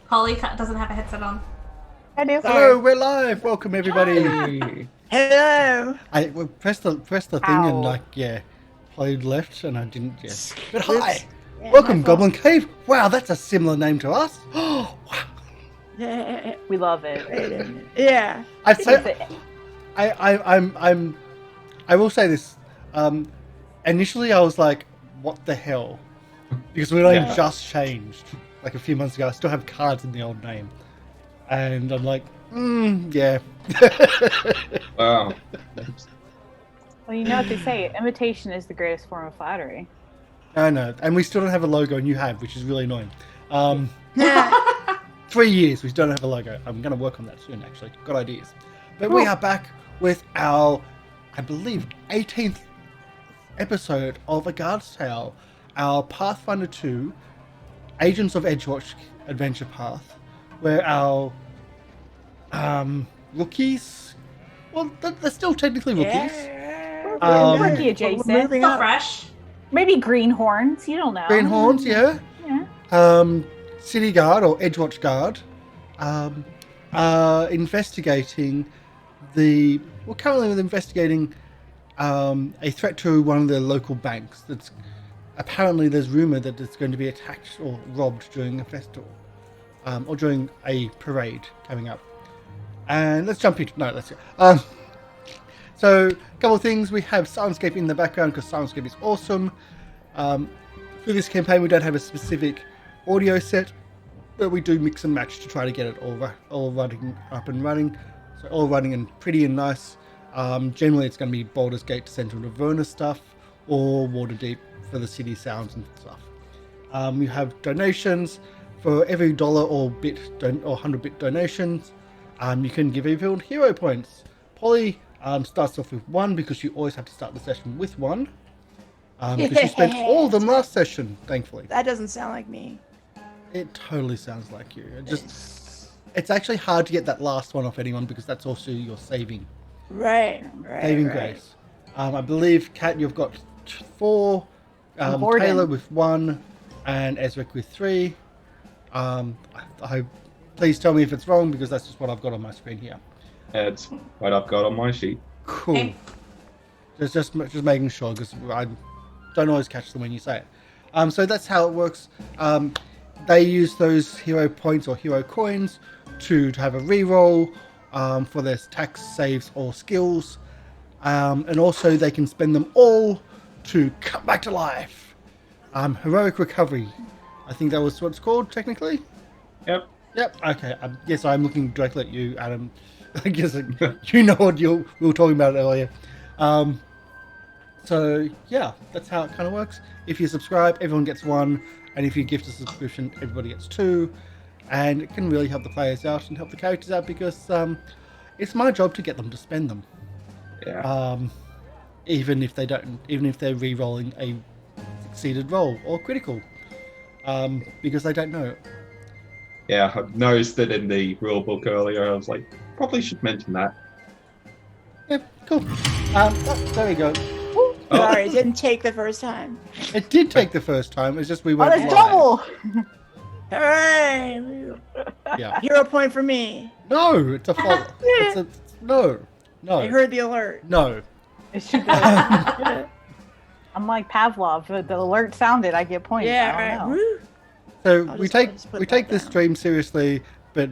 Polly doesn't have a headset on. I do. Hello, we're live. Welcome everybody. Hello. Well, press the thing and Polly left and I didn't. Yes, but hi. Yeah, Welcome, Goblin Cave. Wow, that's a similar name to us. Oh, wow. Yeah. We love it. Yeah. I'd say I will say this. Initially, I was like, "What the hell?" Because we only just changed like a few months ago. I still have cards in the old name, and I'm like, yeah. Wow. Well, you know what they say, imitation is the greatest form of flattery. I know, and we still don't have a logo, and you have, which is really annoying. 3 years, we still don't have a logo. I'm going to work on that soon, actually. Got ideas. But we are back with our, I believe, 18th episode of A Guard's Tale, our Pathfinder 2, Agents of Edgewatch adventure path, where our rookies, well, they're still technically rookies. Yeah. Rookie adjacent. Moving Still up. fresh. Maybe greenhorns. You don't know. Greenhorns, yeah. Yeah. City Guard or Edgewatch Guard, investigating currently we're investigating a threat to one of the local banks. That's apparently there's rumor that it's going to be attacked or robbed during a festival, or during a parade coming up. And let's jump into So, a couple of things. We have Syrinscape in the background because Syrinscape is awesome. For this campaign, we don't have a specific audio set, but we do mix and match to try to get it all running up and running. So all running and pretty and nice. Generally, it's going to be Baldur's Gate to Central Neverna stuff, or Waterdeep for the city sounds and stuff. You have donations for every $1 or bit or 100-bit donations. You can give everyone hero points. Polly starts off with 1 because you always have to start the session with 1. Because you spent all of them last session, thankfully. That doesn't sound like me. It totally sounds like you. It's actually hard to get that last one off anyone because that's also your saving. Right. Saving grace. I believe, Kat, you've got 4. Tayla with 1, and Ezarek with 3. Please tell me if it's wrong because that's just what I've got on my screen here. It's what I've got on my sheet. Cool. Okay. Just making sure because I don't always catch them when you say it. So that's how it works. They use those hero points or hero coins to have a reroll for their attacks, saves, or skills. And also they can spend them all to come back to life. Heroic recovery. I think that was what it's called, technically. Yep. Okay. Yes, I'm looking directly at you, Adam. I guess you know what we were talking about earlier. So yeah, that's how it kind of works. If you subscribe, everyone gets 1, and if you gift a subscription, everybody gets 2. And it can really help the players out and help the characters out because it's my job to get them to spend them. Yeah. Even if they're re-rolling a succeeded roll or critical, because they don't know. Yeah, I noticed that in the rule book earlier. I was like, probably should mention that. Yeah, cool. There we go. Sorry, it didn't take the first time. It did take the first time. It's just we went it's double! Hooray! Yeah. Hero point for me. No, it's a fault. No. I heard the alert. No. It should be. I'm like Pavlov. The alert sounded, I get points. Yeah, I don't right. know. So I'll we just put take that this down. stream seriously, but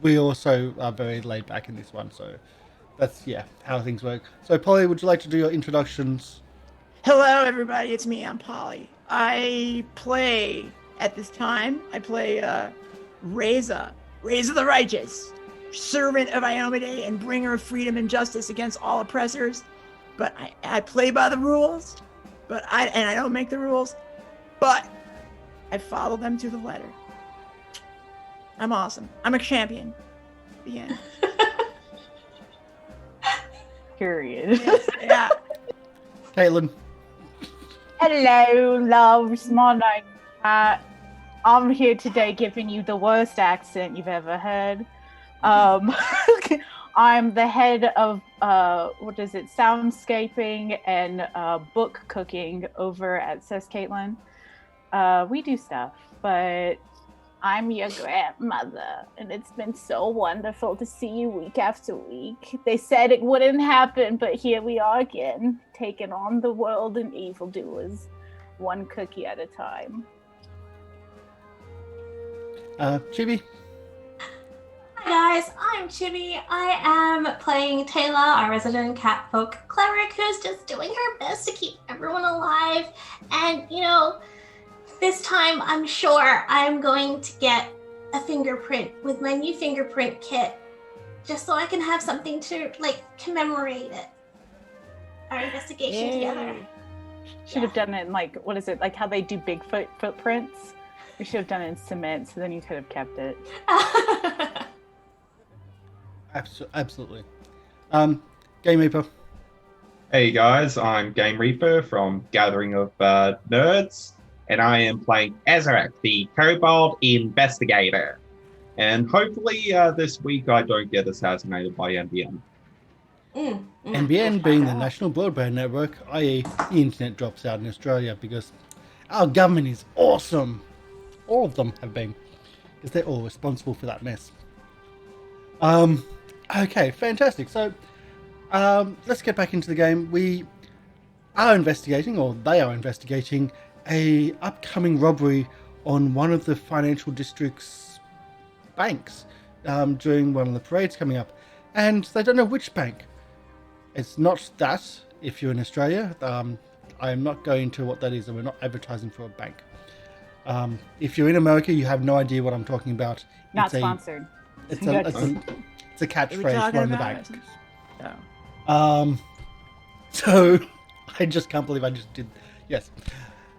we also are very laid back in this one. So that's how things work. So Polly, would you like to do your introductions? Hello, everybody. It's me. I'm Polly. I play Reza the Righteous, servant of Iomade and bringer of freedom and justice against all oppressors. But I play by the rules, and I don't make the rules, but I follow them to the letter. I'm awesome. I'm a champion. The end. Period. Yeah. Caitlin. Hello, loves. My name. I'm here today giving you the worst accent you've ever heard. I'm the head of soundscaping and book cooking over at Cest. Caitlin. We do stuff, but I'm your grandmother, and it's been so wonderful to see you week after week. They said it wouldn't happen, but here we are again, taking on the world and evildoers, one cookie at a time. Chibi? Hi guys, I'm Chibi. I am playing Tayla, our resident catfolk cleric who's just doing her best to keep everyone alive. And, you know, this time I'm sure I'm going to get a fingerprint with my new fingerprint kit, just so I can have something to, like, commemorate it. Our investigation together. Should have done it in, like, what is it, like how they do Bigfoot footprints? We should have done it in cement, so then you could have kept it. Absolutely. Game Reaper. Hey guys, I'm Game Reaper from Gathering of Nerds, and I am playing Ezarek, the Kobold Investigator. And hopefully this week I don't get assassinated by NBN. NBN being the National Broadband Network, i.e. the internet drops out in Australia because our government is awesome. All of them have been, because they're all responsible for that mess. Okay, fantastic. So, let's get back into the game. We are investigating, or they are investigating, a upcoming robbery on one of the financial district's banks during one of the parades coming up, and they don't know which bank. It's not that. If you're in Australia, I am not going to what that is, and we're not advertising for a bank. If you're in America, you have no idea what I'm talking about. Not sponsored. It's a catchphrase from the bank. Oh. So I just can't believe I just did. Yes.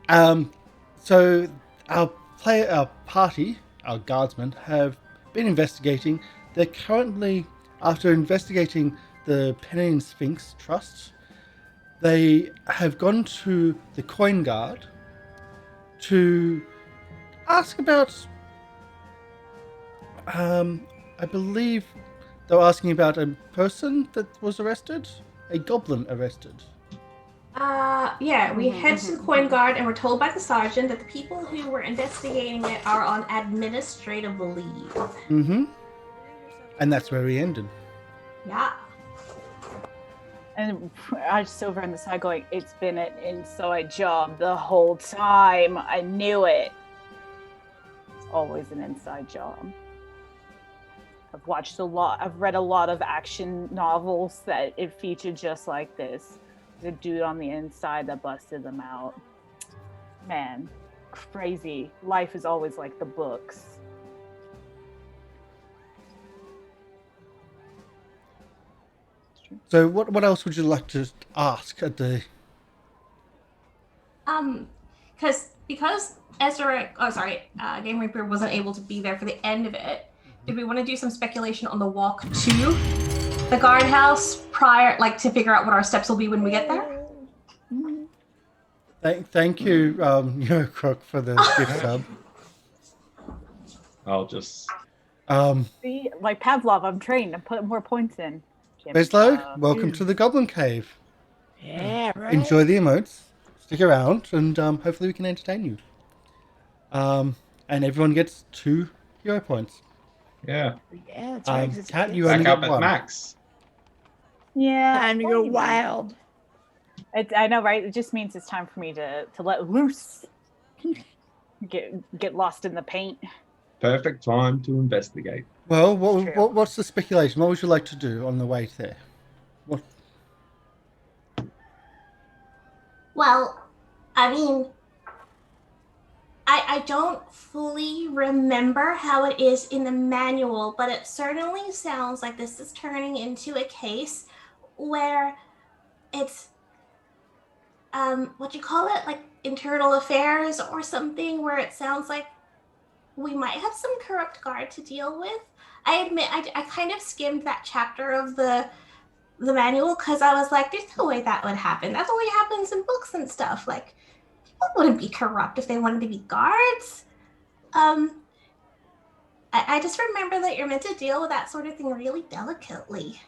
So our party, our guardsmen, have been investigating. They're currently, after investigating the Pennine Sphinx Trust, they have gone to the Coin Guard to ask about, I believe they were asking about a person that was arrested, a goblin arrested. Yeah, we head to the Coin Guard and we're told by the sergeant that the people who were investigating it are on administrative leave. Mm-hmm. And that's where we ended. Yeah. And I was over on the side going, it's been an inside job the whole time. I knew it. It's always an inside job. I've read a lot of action novels that it featured just like this. The dude on the inside that busted them out. Man, crazy. Life is always like the books. So what else would you like to ask at the... Because Ezarek, Game Reaper wasn't able to be there for the end of it, did we want to do some speculation on the walk to the guardhouse prior, like to figure out what our steps will be when we get there? Thank you, Crook, for the gift sub. I'll just... See, like Pavlov, I'm trained. I'm putting more points in. Beslo, welcome to the Goblin Cave. Yeah, right. Enjoy the emotes. Stick around, and hopefully we can entertain you. And everyone gets 2 hero points. Yeah. Yeah, that's right. Cat, you Back only up get at 1. max. Yeah. Time to go wild. I know, right? It just means it's time for me to let loose. Get lost in the paint. Perfect time to investigate. Well, what's the speculation? What would you like to do on the way there? What? Well, I mean, I don't fully remember how it is in the manual, but it certainly sounds like this is turning into a case where it's, what do you call it? Like internal affairs or something, where it sounds like we might have some corrupt guard to deal with. I admit, I kind of skimmed that chapter of the manual because I was like, there's no way that would happen. That only happens in books and stuff. Like, people wouldn't be corrupt if they wanted to be guards. I just remember that you're meant to deal with that sort of thing really delicately.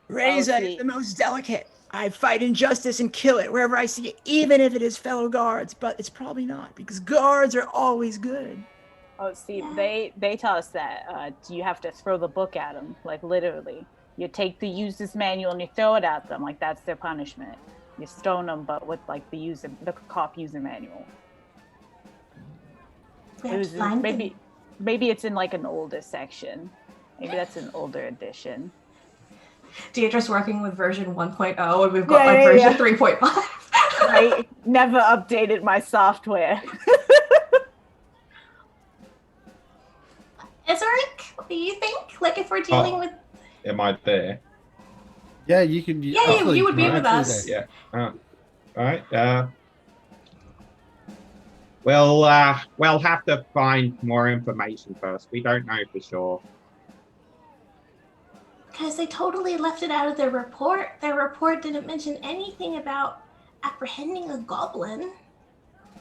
Reza is the most delicate. I fight injustice and kill it wherever I see it, even if it is fellow guards. But it's probably not, because guards are always good. Oh, see, they tell us that you have to throw the book at them, like literally. You take the user's manual and you throw it at them, like that's their punishment. You stone them, but with like the cop user manual. Maybe it's in like an older section. Maybe that's an older edition. Deidra's working with version 1.0 and we've got version 3.5. I never updated my software. Ezarek, what do you think? Like if we're dealing with... Am I there? Yeah, you could. You would be with us. Yeah. All right. We'll have to find more information first. We don't know for sure. Because they totally left it out of their report. Their report didn't mention anything about apprehending a goblin.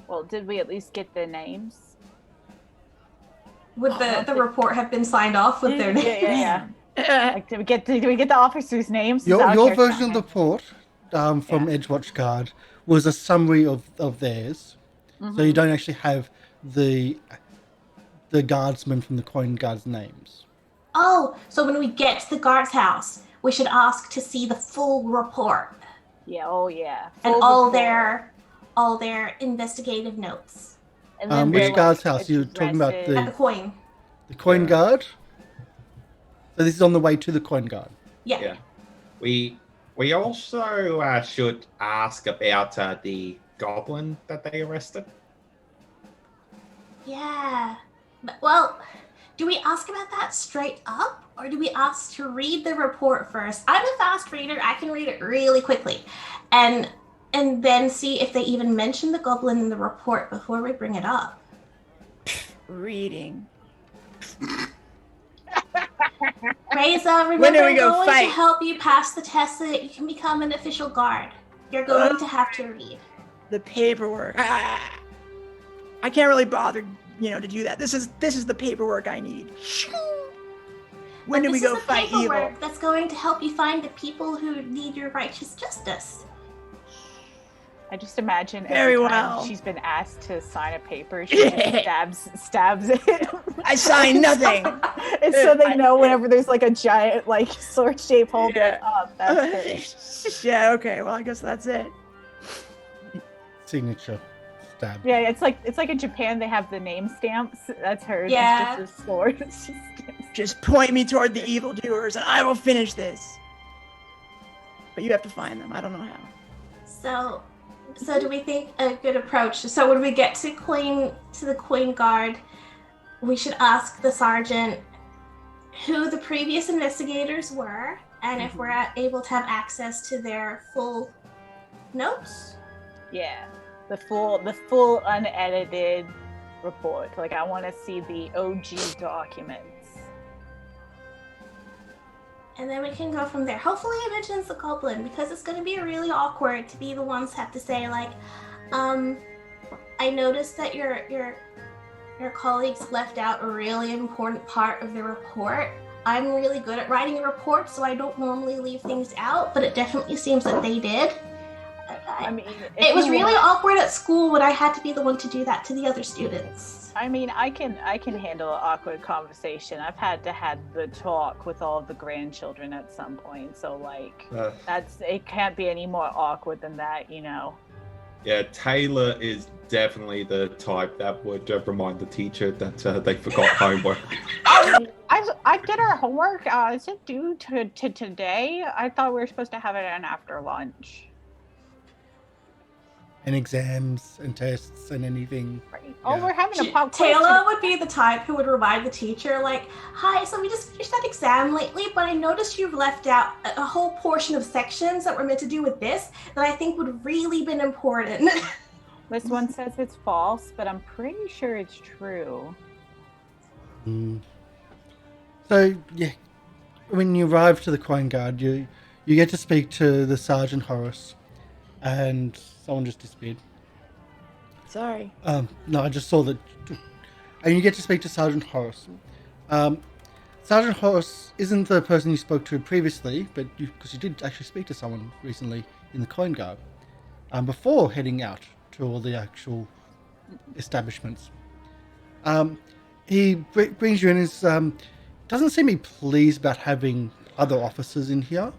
Well, did we at least get their names? Would the report have been signed off with their names? Yeah. Like, did we get the officers' names? Your version of the report from Edgewatch Guard was a summary of theirs. Mm-hmm. So you don't actually have the guardsmen from the coin guards' names. Oh, so when we get to the guard's house, we should ask to see the full report. Yeah, oh yeah. And all their investigative notes. And then which guard's house? You're talking about at the coin. The coin guard? So this is on the way to the coin guard. Yeah. We also should ask about the goblin that they arrested. Yeah. Well, do we ask about that straight up, or do we ask to read the report first? I'm a fast reader. I can read it really quickly. And then see if they even mention the goblin in the report before we bring it up. Reading. Reza, remember, I'm going to help you pass the test so that you can become an official guard. You're going to have to read. The paperwork. I can't really bother, to do that. This is the paperwork I need. When do we go fight evil? This is the paperwork that's going to help you find the people who need your righteous justice. I just imagine every time she's been asked to sign a paper, she just stabs it. I sign nothing. And so they know whenever there's like a giant sword-shaped hole, that's it. Yeah, okay, well I guess that's it. Signature stab. Yeah, it's like in Japan they have the name stamps. That's hers. Yeah. It's just a sword. Just point me toward the evildoers and I will finish this. But you have to find them. I don't know how. So do we think a good approach? So when we get to the coin guard, we should ask the sergeant who the previous investigators were, and if we're able to have access to their full notes. Yeah, the full unedited report. Like I want to see the OG documents. And then we can go from there. Hopefully it mentions the goblin, because it's going to be really awkward to be the ones who have to say, like, I noticed that your colleagues left out a really important part of the report. I'm really good at writing reports, so I don't normally leave things out, but it definitely seems that they did. I mean, it was really awkward at school when I had to be the one to do that to the other students. I mean, I can handle an awkward conversation. I've had to have the talk with all of the grandchildren at some point, so it can't be any more awkward than that, Yeah, Tayla is definitely the type that would remind the teacher that they forgot homework. I did our homework. Is it due to today? I thought we were supposed to have it in after lunch. And exams and tests and anything. Right. Oh, we're having a pop quiz. Tayla would be the type who would remind the teacher, like, hi, so we just finished that exam lately, but I noticed you've left out a whole portion of sections that were meant to do with this that I think would really been important. This one says it's false, but I'm pretty sure it's true. So, yeah, when you arrive to the coin guard, you get to speak to the Sergeant Horace, and someone just disappeared. Sorry. No, I just saw that. And you get to speak to Sergeant Horace. Sergeant Horace isn't the person you spoke to previously, but because you did actually speak to someone recently. in the coin guard before heading out to all the actual establishments. He brings you in. Doesn't seem to be pleased about having other officers in here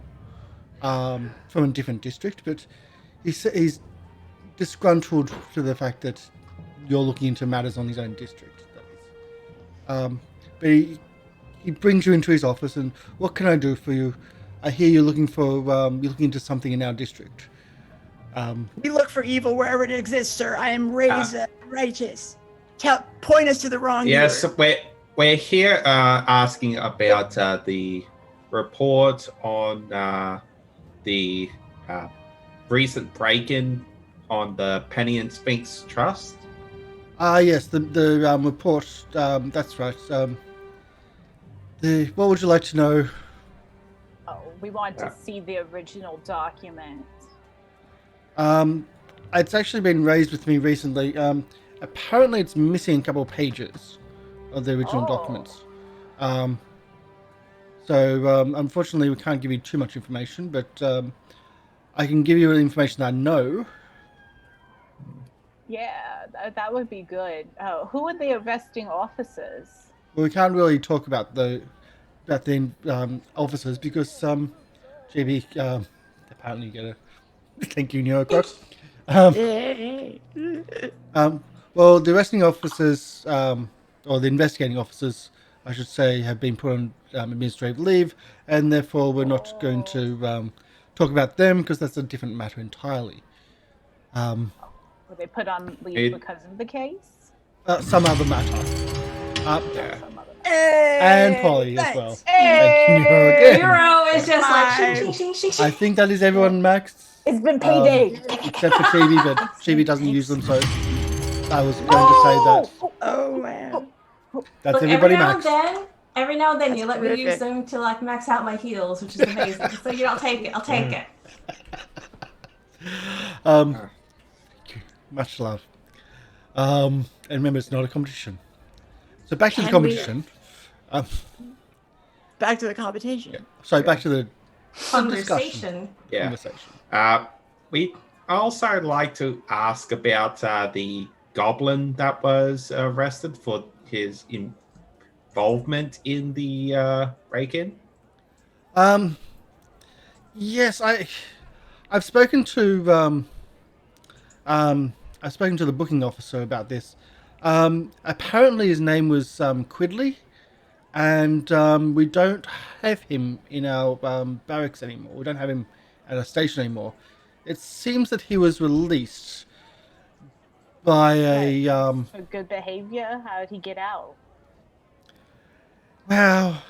from a different district, but he's disgruntled to the fact that you're looking into matters on his own district. But he brings you into his office, and what can I do for you? I hear you're looking into something in our district. We look for evil wherever it exists, sir. I am raised righteous. Point us to the wrong. Yes, we're here asking about the report on the recent break-in on the Penny and Sphinx Trust. Yes, the report. That's right. What would you like to know? Oh, we want to see the original document. It's actually been raised with me recently. Apparently, it's missing a couple of pages of the original documents. So unfortunately, we can't give you too much information, but I can give you the information I know. Yeah, that would be good. Who are the arresting officers? Well, we can't really talk about the officers because GB apparently you get a thank you, New York. Well, the arresting officers, or the investigating officers, I should say, have been put on administrative leave, and therefore we're not going to talk about them because that's a different matter entirely. Were they put on leave because of the case? Some other matter. Yeah. And Polly as well. Hey, Thank you again. Hero is just like shing, shing, shing, shing. I think that is everyone maxed. It's been payday. Except for Chibi, but Chibi doesn't use them, so I was going to say that. Oh man. That's Look, everybody maxed. every now and then you let me use them to like max out my heals, which is amazing. So you don't take it, I'll take it. Much love. And remember, it's not a competition. So back to the competition. Back to the competition. Sorry, back to the Conversation. Yeah. conversation. We also like to ask about the goblin that was arrested for his involvement in the break-in. Yes, I've spoken to the booking officer about this. Apparently his name was Quidley, and we don't have him in our barracks anymore. We don't have him at our station anymore. It seems that he was released by For good behavior? How did he get out? well,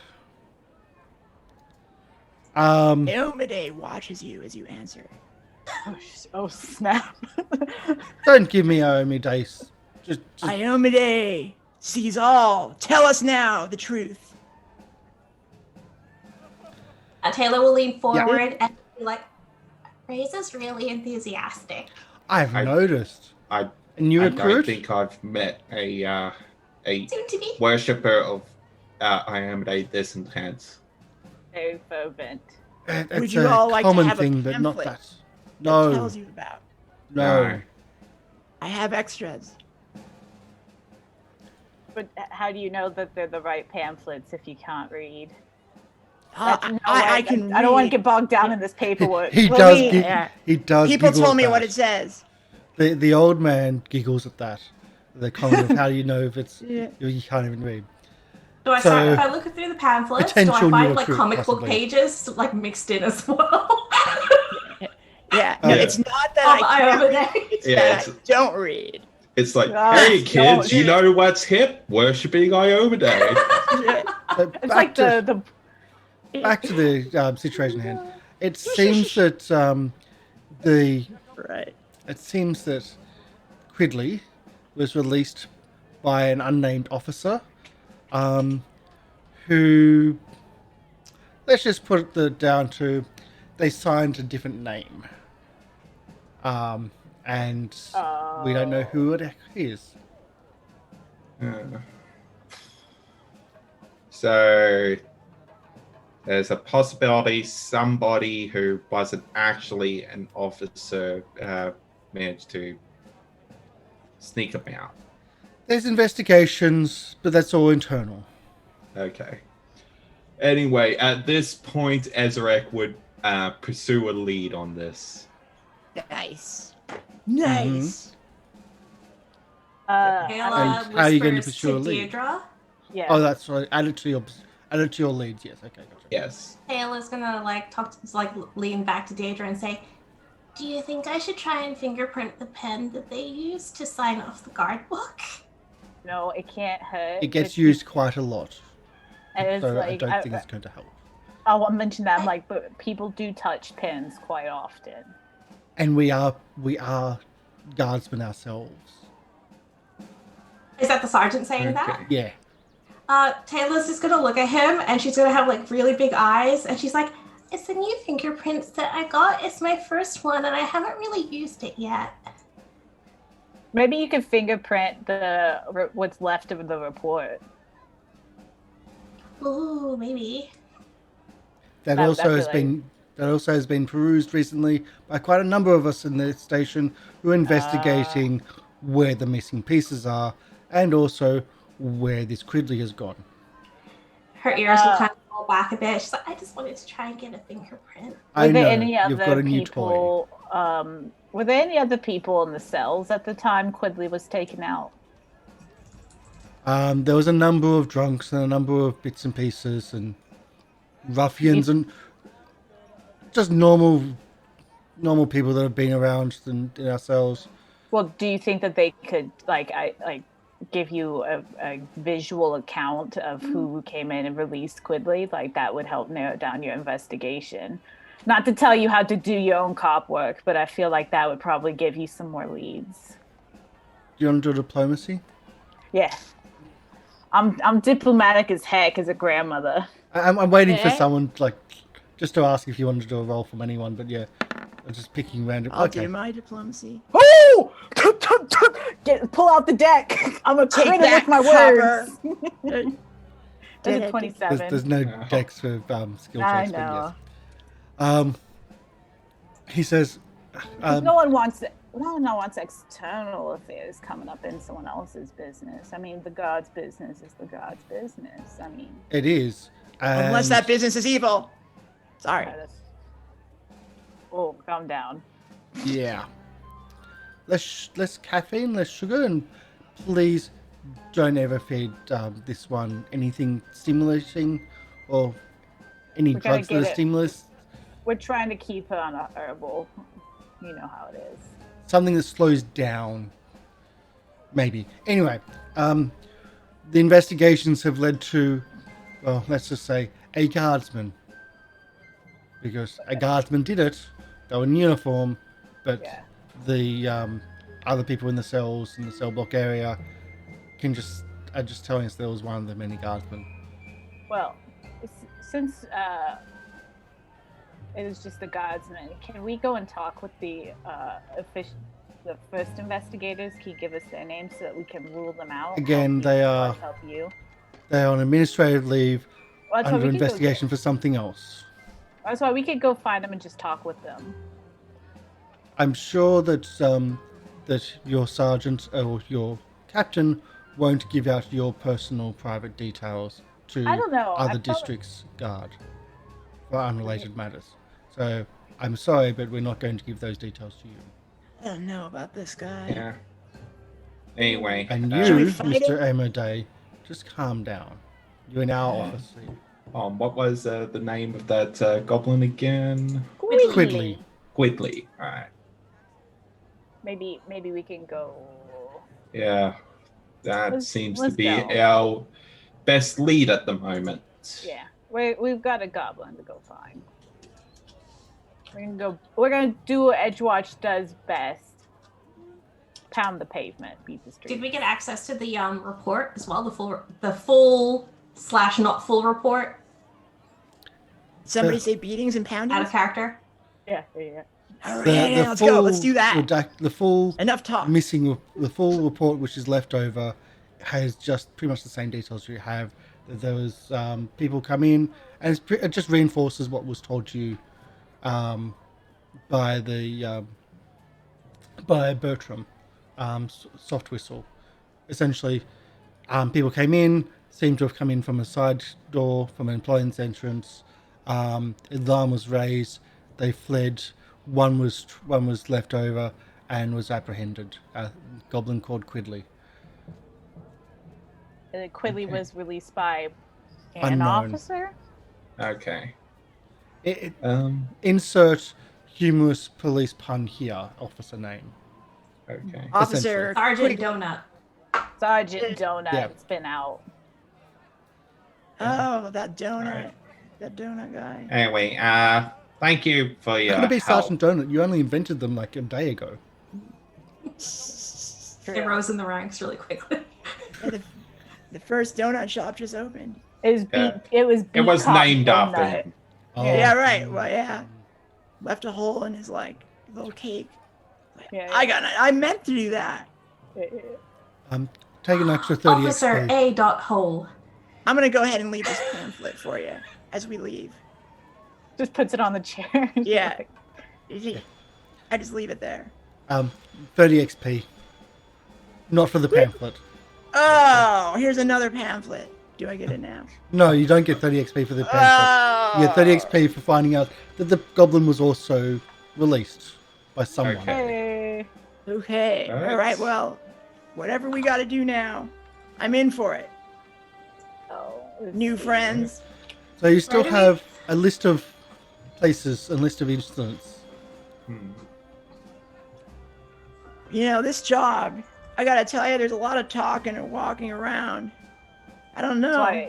Eomade watches you as you answer. Oh snap! don't give me Aomi dice. Just Eomade sees all. Tell us now the truth. Tayla will lean forward and be like, Ray's is really enthusiastic. I've noticed. I And don't think I've met a Soon to be. worshipper of Iamade this intense. Very fervent. It's Would you a all like to common have a thing, but not pamphlet that. That No, tells you about. no. I have extras. But how do you know that they're the right pamphlets if you can't read? I can. I don't want to read. get bogged down in this paperwork. He Well, does. yeah. He does. People giggle told at me that. what it says. The old man giggles at that. The comment of how do you know if it's Yeah. you can't even read. Do I So, start if I look through the pamphlets? Do I potential find new like recruit, comic book possibly. pages like mixed in as well? Yeah. Oh, No, yeah. it's not that I can't read. It's Yeah, that it's- I don't read. It's like, Oh, hey no, kids, you dude. know what's hip? Worshipping Iamade. Yeah. So It's like the back to the situation at hand. It seems that Right. it seems that Quidley was released by an unnamed officer, who, let's just put it down to, they signed a different name, and we don't know who it is. So, there's a possibility somebody who wasn't actually an officer managed to sneak them out. There's investigations, but that's all internal. Okay. Anyway, at this point, Ezarek would pursue a lead on this. Nice. Nice. Kayla And how are you going to whispers pursue a lead? Deirdre. Yeah. Oh, that's right. Add it to your leads. Yes. Okay. Gotcha. Yes. Kayla's gonna lean back to Deidre and say, "Do you think I should try and fingerprint the pen that they used to sign off the guard book?" No, it can't hurt. It gets used quite a lot, And it's so like, I don't think it's going to help. I want to mention that, but people do touch pins quite often. And we are guardsmen ourselves. Is that the sergeant saying that? Okay. Yeah. Taylor's just gonna look at him and she's gonna have like really big eyes and she's like, "It's the new fingerprints that I got. It's my first one and I haven't really used it yet." Maybe you could fingerprint what's left of the report. Ooh, maybe. That also has been perused recently by quite a number of us in the station who are investigating where the missing pieces are and also where this Cridley has gone. Her ears will kind of fall back a bit. She's like, "I just wanted to try and get a fingerprint." I Were there know, any you've got other a new toy. people? Were there any other people in the cells at the time Quidley was taken out? There was a number of drunks and a number of bits and pieces and ruffians and just normal people that have been around in our cells. Well, do you think that they could give you a visual account of who came in and released Quidley? Like that would help narrow down your investigation. Not to tell you how to do your own cop work, but I feel like that would probably give you some more leads. Do you want to do diplomacy? Yeah. I'm diplomatic as heck as a grandmother. I'm waiting for Eh? someone just to ask if you wanted to do a roll from anyone, but yeah, I'm just picking random. I'll Okay. do my diplomacy. Oh! Pull out the deck. I'm a Take critter that, with my Hopper. words. That's a 27. There's no decks for skill I checks, know. but yes. He says, No one wants external affairs coming up in someone else's business. I mean, the God's business is the God's business. I mean, it is. Unless and- that business is evil. Sorry. oh, calm down. Yeah. Less caffeine, less sugar, and please don't ever feed this one anything stimulating or any We gotta drugs that get are it. stimulus. We're trying to keep her on a herbal. You know how it is. Something that slows down. Maybe. Anyway, the investigations have led to, well, let's just say, a guardsman. Because a guardsman did it. They were in uniform, but Yeah. the other people in the cells, in the cell block area, are just telling us there was one of the many guardsmen. Well, since it was just the guardsmen, can we go and talk with the first investigators? Can you give us their names so that we can rule them out? Again, Help you. they're on administrative leave Well, that's why under we could go investigation for something else. That's why we could go find them and just talk with them. I'm sure that that your sergeant or your captain won't give out your personal private details to I don't know. I other felt- districts' guard for unrelated matters. So I'm sorry, but we're not going to give those details to you. I don't know about this guy. Yeah. Anyway. And Should we you, fight Mr. Amadei, just calm down. You're in our office. What was the name of that goblin again? Quidley. Quidley. All right. Maybe we can go. Yeah. That Let's- seems to let's be go. our best lead at the moment. Yeah, we've got a goblin to go find. We're gonna do what Edgewatch does best. Pound the pavement, beat the street. Did we get access to the report as well? The full / not full report Somebody say beatings and out of poundings? character? Yeah. All right, let's go. Let's do that. The full Enough talk. the full report which is left over has just pretty much the same details you have. There was people come in, and it just reinforces what was told to you by the by Bertram, Soft Whistle. Essentially, people came in, seemed to have come in from a side door, from an employee's entrance. Alarm was raised. They fled. One was left over and was apprehended. A goblin called Quidley. Quidley Okay. was released by an Unknown. officer. Okay. Insert humorous police pun here. Officer name. Okay. Officer Sergeant Quick- Donut. Sergeant Donut. Yeah. It's been out. Oh, that donut. Alright. That donut guy. Anyway, thank you for your How could it be help. Sergeant Donut? You only invented them like a day ago. They rose in the ranks really quickly. Yeah, the first donut shop just opened. It was Yeah. it was It was Beacon named after Donut. him. Oh. Yeah, right. Well, yeah. Left a hole in his like little cake. Yeah, I meant to do that. Take an extra 30 Officer XP. A. Dot Hole. I'm gonna go ahead and leave this pamphlet for you as we leave. Just puts it on the chair. Yeah. I just leave it there. 30 XP. Not for the pamphlet. Oh, here's another pamphlet. Do I get it now? No, you don't get 30 XP for the pamphlet. You get 30 XP for finding out that the goblin was also released by someone. Okay. Hey. Okay. Alright. All right. Well, whatever we got to do now, I'm in for it. Oh, New friends. So you still Right. have a list of places and list of incidents. Hmm. You know, this job, I gotta tell you, there's a lot of talking and walking around. I don't know.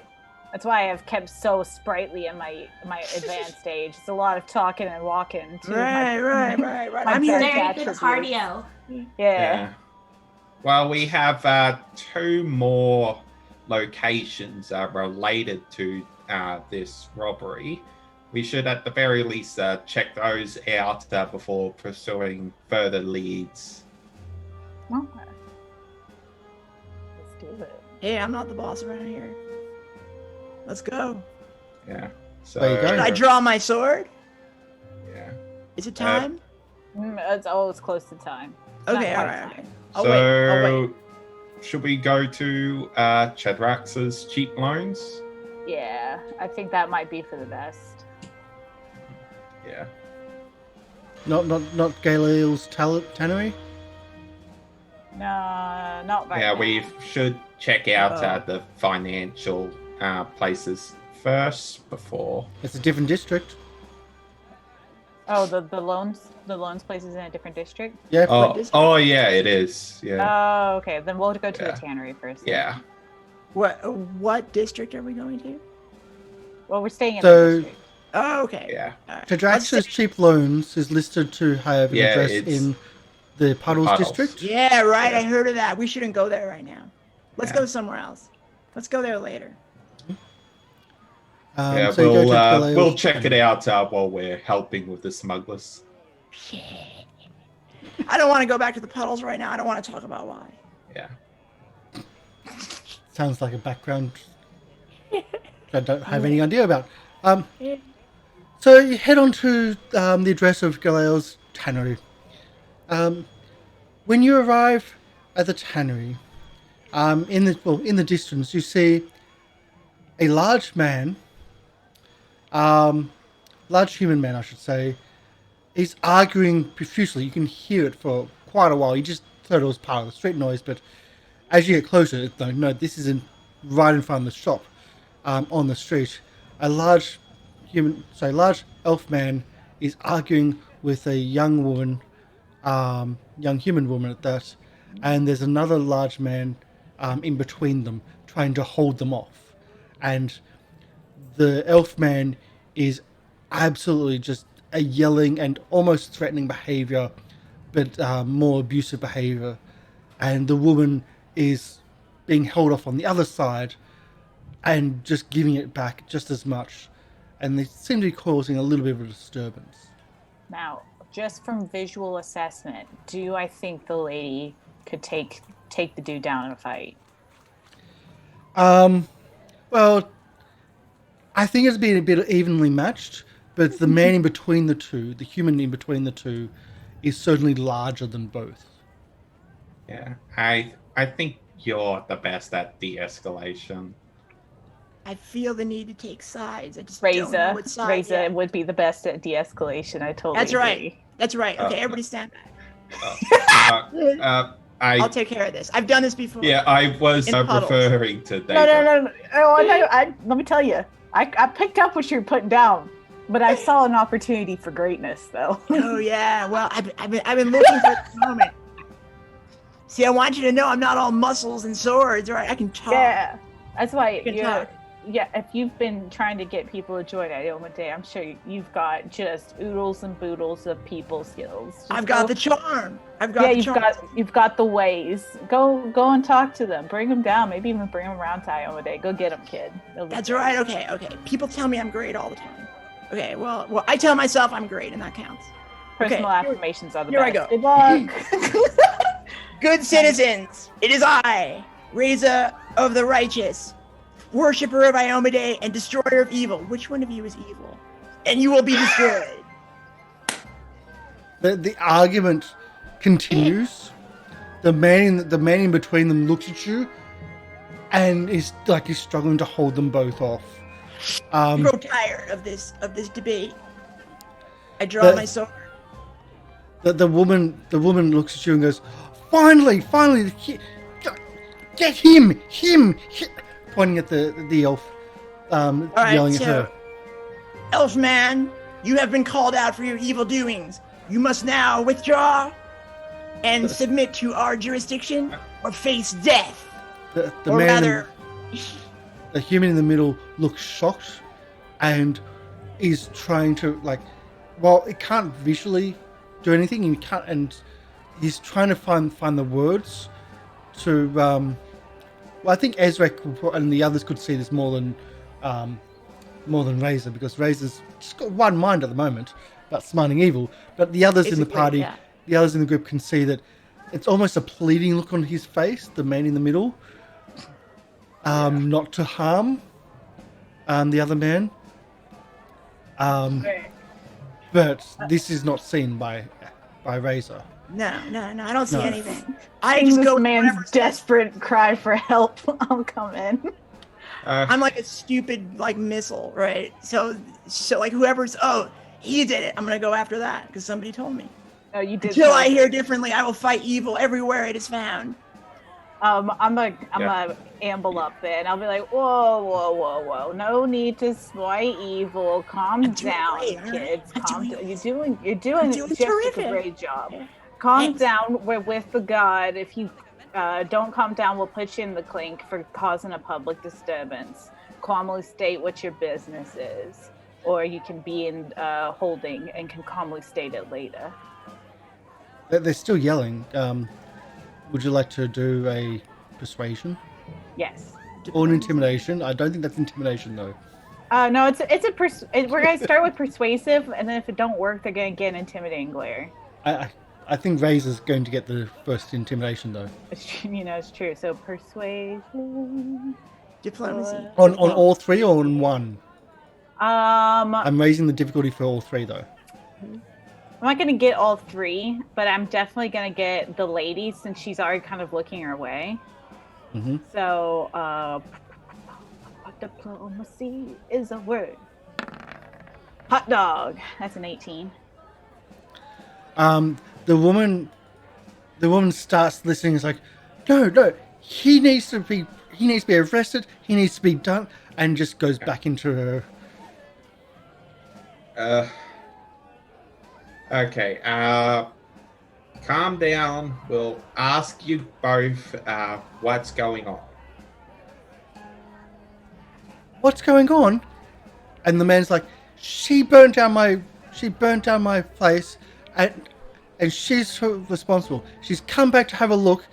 That's why I've kept so sprightly in my advanced stage. It's a lot of talking and walking too. Right. my I'm here. best Very good attribute. cardio. Yeah. Yeah. Well, we have 2 more locations related to this robbery. We should, at the very least, check those out before pursuing further leads. Okay. Let's do it. Hey, I'm not the boss around here. Let's go. Yeah. So. There you go. Should I draw my sword? Yeah. Is it time? It's always close to time. It's Okay, not all quite right. time. I'll so, wait. I'll wait. should we go to Chedrax's cheap loans? Yeah, I think that might be for the best. Yeah. Not Galeel's tannery? No, not right Yeah, now. we should check out Oh. the financial places first before. It's a different district. Oh, the loans place is in a different district. Yeah. Oh, yeah, it is. Yeah. Oh, okay. Then we'll go to Yeah. the tannery first. Yeah. What district are we going to? Well, we're staying in So- the district. Oh, okay. Yeah. All right. Tadrax's cheap loans is listed to have an Yeah, address it's in the Puddles Puddles. district. Yeah, right. Yeah. I heard of that. We shouldn't go there right now. Let's Yeah. go somewhere else. Let's go there later. Yeah, so you go to Galeel's we'll check it tannery. out while we're helping with the smugglers. I don't want to go back to the puddles right now. I don't want to talk about why. Yeah. Sounds like a background I don't have any idea about. So you head on to the address of Galeel's tannery. When you arrive at the tannery, in the distance, you see a large man, large human man, I should say. He's arguing profusely. You can hear it for quite a while. You just thought it was part of the street noise, but as you get closer, no, this isn't right in front of the shop, on the street. A large elf man is arguing with a young woman, young human woman at that, and there's another large man in between them trying to hold them off. And the elf man is absolutely just a yelling and almost threatening behavior, but more abusive behavior. And the woman is being held off on the other side and just giving it back just as much. And they seem to be causing a little bit of a disturbance. Now, just from visual assessment, do I think the lady could take the dude down in a fight? Well, I think it's been a bit evenly matched, but the man in between the two, the human in between the two, is certainly larger than both. Yeah, I think you're the best at de-escalation. I feel the need to take sides. I just don't know Razor, what side Razor yet. would be the best at de-escalation. I totally That's right. agree. That's right. Okay, everybody stand back. I I'll take care of this. I've done this before. yeah, I was In puddles. referring to Diedra. No. Let me tell you. I picked up what you're putting down, but I saw an opportunity for greatness, though. Oh yeah. Well, I've been looking for this moment. See, I want you to know I'm not all muscles and swords, right? I can talk. Yeah, that's why Good you're. talk. Yeah, if you've been trying to get people to join Iomade, I'm sure you've got just oodles and boodles of people skills. Just I've got go- the charm. I've got the charm. you've got the ways. Go and talk to them. Bring them down. Maybe even bring them around to Iomade. Go get them, kid. It'll be That's great. right. Okay. People tell me I'm great all the time. Okay. Well, I tell myself I'm great, and that counts. Personal Okay, affirmations are the here I best. go. Good luck. Good citizens, it is I, Reza of the Righteous, worshipper of Iomade and destroyer of evil. Which one of you is evil? And you will be destroyed. The argument continues. The man in between them looks at you, and is like he's struggling to hold them both off. I'm so tired of this debate. I draw my sword. The woman looks at you and goes, "Finally, get him!" Pointing at the elf, right, yelling at so- her. Elfman, you have been called out for your evil doings. You must now withdraw and submit to our jurisdiction or face death. The Or man, rather, the human in the middle looks shocked, and is trying to well, it can't visually do anything, and he's trying to find the words to. Well, I think Ezarek and the others could see this more than Razor, because Razor's just got one mind at the moment about smiting evil. But the others in the Basically, party, yeah. the others in the group can see that it's almost a pleading look on his face. The man in the middle, not to harm the other man. But this is not seen by Razor. no, I don't see No. anything. I Seeing just this go man's wherever- desperate cry for help. I'll come in. I'm like a stupid missile, right? So like whoever's he did it. I'm gonna go after that because somebody told me. No, you did. Until tell I me. hear differently, I will fight evil everywhere it is found. I'm gonna amble up there and I'll be like, whoa. No need to fight evil. Calm I'm doing down, great, all right? kids. I'm Calm doing down. You're doing just terrific. a great job. Calm Thanks. down. We're with the god. If you don't calm down, we'll put you in the clink for causing a public disturbance. Calmly state what your business is, or you can be in holding and can calmly state it later. They're still yelling. Would you like to do a persuasion Yes. or an intimidation? I don't think that's intimidation though. No, we're gonna start with persuasive, and then if it don't work, they're gonna get an intimidating glare. I think Razor's going to get the first intimidation though. It's true. So persuasion. Diplomacy. On all three or on one? I'm I'm raising the difficulty for all three though. not gonna get all three, but I'm definitely gonna get the lady since she's already kind of looking her way. Mm-hmm. So, diplomacy is a word. Hot dog. That's an 18. The woman starts listening. It's like, no, he needs to be arrested. He needs to be done, and just goes back into her. Okay. Calm down. We'll ask you both what's going on. What's going on? And the man's like, she burnt down my place, and she's responsible. She's come back to have a look.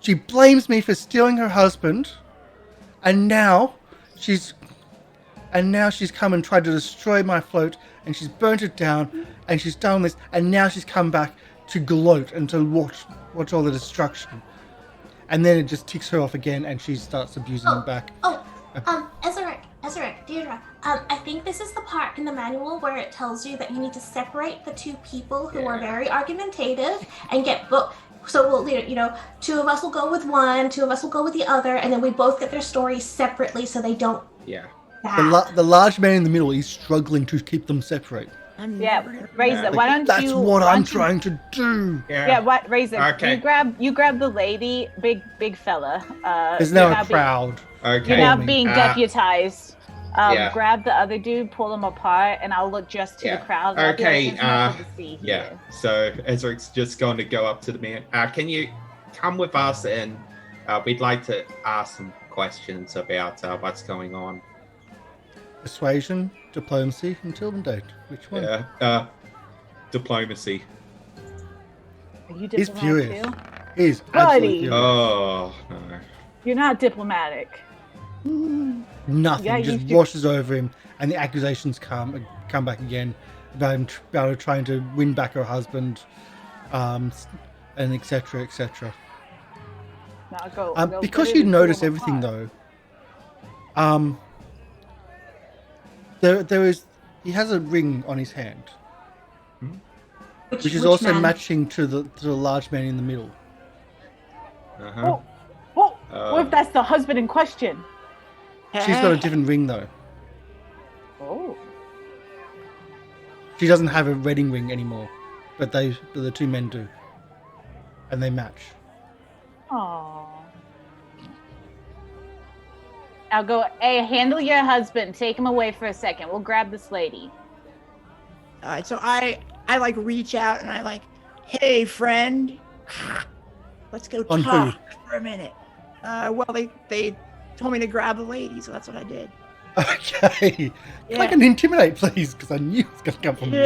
She blames me for stealing her husband, and now she's come and tried to destroy my float, and she's burnt it down, and she's done this, and now she's come back to gloat and to watch all the destruction. And then it just ticks her off again, and she starts abusing him back. Diedra, I think this is the part in the manual where it tells you that you need to separate the two people who are very argumentative and get both. So we'll, you know, two of us will go with one, two of us will go with the other, and then we both get their stories separately so they don't. Yeah. The large man in the middle is struggling to keep them separate. Razor, why don't That's you? what I'm trying to do. Yeah, what, Razor? Okay. You grab the lady, big fella. There's now a crowd. Okay. You're now being deputized. Yeah. Grab the other dude, pull them apart, and I'll look just to the crowd. And Okay, I'll be like, "There's nothing to see Yeah. here." So Ezarek's just going to go up to the man. Can you come with us, and we'd like to ask some questions about what's going on. Persuasion, diplomacy, intimidate. Which one? Yeah. Diplomacy. Are you He's diplomatic furious. too? He's Buddy. absolutely furious. Oh no. You're not diplomatic. Nothing Yeah, just you- washes over him, and the accusations come back again about him about her trying to win back her husband, and etc. etc. No, go Because get you it and pull notice them everything apart. though, there is he has a ring on his hand, which is which also man? matching to the large man in the middle. Uh-huh. What if that's the husband in question? She's got a different ring though. Oh. She doesn't have a wedding ring anymore, but the two men do, and they match. Aww. I'll go, hey, handle your husband. Take him away for a second. We'll grab this lady. All right, so I like reach out and I like, hey friend, let's go On talk who? for a minute. Well, they told me to grab the lady, so that's what I did. Okay. Yeah. Can I can intimidate, please? Because I knew it was going to come from you.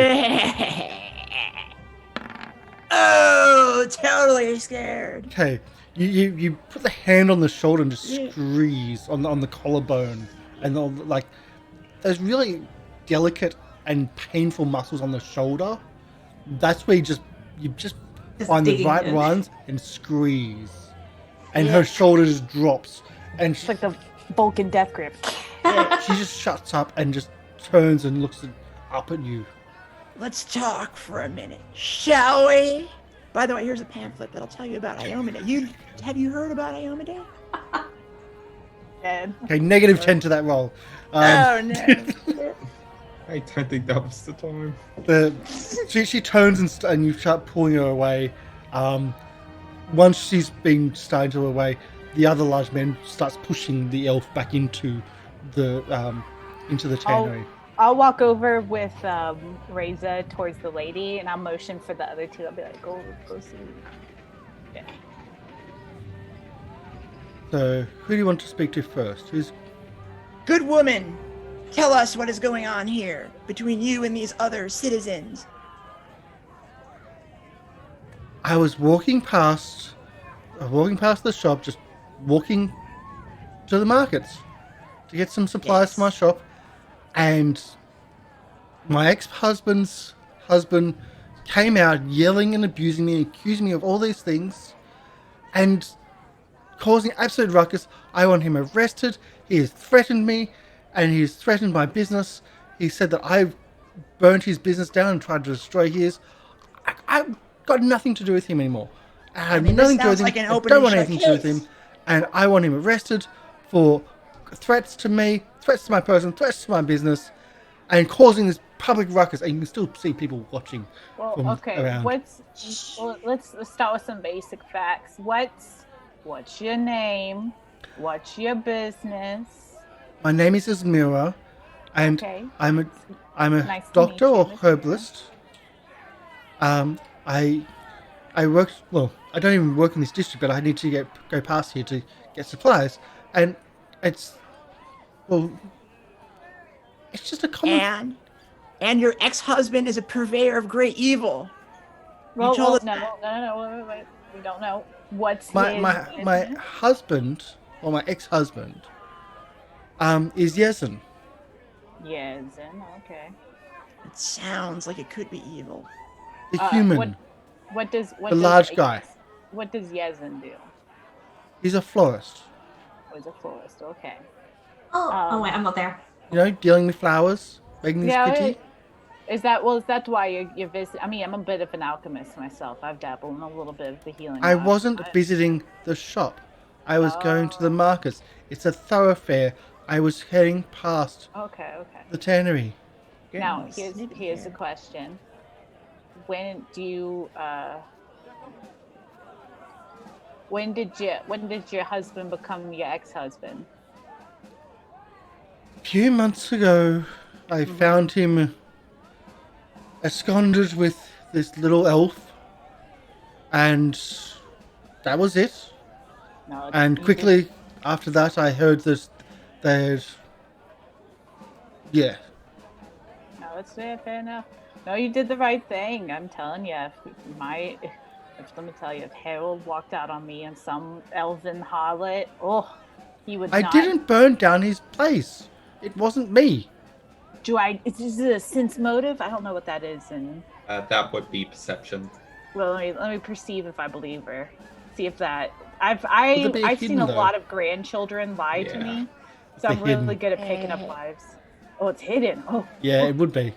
Oh, totally scared. Okay. You put the hand on the shoulder and just squeeze on the collarbone, and like those really delicate and painful muscles on the shoulder. That's where you just find the digging right in. ones and squeeze, and her shoulder just drops, and It's like the Vulcan death grip. she just shuts up and just turns and looks up at you. Let's talk for a minute, shall we? By the way, here's a pamphlet that'll tell you about Iomade. Have you heard about Iomade? And Okay, -10 to that roll. Oh no. I don't think that was the time. She turns and you start pulling her away. Once she's been starting to away, the other large man starts pushing the elf back into the tannery. I'll walk over with Reza towards the lady, and I'll motion for the other two. I'll be like, go see. Yeah. So, who do you want to speak to first? Good woman, tell us what is going on here between you and these other citizens. I was walking past the shop, just walking to the markets to get some supplies for my shop, and my ex-husband's husband came out yelling and abusing me, accusing me of all these things, and causing absolute ruckus. I want him arrested. He has threatened me, and he's threatened my business. He said that I've burnt his business down and tried to destroy his. I've got nothing to do with him anymore. I have this nothing to do with sounds him. like an I open don't and want shut anything to do with case. him, and I want him arrested for threats to me, threats to my person, threats to my business, and causing this public ruckus. And you can still see people watching Well, from okay. around. Let's start with some basic facts. What's your name? What's your business? My name is Ismira, and Okay. I'm a Nice to doctor meet you, or Miss herbalist. I work. Well, I don't even work in this district, but I need to go past here to get supplies, and it's just a common. And your ex-husband is a purveyor of great evil. Well, told us no, wait. We don't know. What's My his my business? husband, or my ex-husband, is Yezen. Yezen, okay. It sounds like it could be evil. The human. What does The large guy. What does Yezen do? He's a florist. Oh, he's a florist. Okay. Oh wait, I'm not there. dealing with flowers, making these pretty. Is that why you're visiting? I mean, I'm a bit of an alchemist myself. I've dabbled in a little bit of the healing. I arts, wasn't but- visiting the shop. I was going to the markets. It's a thoroughfare. I was heading past Okay. the tannery. Now, Goodness, here's the question: When do you? When did your husband become your ex-husband? A few months ago, I found him absconded with this little elf, and that was it. No. And you quickly after that, I heard that yeah. No, it's fair enough. No, you did the right thing. I'm telling you, let me tell you, if Harold walked out on me and some elven harlot, he would. I didn't burn down his place. It wasn't me. Is it a sense motive? I don't know what that is, and That would be perception. well, let me perceive if I believe her. See if that. I've be seen hidden, a though. lot of grandchildren lie to Yeah. me, so Be I'm really hidden. good at picking up lives. Oh, it's hidden. Oh, Yeah, it would be.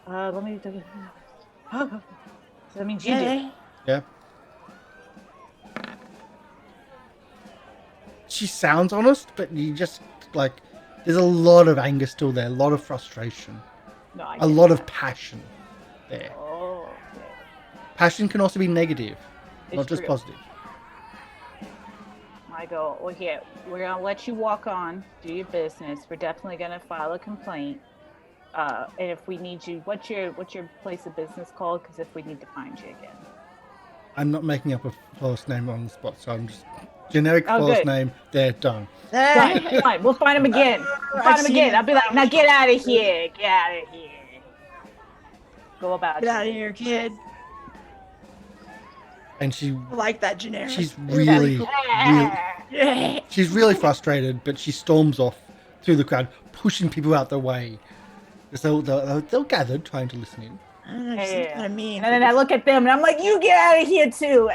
let me. So that means you did. Yeah. She sounds honest, but you just there's a lot of anger still there, a lot of frustration, No, I a get lot of that. passion there. Oh, okay. Passion can also be negative, not It's just true. positive. I go, well, here, we're gonna let you walk on, do your business. We're definitely gonna file a complaint. And if we need you, what's your place of business called? Because if we need to find you again. I'm not making up a false name on the spot, so I'm just generic Oh, false good. name. They're done. Fine, we'll find him again. We'll find him again. I'll be like, now get out of here. Get out of here. Go about Get out it. of here, kid. And I like that generic. she's really Yeah. she's really frustrated, but she storms off through the crowd, pushing people out the way. So they'll gather, trying to listen in. I don't know, she's kind of mean. And then I look at them and I'm like, you get out of here too.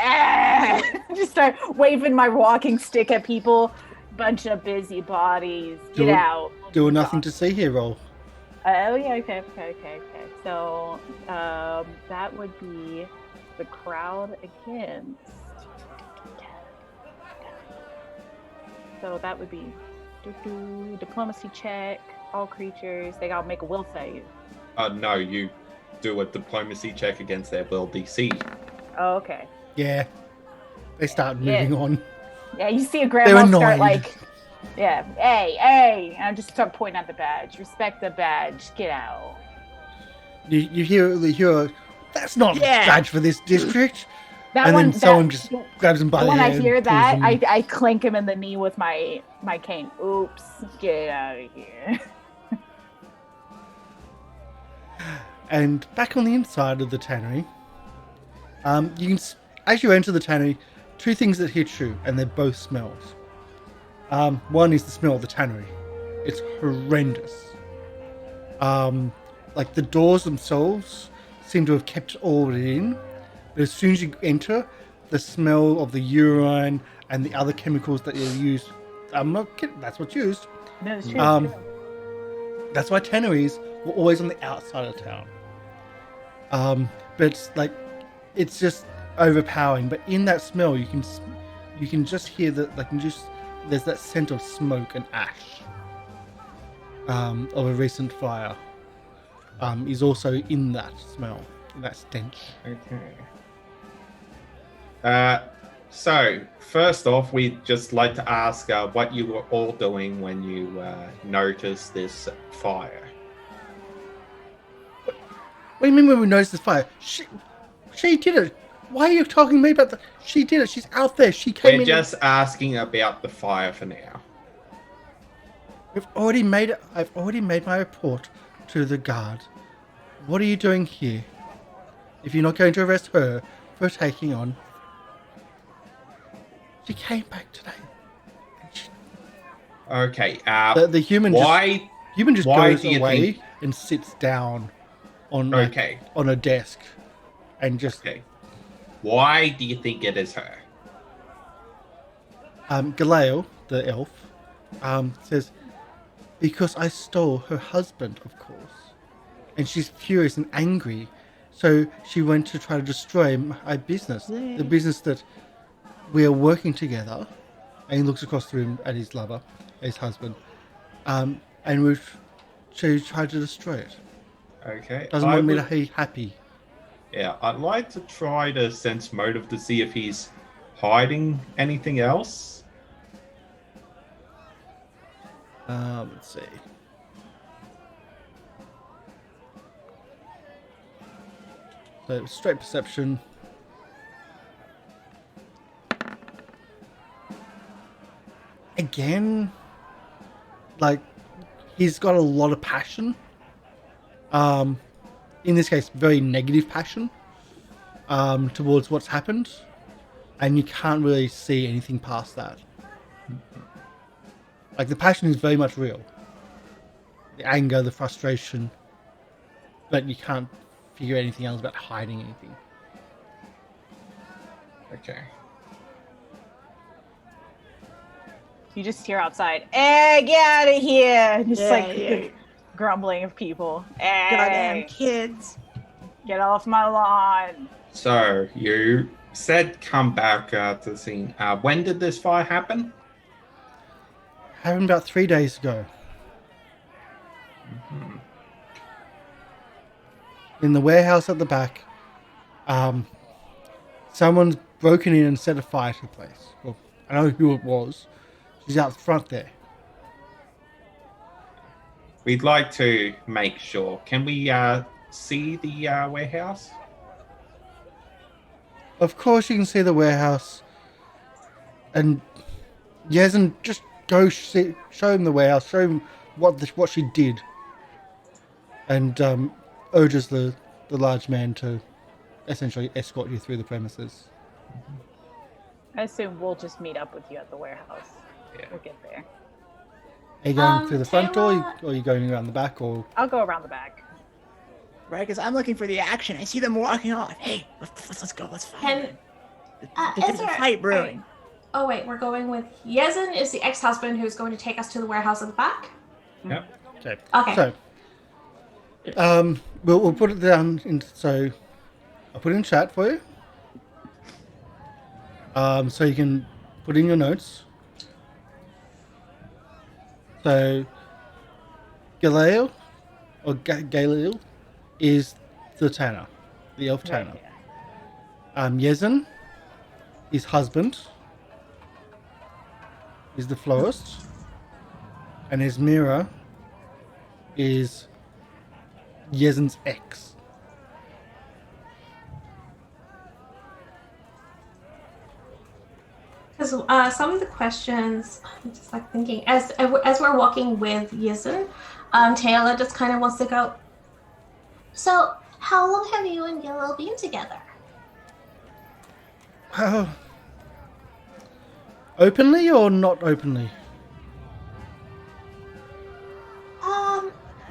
Just start waving my walking stick at people. Bunch of busybodies. Get out. Do a nothing to see here roll. Oh, yeah, okay. So, that would be the crowd against. So that would be diplomacy check. All creatures, they gotta make a will save. No, you do a diplomacy check against their will DC. Oh, okay. Yeah. They start moving on. Yeah, you see a grandma start annoyed. like, yeah, hey, and I just start pointing at the badge. Respect the badge. Get out. You hear that's not Yeah. a badge for this district. That And one, then someone just grabs him by the when hand. I hear pulls that, him. I clink him in the knee with my cane. Oops, get out of here. And back on the inside of the tannery, you can, as you enter the tannery, two things that hit you, and they're both smells. One is the smell of the tannery. It's horrendous. Like the doors themselves seem to have kept all of it in, but as soon as you enter, the smell of the urine and the other chemicals that you use, I'm not kidding, that's what's used. No, it's true. That's why tanneries were always on the outside of town. But it's just overpowering. But in that smell, you can just hear that, there's that scent of smoke and ash of a recent fire. Is also in that smell, in that stench. Okay. So, first off, we'd just like to ask what you were all doing when you noticed this fire. What do you mean when we noticed this fire? She did it. Why are you talking to me about she did it. She's out there. She came in. We're just asking about the fire for now. I've already made my report to the guard. What are you doing here? If you're not going to arrest her for taking on... She came back today. Okay. The human why? just why goes do you away think- and sits down on Okay. on a desk and just... Okay. Why do you think it is her? Galeo, the elf, says, Because I stole her husband, of course. And she's furious and angry. So she went to try to destroy my business. Yay. The business that we are working together. And he looks across the room at his lover, his husband. And she tried to destroy it. Okay. Doesn't want me to be happy. Yeah, I'd like to try to sense motive to see if he's hiding anything else. Let's see. So straight perception. Again, like he's got a lot of passion. In this case, very negative passion towards what's happened, and you can't really see anything past that. Like the passion is very much real, the anger, the frustration, but you can't figure anything else about hiding anything. Okay. You just hear outside, get out of here! Just Yeah. grumbling of people. Goddamn Hey, kids. get off my lawn. So, you said come back to the scene. When did this fire happen? Happened about 3 days ago. Mhm. In the warehouse at the back, someone's broken in and set a fire to the place. Well, I know who it was. She's out front there. We'd like to make sure. Can we see the warehouse? Of course you can see the warehouse. And Yezin, just go show him the warehouse. Show him what she did. And urges the large man to essentially escort you through the premises. I assume we'll just meet up with you at the warehouse. Yeah. We'll get there. Are you going through the front door, Tayla- or are you going around the back, or... I'll go around the back. Right, because I'm looking for the action. I see them walking off. Hey, let's go. Let's fight. Can There's a fight brewing. Oh wait, we're going with Yezin is the ex-husband who's going to take us to the warehouse at the back. Yep. Okay. Okay. So, we'll put it down in... So, I'll put it in chat for you. So you can put in your notes. So, Galil, or Galil, is the tanner, the elf tanner. Yezin, his husband, is the florist, and his mirror is Yezin's ex. Because some of the questions, I'm just like thinking, as we're walking with Yezin, Tayla just kind of wants to go, so how long have you and Galil been together? Openly or not openly?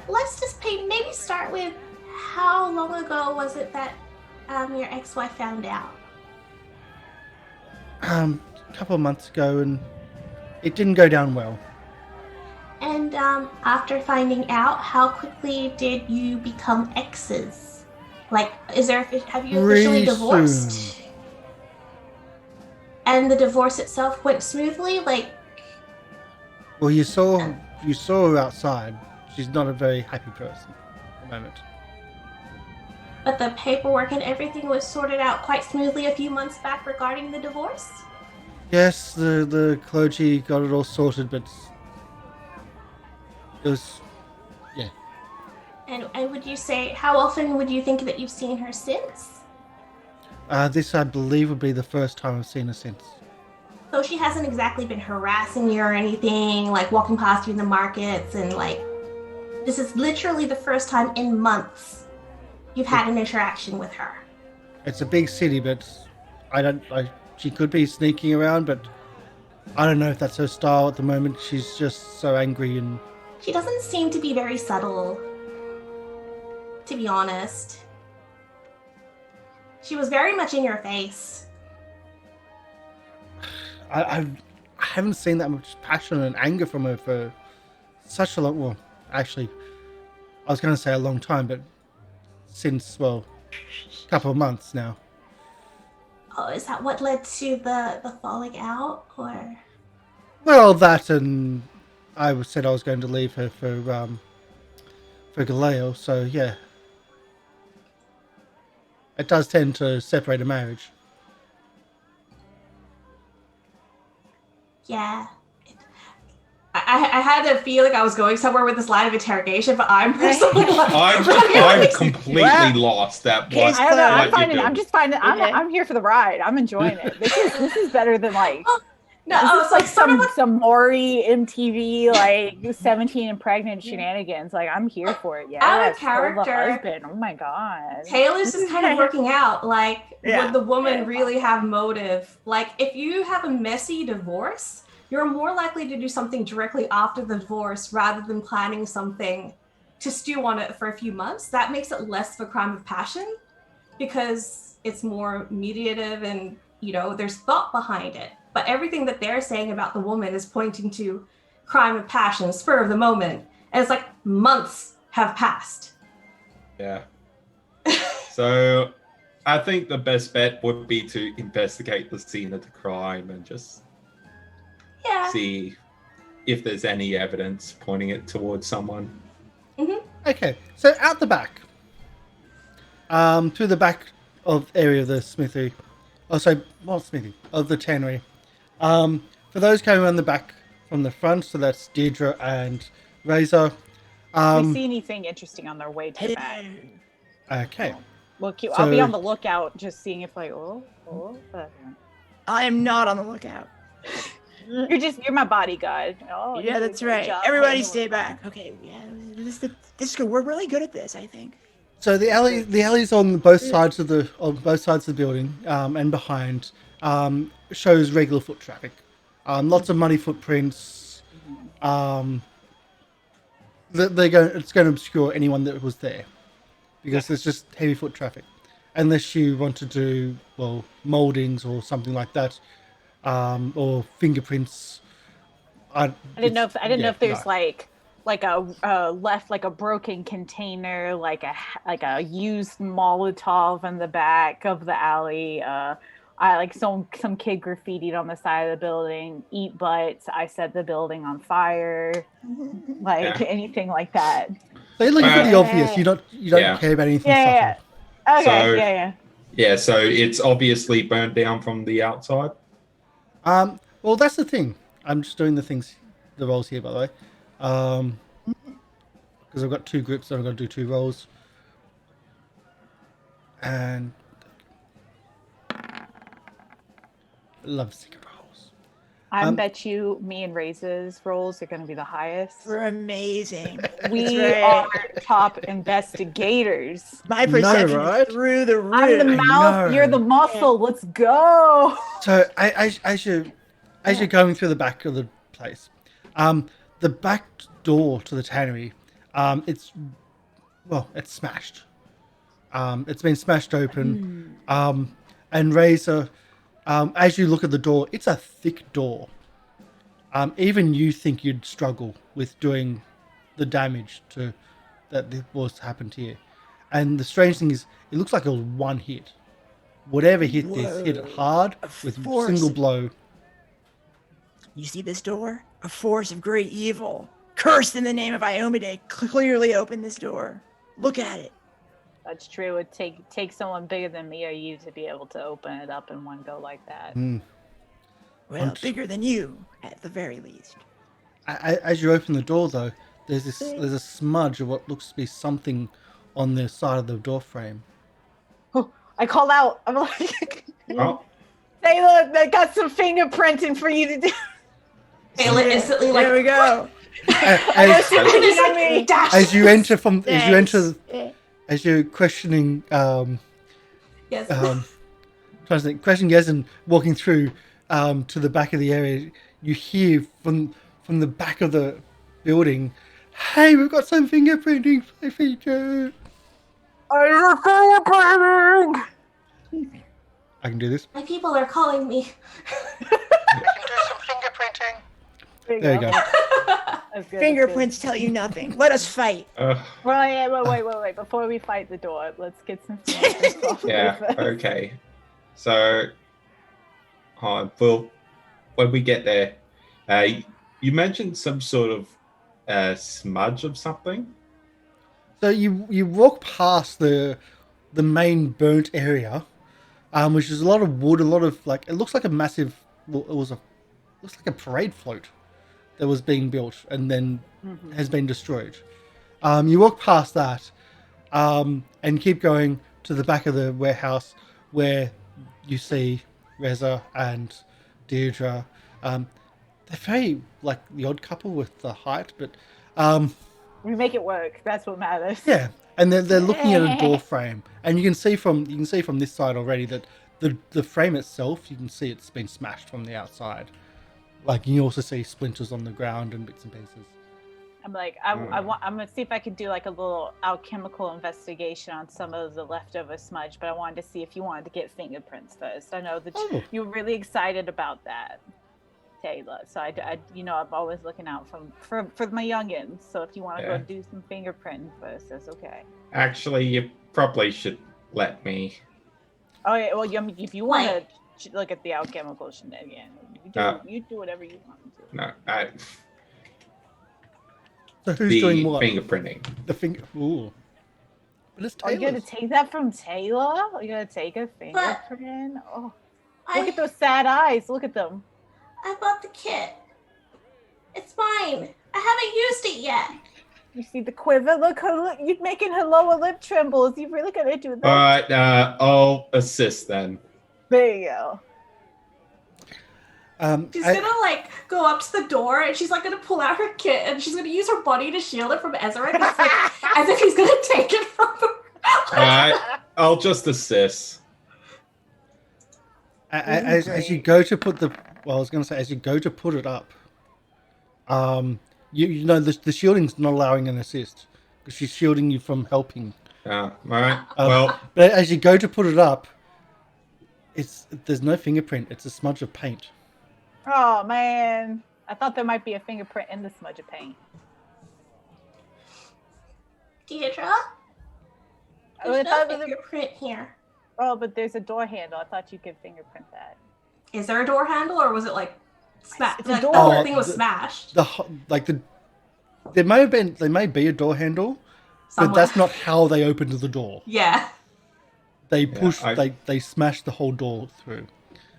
Let's just maybe start with how long ago was it that your ex-wife found out? A couple of months ago, and it didn't go down well. And after finding out, how quickly did you become exes? Like, have you officially Pretty divorced? soon. And the divorce itself went smoothly? Like, Well, you saw her outside. She's not a very happy person at the moment. but the paperwork and everything was sorted out quite smoothly a few months back regarding the divorce? Yes, the clergy got it all sorted, but it was... Yeah. And would you say, how often would you think that you've seen her since? This, I believe, would be the first time I've seen her since. So she hasn't exactly been harassing you or anything, like walking past you in the markets, and like, this is literally the first time in months you've had an interaction with her. It's a big city, but she could be sneaking around, but I don't know if that's her style at the moment. She's just so angry, and She doesn't seem to be very subtle, to be honest. She was very much in your face. I haven't seen that much passion and anger from her for such a long. Well, actually, I was going to say a long time, but since a couple of months now. Oh, is that what led to the falling out, or? Well, that and I said I was going to leave her for Galeo, so yeah. It does tend to separate a marriage. Yeah. I had to feel like I was going somewhere with this line of interrogation, but I'm personally I'm completely lost at what. I don't know. I'm I'm here for the ride. I'm enjoying it. This is better than like. No, this is like some Maury MTV like 17 and pregnant shenanigans. Like I'm here for it. Yeah, out of character. Husband. Oh my god. Tayla's just kind of working out. Like, would the woman really have motive? Like, if you have a messy divorce, you're more likely to do something directly after the divorce rather than planning something to stew on it for a few months. That makes it less of a crime of passion because it's more mediative and there's thought behind it. But everything that they're saying about the woman is pointing to crime of passion, spur of the moment. And it's like months have passed. Yeah. So I think the best bet would be to investigate the scene of the crime and just see if there's any evidence pointing it towards someone. Mm-hmm. Okay, so out the back. To the back of area of the smithy. Of the tannery. For those coming around the back from the front, so that's Diedra and Razor. We see anything interesting on their way to the back? Okay. Well, I'll be on the lookout, just seeing if like, I am not on the lookout. You're my bodyguard. Oh, yeah, that's right. Everybody stay back. Okay, yeah, this is good. We're really good at this, I think. So the alleys on both sides of the building and behind shows regular foot traffic. Lots of muddy footprints. It's going to obscure anyone that was there because there's just heavy foot traffic, unless you want to do moldings or something like that, or fingerprints. I didn't know if there's like a broken container, like a used Molotov in the back of the alley. I like some kid graffitied on the side of the building. Eat butts. I set the building on fire. Anything like that. They look pretty obvious. You don't care about anything. Yeah. Okay. Yeah. So it's obviously burned down from the outside. Well, that's the thing. I'm just doing the rolls here, by the way. Because I've got two groups, so I'm going to do 2 rolls. And love secret rolls. I bet you me and Razor's rolls are going to be the highest. We're amazing. We are top investigators. My perception is through the roof. I'm the mouth, you're the muscle. Yeah. Let's go. So as you're going through the back of the place, the back door to the tannery, it's smashed. It's been smashed open. And Razor, as you look at the door, it's a thick door. Even you think you'd struggle with doing the damage that was happened here. And the strange thing is, it looks like it was one hit. Whatever hit this, hit it hard with a single blow. You see this door? A force of great evil, cursed in the name of Iomide, clearly opened this door. Look at it. That's true. It would take someone bigger than me or you to be able to open it up in one go like that. Well, bigger than you, at the very least. As you open the door, though, there's a smudge of what looks to be something on the side of the door frame. Oh, I call out. I'm like, hey, look, I got some fingerprinting for you to do. Tayla instantly there we go. As you're questioning, yes. Trying to think, questioning yes, and walking through to the back of the area, you hear from the back of the building, "Hey, we've got some fingerprinting feature." Fingerprinting. I can do this. My people are calling me. We can do some fingerprinting. There you go. That's good, Fingerprints tell you nothing. Let us fight. Uh, Well, yeah, wait. Before we fight the door, let's get some fingerprints off yeah, first. okay. So, well, when we get there, you mentioned some sort of smudge of something. So you walk past the main burnt area, which is a lot of wood, a lot of like, it looks like a massive, well, looks like a parade float that was being built and then has been destroyed. You walk past that, and keep going to the back of the warehouse where you see Reza and Diedra. They're very like the odd couple with the height, but We make it work. That's what matters. yeah, and they're looking at a door frame, and you can see from this side already that the frame itself, you can see it's been smashed from the outside. Like you also see splinters on the ground and bits and pieces. I'm like, I'm gonna see if I could do like a little alchemical investigation on some of the leftover smudge, but I wanted to see if you wanted to get fingerprints first. I know that you're really excited about that, Tayla. So I I'm always looking out for my youngins. So if you want to go do some fingerprinting first, that's okay. Actually, you probably should let me. Oh yeah, well, if you want to look at the alchemical shenanigans, you do whatever you want to. No, So who's doing what? Fingerprinting. The finger. Ooh. But it's Are you gonna Taylor's. take that from Tayla? Are you gonna take a fingerprint? Look at those sad eyes. Look at them. I bought the kit. It's mine. I haven't used it yet. You see the quiver? Look, you're making her lower lip tremble. Is you really gonna do that? All right, I'll assist then. There you go. She's gonna like go up to the door and she's like gonna pull out her kit and she's gonna use her body to shield it from Ezarek as if he's gonna take it from her. All right, I'll just assist. As you go to put as you go to put it up, you know the shielding's not allowing an assist because she's shielding you from helping. All right. Well, but as you go to put it up, there's no fingerprint. It's a smudge of paint. Oh man, I thought there might be a fingerprint in the smudge of paint. Diedra? There's no fingerprint here. Oh, but there's a door handle. I thought you could fingerprint that. Is there a door handle or was it like smashed? It's a Like, door. the whole thing was smashed. There may be a door handle, Somewhere. but that's not how they opened the door. Yeah. They they smashed the whole door through.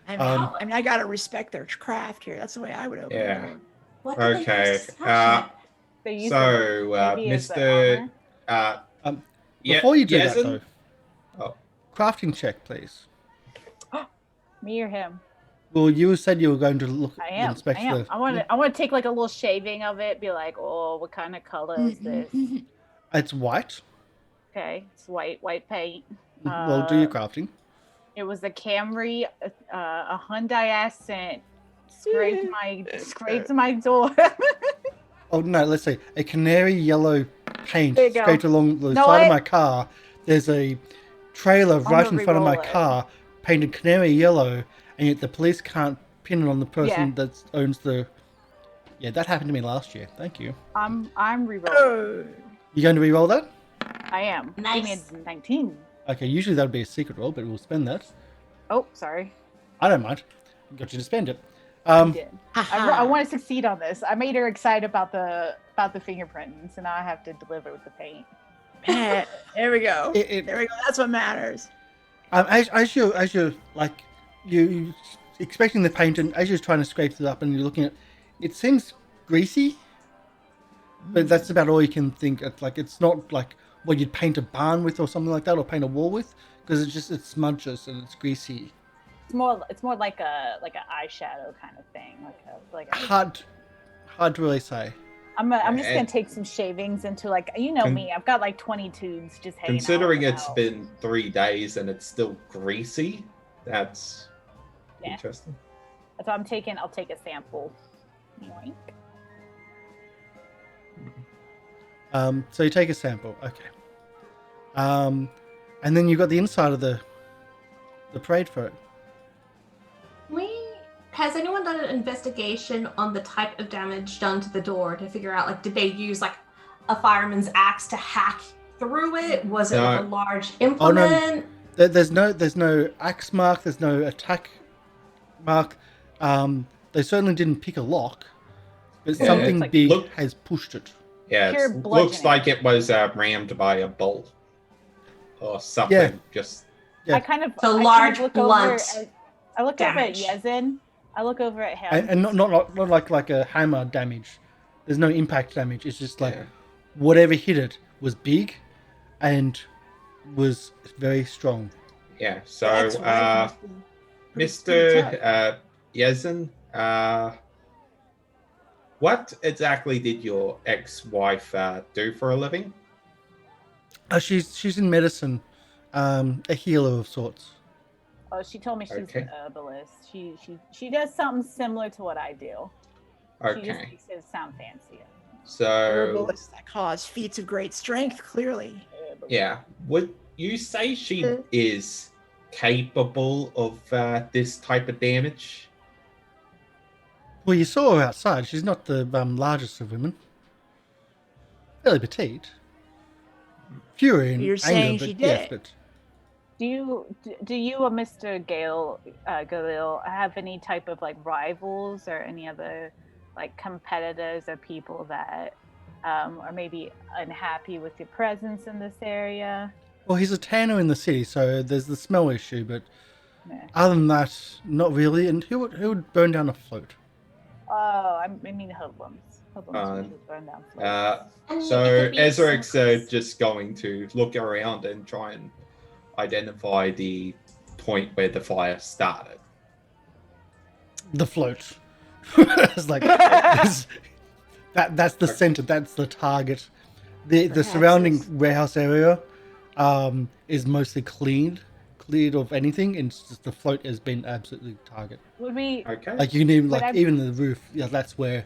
I gotta respect their craft here. That's the way I would open it. What did okay. They use So, maybe as Mr. armor. Before you do that, Yasin? though, crafting check, please. Me or him? Well, you said you were going to look. I am. Inspect I am. the. I want to take like a little shaving of it. Be like, oh, what kind of color is this? It's white. Okay, it's white paint. Well, do your crafting. It was a Camry, a Hyundai Accent. Scraped my door. Oh no, let's see. A canary yellow paint There you go. scraped along the side of my car. There's a trailer right in front of my re-roll it. car, painted canary yellow, and yet the police can't pin it on the person that owns the. Yeah, that happened to me last year. Thank you. I'm re-rolling. You going to re-roll that? I am. Nice. Give me a 19. Okay, usually that would be a secret roll, but we'll spend that. Oh, sorry. I don't mind. Got you to spend it. I did. I want to succeed on this. I made her excited about the fingerprint, so now I have to deliver with the paint. There we go. There we go. That's what matters. As you're like you expecting the paint, and as you're trying to scrape it up, and you're looking at, it seems greasy, but that's about all you can think. It's not like what you'd paint a barn with or something like that, or paint a wall with, because it smudges and it's greasy. It's more like a eyeshadow kind of thing, like a Hard to really say. I'm just gonna take some shavings into me. I've got like 20 tubes just hanging. Considering out it's been 3 days and it's still greasy, that's interesting. That's what I'm taking. I'll take a sample. Yoink. So you take a sample, okay. And then you've got the inside of the parade float. has anyone done an investigation on the type of damage done to the door to figure out, like, did they use, like, a fireman's axe to hack through it? Was it like a large implement? There's no axe mark. There's no attack mark. They certainly didn't pick a lock, but something big has pushed it. Yeah, it looks like it was rammed by a bolt or something. Yeah. Just I kind of large blunt. I look over at Yezin. I look over at him, and not like a hammer damage. There's no impact damage. It's just like whatever hit it was big, and was very strong. Yeah. So, Mr. Yezin, what exactly did your ex-wife do for a living? She's in medicine, a healer of sorts. Oh, she told me she's an herbalist. She does something similar to what I do. Okay. She just makes it sound fancier. So herbalists that cause feats of great strength, clearly. Yeah. Would you say she is capable of this type of damage? Well, you saw her outside. She's not the largest of women. Fairly petite. Fury and You're saying she did. But... Do you or Mr. Galil have any type of like rivals or any other like competitors or people that are maybe unhappy with your presence in this area? Well, he's a tanner in the city, so there's the smell issue, but other than that, not really. And who would burn down a float? Oh, I mean hoodlums. Hoodlums burn down floats. So Ezarek's just going to look around and try and identify the point where the fire started. The float. It's like that's the center. That's the target. The surrounding warehouse area is mostly cleared of anything, and it's just the float has been absolutely target. Would we? Okay. Like you can even even the roof. Yeah, that's where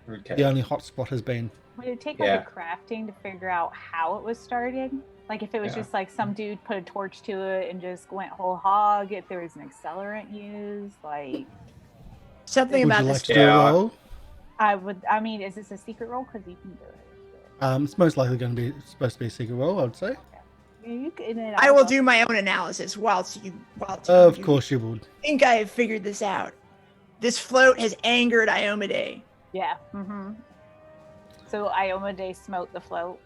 the only hot spot has been. Would it take like a crafting to figure out how it was started? Like if it was just like some dude put a torch to it and just went whole hog. If there was an accelerant used, like something about this. Like roll? I would. I mean, is this a secret roll? Because you can do it. It's most likely supposed to be a secret roll, I would say. I will do my own analysis whilst you. Of course you would. I think I have figured this out. This float has angered Iomade. Yeah. Mm-hmm. So Iomade smote the float.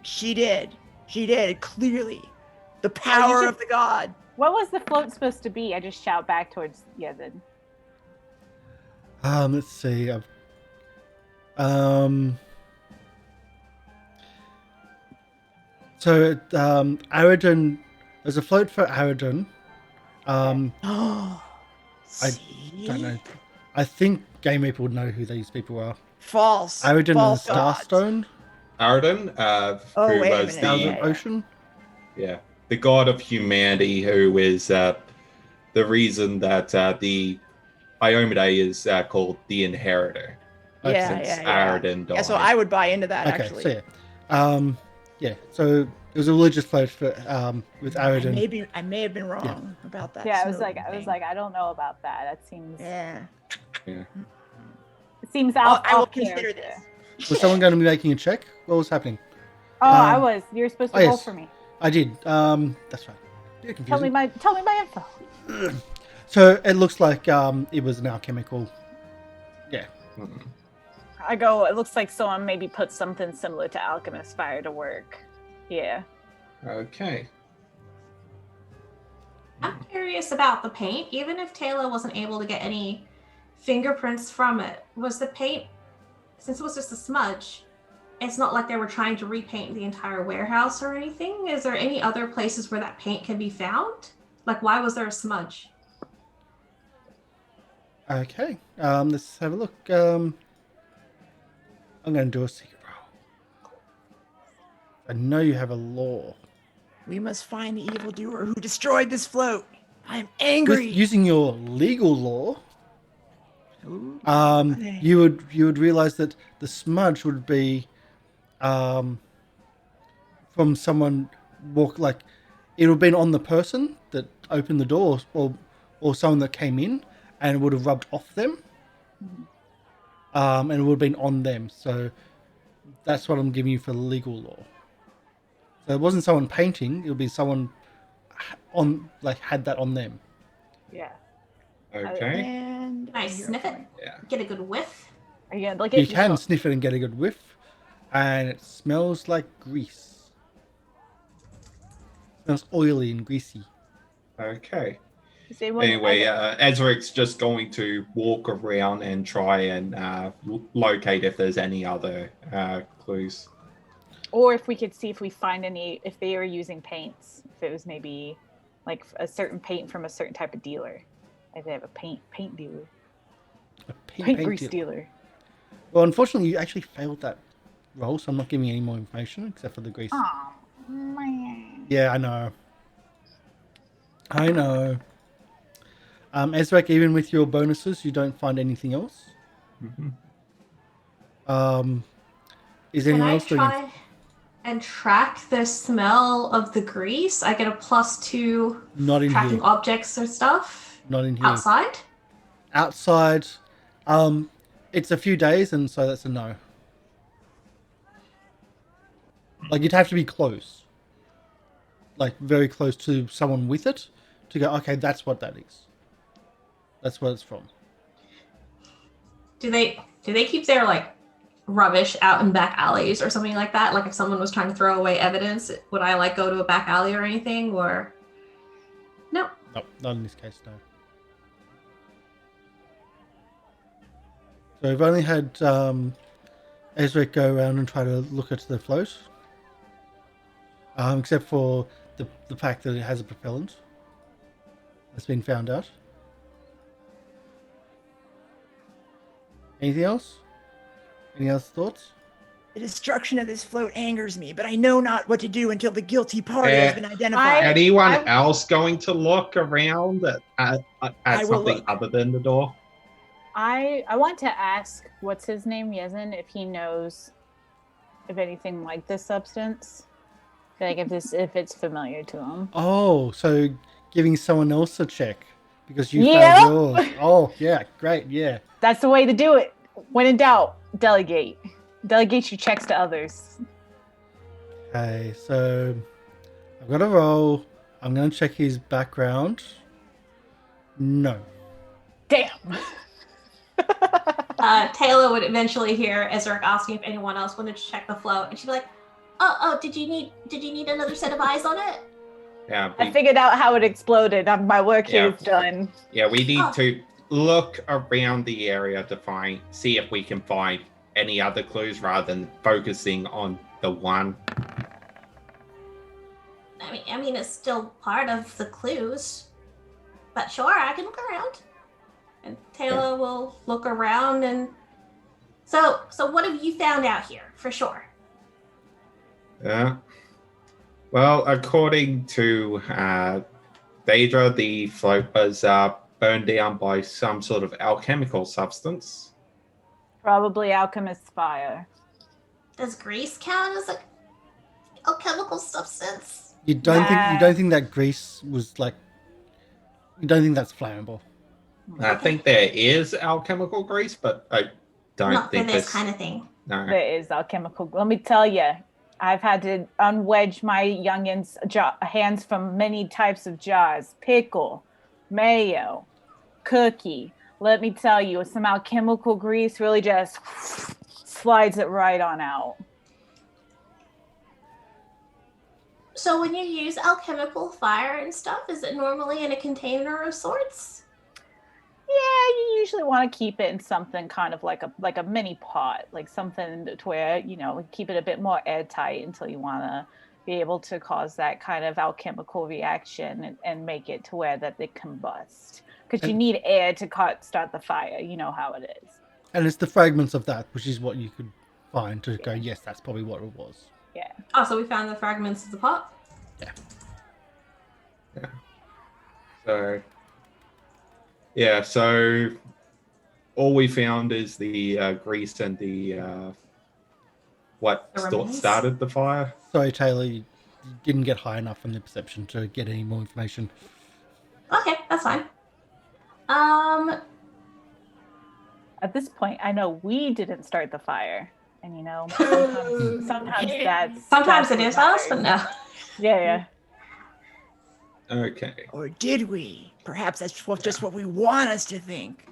She did, clearly. The power of the god. What was the float supposed to be? I just shout back towards Yezin. Let's see. So, Aridon, there's a float for Aridon. I don't know. I think Game Reaper would know who these people are. False. Aridon and Starstone. Aridon, who was the Ocean. Yeah, the god of humanity, who is the reason that the Iomade is called the Inheritor. Aridon died. Yeah, so I would buy into that, actually. So so it was a religious float for with Aridon. I may have been wrong about that. Yeah, I was like, I don't know about that. That seems. Yeah. It seems out. I will consider this. Was someone going to be making a check? What was happening? Oh, I was. You're supposed to roll for me. I did. That's right. Tell me my info. So it looks like it was an alchemical. Yeah. Mm-hmm. I go, it looks like someone maybe put something similar to alchemist fire to work. Yeah. Okay. I'm curious about the paint. Even if Tayla wasn't able to get any fingerprints from it, was the paint, since it was just a smudge, it's not like they were trying to repaint the entire warehouse or anything. Is there any other places where that paint can be found? Like, why was there a smudge? Okay. Let's have a look. I'm going to do a secret roll. I know you have a law. We must find the evildoer who destroyed this float. I'm angry. Using your legal law, you would realize that the smudge would be from someone it would have been on the person that opened the door or someone that came in, and it would have rubbed off them. And it would have been on them. So that's what I'm giving you for legal law. So it wasn't someone painting; it would be someone had that on them. Yeah. Okay. And Can I sniff it? Yeah. Get a good whiff? Again, like You can sniff it and get a good whiff, and it smells like grease. It smells oily and greasy. Okay. Anyone, Anyway, Ezarek's just going to walk around and try and locate if there's any other clues. or if we could see if we find any, if they were using paints, if it was maybe like a certain paint from a certain type of dealer. Like they have a paint dealer, A paint grease deal. dealer. Well, unfortunately, you actually failed that roll, so I'm not giving you any more information except for the grease. Oh man. Yeah, I know. Ezarek, even with your bonuses, you don't find anything else? Mm-hmm. Is Can anyone I else doing try and track the smell of the grease? I get a +2 Not in tracking here. objects or stuff Not in here. outside. Outside, it's a few days, and so that's a no. Like, you'd have to be close. Like, very close to someone with it to go, okay, that's what that is. That's where it's from. Do they keep their like rubbish out in back alleys or something like that? Like if someone was trying to throw away evidence, would I like go to a back alley or anything? Or no? No, not in this case, no. So we've only had Ezarek go around and try to look at the float. Except for the fact that it has a propellant. That's been found out. Anything else? Any other thoughts? The destruction of this float angers me, but I know not what to do until the guilty party has been identified. Anyone else going to look around at I will something look. other than the door? I want to ask, what's his name, Yezin, if he knows of anything like this substance. Like if it's familiar to him. Oh, so giving someone else a check because you Yeah. found yours. Oh, yeah, great, yeah. That's the way to do it. When in doubt, delegate. Delegate your checks to others. Okay, so I've got a roll. I'm going to check his background. No. Damn. Tayla would eventually hear Ezarek asking if anyone else wanted to check the float, and she'd be like, "Oh, did you need another set of eyes on it?" Yeah, I figured out how it exploded. My work here is done. Yeah, we need to look around the area to see if we can find any other clues rather than focusing on the one. I mean, it's still part of the clues, but sure, I can look around. And Tayla will look around, and so what have you found out here for sure? Yeah. Well, according to Diedra, the float was burned down by some sort of alchemical substance. Probably alchemist's fire. Does grease count as a chemical substance? You don't think that grease was like, you don't think that's flammable? I think there is alchemical grease, but I don't Not think for this this kind of thing. No. There is alchemical. Let me tell you, I've had to unwedge my youngins' hands from many types of jars. Pickle, mayo, cookie. Let me tell you, some alchemical grease really just slides it right on out. So when you use alchemical fire and stuff, is it normally in a container of sorts? Yeah, you usually want to keep it in something kind of like a mini pot, like something to where, keep it a bit more airtight until you want to be able to cause that kind of alchemical reaction and make it to where that it combust. Because you need air to start the fire. You know how it is. And it's the fragments of that, which is what you could find to go, yes, that's probably what it was. Yeah. Oh, so we found the fragments of the pot? Yeah. So all we found is the grease and the remains? started the fire. Sorry, Taylor, you didn't get high enough from the perception to get any more information. Okay, that's fine. At this point, I know we didn't start the fire. And sometimes Sometimes it what is us, but matters. no. Yeah. Okay. Or did we? Perhaps that's just what we want us to think.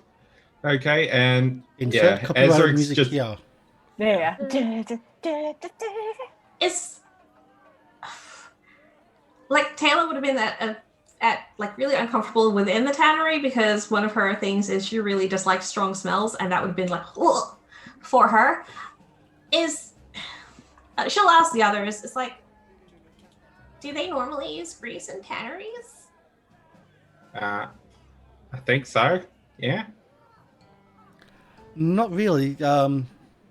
Okay, and Insert yeah, copyrighted Ezarek's music just here. Yeah. Like Tayla would have been at like really uncomfortable within the tannery because one of her things is she really dislikes strong smells, and that would have been like ugh, for her. She'll ask the others. It's like, do they normally use grease in tanneries? I think so. Yeah. Not really.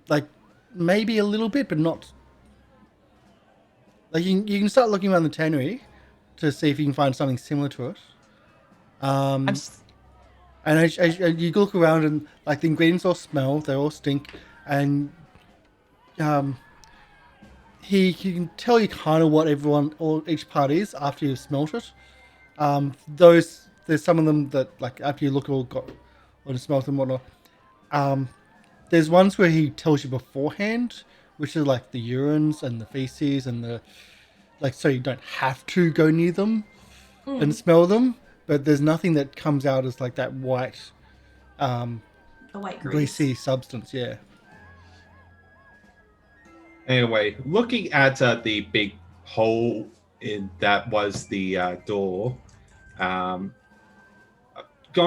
Like maybe a little bit, but not. Like you can start looking around the tannery to see if you can find something similar to it. And as you look around and like the ingredients all smell, they all stink, and you can tell you kind of what each part is after you've smelt it. There's some of them that like after you look or smelt and whatnot. There's ones where he tells you beforehand, which is like the urines and the feces and the like, so you don't have to go near them and smell them. But there's nothing that comes out as like that white, The white greasy substance. Yeah. Anyway, looking at the big hole that was the door, going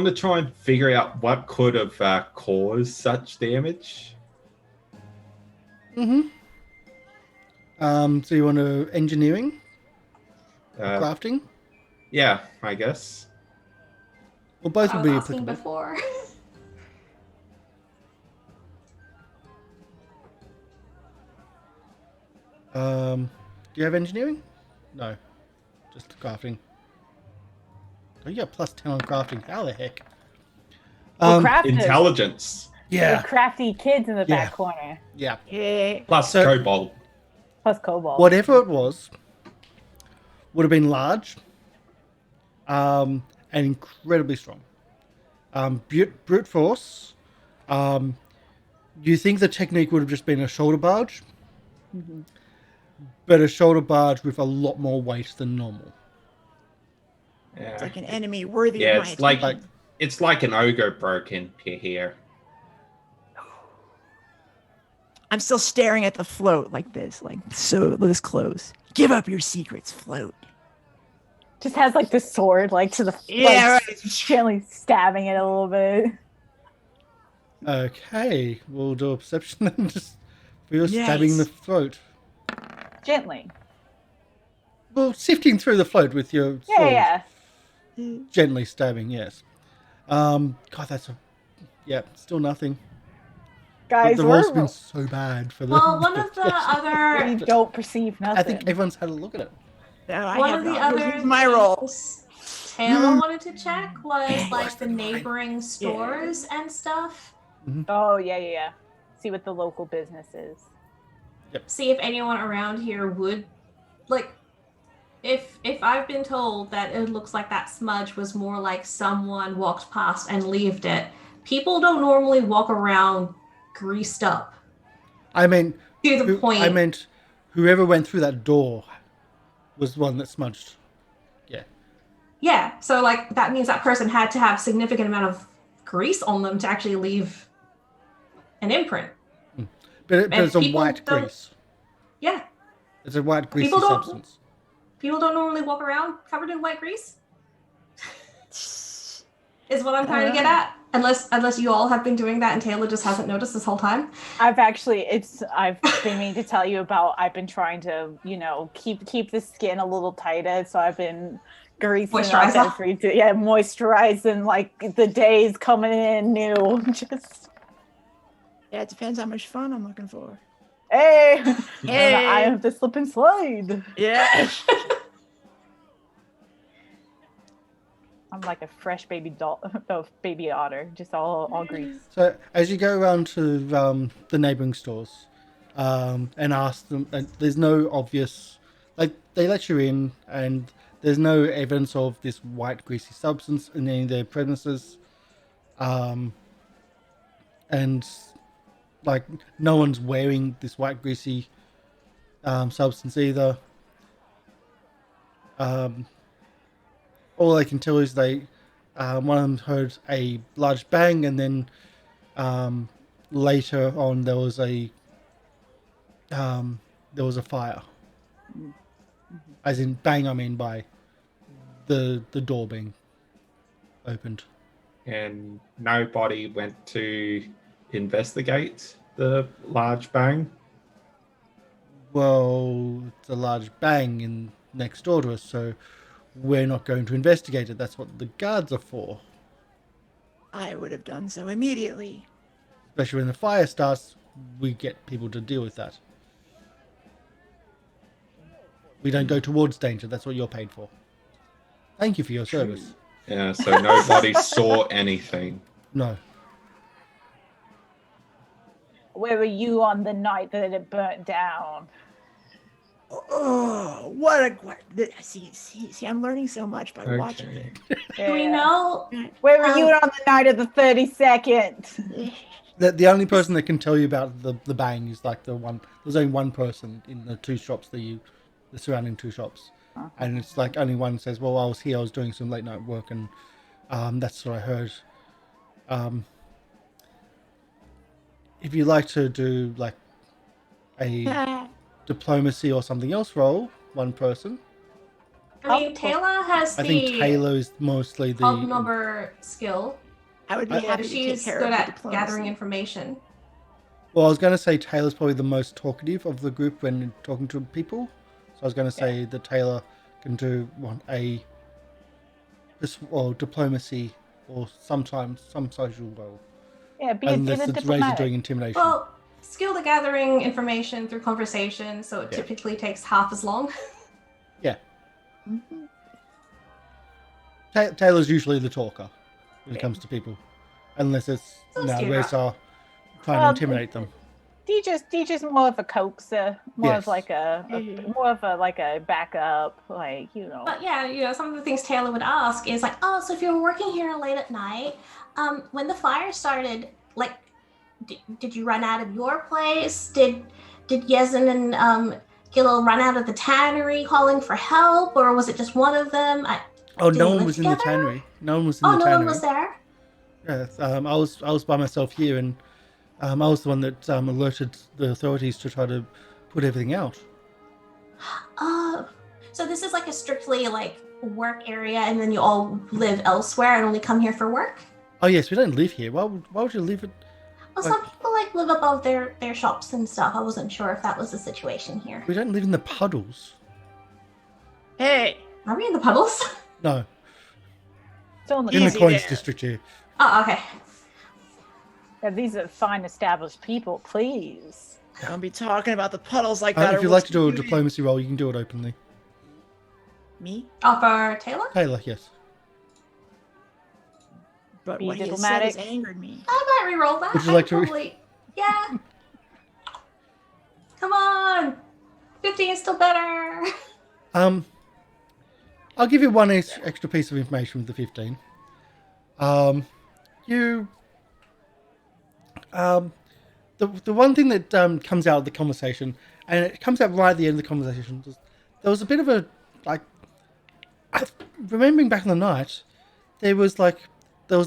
to try and figure out what could have caused such damage. So you want to engineering, crafting? Yeah, I guess. Well, both I would was be asking applicable. before. Do you have engineering? No, just crafting. Oh, you got +10 on crafting. How the heck? Well, crafters. Intelligence. Yeah. The crafty kids in the Yeah. back corner. Yeah. Yeah. Plus So- Cobalt. Plus Cobalt. Whatever it was, would have been large, and incredibly strong. Brute force. You think the technique would have just been a shoulder barge, but a shoulder barge with a lot more weight than normal. It's Yeah, like an enemy worthy yeah, of my it's like attention. it's like an ogre broken here. I'm still staring at the float like this close. Give up your secrets, float. Just has like the sword like to the Yeah, like, gently stabbing it a little bit. Okay, we'll do a perception then. Just for your Yes. stabbing the throat. Gently. Well, sifting through the float with your sword. Yeah. Gently stabbing, yes. God, still nothing. Guys, The roll's been so bad for them. Well, one of the we other don't perceive nothing. I think everyone's had a look at it. No, I one have of the not. other Here's my roll. things Tayla wanted to check was like the neighboring stores and stuff. Oh yeah. See what the local business is. See if anyone around here would like if I've been told that it looks like that smudge was more like someone walked past and left it. People don't normally walk around greased up. I mean, To the point. I meant whoever went through that door was the one that smudged. Yeah. Yeah, so like that means that person had to have significant amount of grease on them to actually leave an imprint. But it's a people white don't- grease. Yeah, It's a white greasy People don't- substance. people don't normally walk around covered in white grease. Is what I'm trying to get at. Unless you all have been doing that and Tayla just hasn't noticed this whole time. I've been meaning to tell you about. I've been trying to, keep the skin a little tighter. So I've been greasing up Moisturizer? moisturizing like the days coming in new. Just Yeah, it depends how much fun I'm looking for. hey, Hey. I have the slip and slide. Yeah. I'm like a fresh baby baby otter, just all grease. So as you go around to the neighbouring stores and ask them, and there's no obvious, like they let you in and there's no evidence of this white greasy substance in any of their premises. and like no one's wearing this white greasy substance either. All I can tell is one of them heard a large bang, and then later on there was a fire. As in bang, I mean by the door being opened. And nobody went to investigate the large bang. Well, it's a large bang in next door to us, so we're not going to investigate it. That's what the guards are for. I would have done so immediately. Especially when the fire starts, we get people to deal with that. We don't go towards danger. That's what you're paid for. Thank you for your service. Yeah, so nobody saw anything. No. Where were you on the night that it burnt down? Oh, see, I'm learning so much by watching it. Do we know? Where were you on the night of the 32nd? The only person that can tell you about the bang is like the one. There's only one person in the two shops the surrounding two shops, and it's like only one says, "Well, I was here. I was doing some late night work, and that's what I heard." If you like to do like a diplomacy or something else roll, one person. I mean, Tayla has I think Tayla is mostly the number skill. I would be happy to take She's care good of the at diplomacy. gathering information. Well, I was going to say Taylor's probably the most talkative of the group when talking to people. So I was going to say that Taylor can do diplomacy or sometimes some social role. Yeah, be Unless a it's diplomatic. Razor doing intimidation. Well, skill at gathering information through conversation, so it typically takes half as long. Yeah. Taylor's usually the talker when it comes to people. Unless it's Razor trying to intimidate them. DJ's more of a coaxer, more Yes. of like a backup, like, you know. But yeah, some of the things Taylor would ask is like, oh, so if you're working here late at night, when the fire started, like, did you run out of your place? Did Yezin and Gillo run out of the tannery calling for help, or was it just one of them? No one was in the tannery. No one was in the tannery. No one was there? Yes, I was by myself here, and I was the one that alerted the authorities to try to put everything out. So this is like a strictly like work area, and then you all live elsewhere and only come here for work? Oh yes, we don't live here. Why would you live it? Well, some people like live above their shops and stuff. I wasn't sure if that was the situation here. We don't live in the puddles. Hey, Are we in the puddles? No, Still in the in the Easy coins there. district here. Oh, okay. Yeah, these are fine established people, please. don't be talking about the puddles like that. If or you'd we'll like to do a see you. diplomacy roll, you can do it openly. Me? Oh, for Taylor? Taylor, yes. But Be what he has said diplomatic. has angered me. I might re-roll that. Would you like to Probably... Yeah. Come on. 15 is still better. I'll give you one extra piece of information with the 15. The one thing that comes out of the conversation, and it comes out right at the end of the conversation, there was a bit of a, like, remembering back in the night, there was the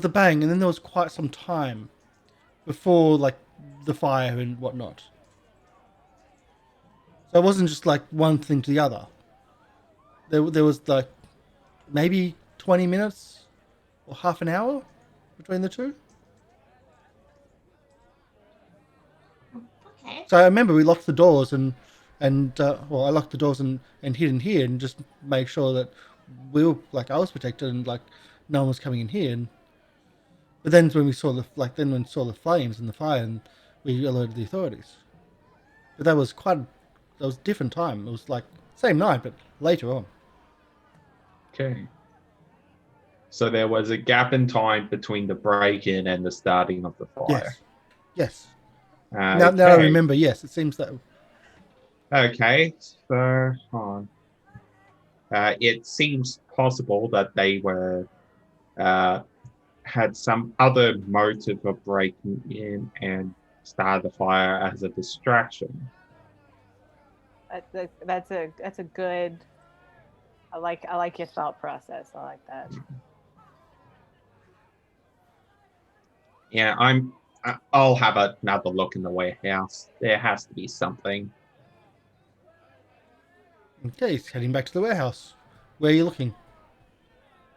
bang, and then there was quite some time before, like, the fire and whatnot. So it wasn't just, like, one thing to the other. There was, like, maybe 20 minutes or half an hour between the two. Okay. So I remember we locked the doors I locked the doors and hid in here and just make sure that we were, like, I was protected and, like, no one was coming in here. But then when we saw the flames and the fire, and we alerted the authorities. But that was a different time. It was like same night, but later on. Okay. So there was a gap in time between the break-in and the starting of the fire. Yes. Now I remember. Yes, it seems that. Okay, so hold on. It seems possible that they were had some other motive of breaking in and started the fire as a distraction. That's a good. I like your thought process. I like that. Yeah, I'll have another look in the warehouse. There has to be something. Okay, he's heading back to the warehouse. Where are you looking?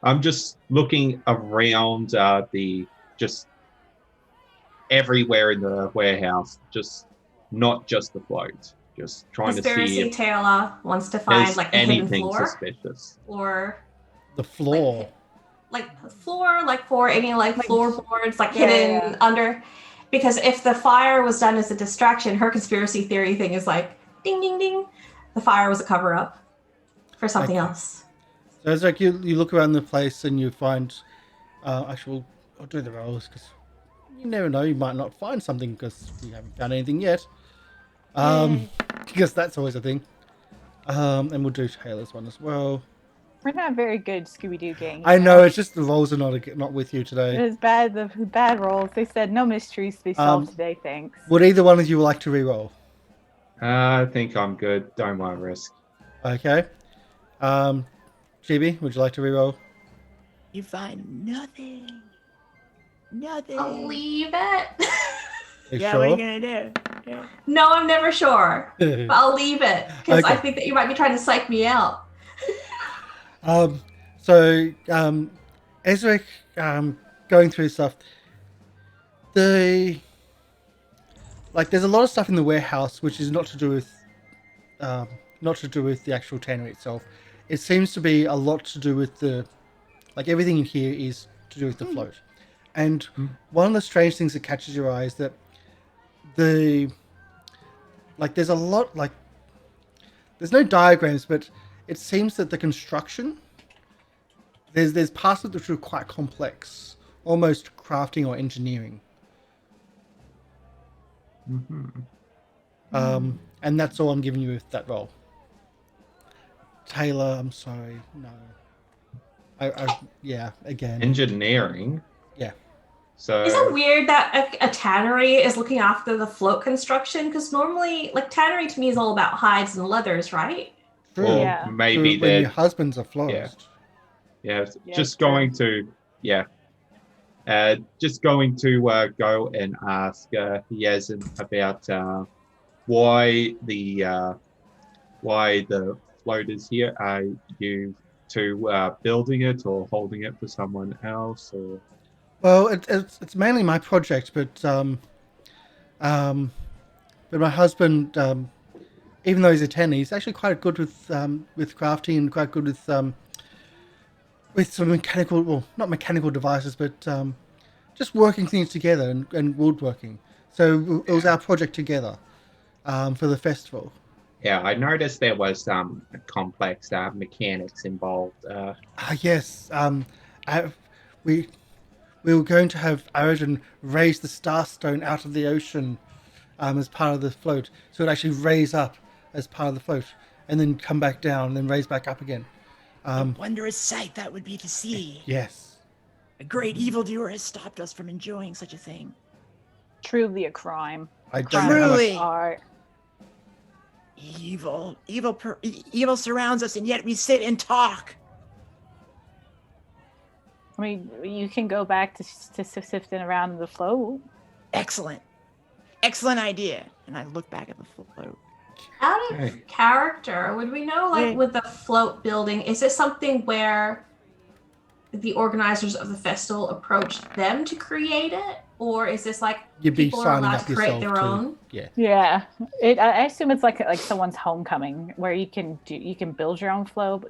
I'm just looking around just everywhere in the warehouse, just not just the float. Just trying to see Conspiracy if Tayla wants to find there's like the hidden anything floor, suspicious. or The floor. like floor, like for any like floorboards, like Yeah, hidden yeah. under. Because if the fire was done as a distraction, her conspiracy theory thing is like ding ding ding. The fire was a cover up for something Okay. else. So it's like you look around the place and you find actual. I'll do the rolls because you never know. You might not find something because you haven't found anything yet. Because that's always a thing. And we'll do Taylor's one as well. We're not very good Scooby-Doo gang. I know it's just the rolls are not with you It today. was bad. The bad rolls. They said no mysteries to be solved today. Thanks. Would either one of you like to re-roll? I think I'm good. Don't want to risk. Okay. Chibi, would you like to re-roll? You find nothing. Nothing. I'll leave it. You Yeah, sure? what are you gonna do? Yeah. No, I'm never sure. But I'll leave it because I Okay. think that you might be trying to psych me out. So Ezarek, going through stuff. There's a lot of stuff in the warehouse which is not to do with the actual tannery itself. It seems to be a lot to do with everything in here is to do with the float. And one of the strange things that catches your eye is that there's a lot there's no diagrams, but it seems that the construction there's parts of it which are quite complex, almost crafting or engineering. Mm-hmm. And that's all I'm giving you with that role. Taylor, I'm sorry, no. Again. Engineering. Yeah. So Is it weird that a tannery is looking after the float construction? Because normally, like, tannery to me is all about hides and leathers, right? True. or Yeah. maybe When your they're husband's a florist. yeah, Yeah, just true. going to go and ask Yazin about why the float is here. Are you two building it or holding it for someone else? Or Well, it's mainly my project, but my husband, even though he's a 10, he's actually quite good with crafting and quite good with some mechanical, well, not mechanical devices, but just working things together and woodworking. So it was our project together for the festival. yeah, I noticed there was some complex mechanics involved. Yes, we were going to have Aridan raise the Starstone out of the ocean as part of the float, so it actually raise up as part of the float, and then come back down, and then raise back up again. A wondrous sight that would be to see. Yes. A great evildoer has stopped us from enjoying such a thing. Truly a crime. I don't Crime know how much- Truly. art. Evil surrounds us, and yet we sit and talk. I mean, you can go back to sifting around in the float. Excellent idea. And I look back at the float. Out of Okay. character, would we know, like, Yeah. with the float building, is this something where the organizers of the festival approached them to create it? Or is this like You'd be people are signing allowed up to create yourself their to. own? Yeah. Yeah, I assume it's like someone's homecoming where you can build your own float,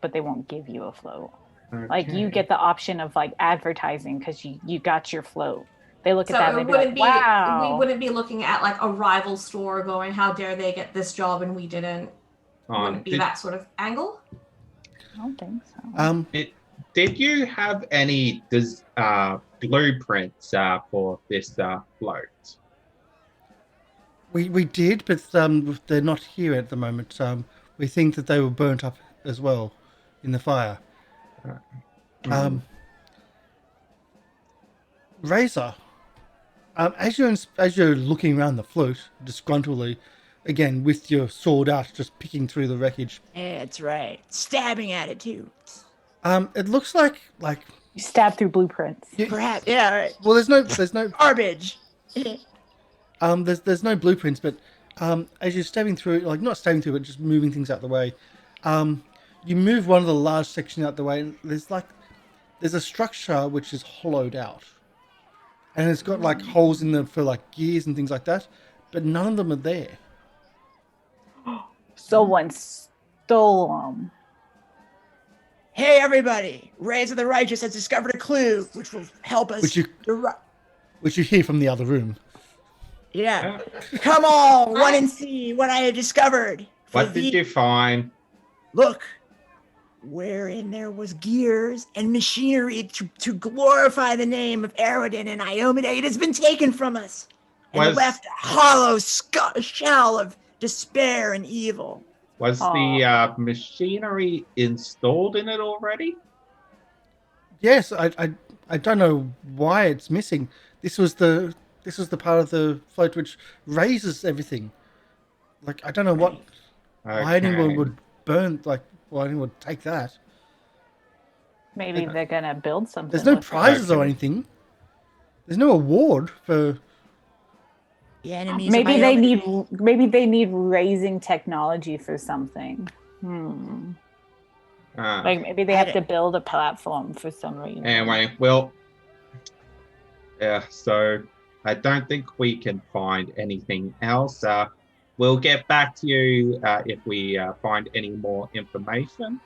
but they won't give you a float. Like you Okay. get the option of like advertising because you got your float. They look So at that and it they be wouldn't like, be wow. we wouldn't be looking at like a rival store going, how dare they get this job and we didn't. Wouldn't be that sort of angle. I don't think so. Did you have any blueprints for this float? We did, but they're not here at the moment. We think that they were burnt up as well in the fire. Razor, as you're looking around the float disgruntledly, again with your sword out, just picking through the wreckage. Yeah, that's right. Stabbing at it too. It looks like You stab through blueprints. Perhaps. Yeah. Right. well, there's no Garbage. there's no blueprints, but as you're stabbing through, like not stabbing through, but just moving things out the way, you move one of the large sections out the way, and there's a structure which is hollowed out, and it's got like holes in them for like gears and things like that, but none of them are there. Someone stole them. Hey, everybody! Rays of the Righteous has discovered a clue which will help us. Which you hear from the other room. Yeah. Come on, one and see what I have discovered. What did you find? Look, wherein there was gears and machinery to glorify the name of Aridin and Iomade, it has been taken from us and left a hollow shell of despair and evil. Was the machinery installed in it already? Yes, I don't know why it's missing. This was the part of the float which raises everything. Like I don't know why anyone would burn. Like why anyone would take that. Maybe they're gonna build something. There's no prizes or anything. There's no award for. The enemies. Maybe they need raising technology for something. Like maybe they have to build a platform for some reason. Anyway, well, yeah. So I don't think we can find anything else. We'll get back to you if we find any more information.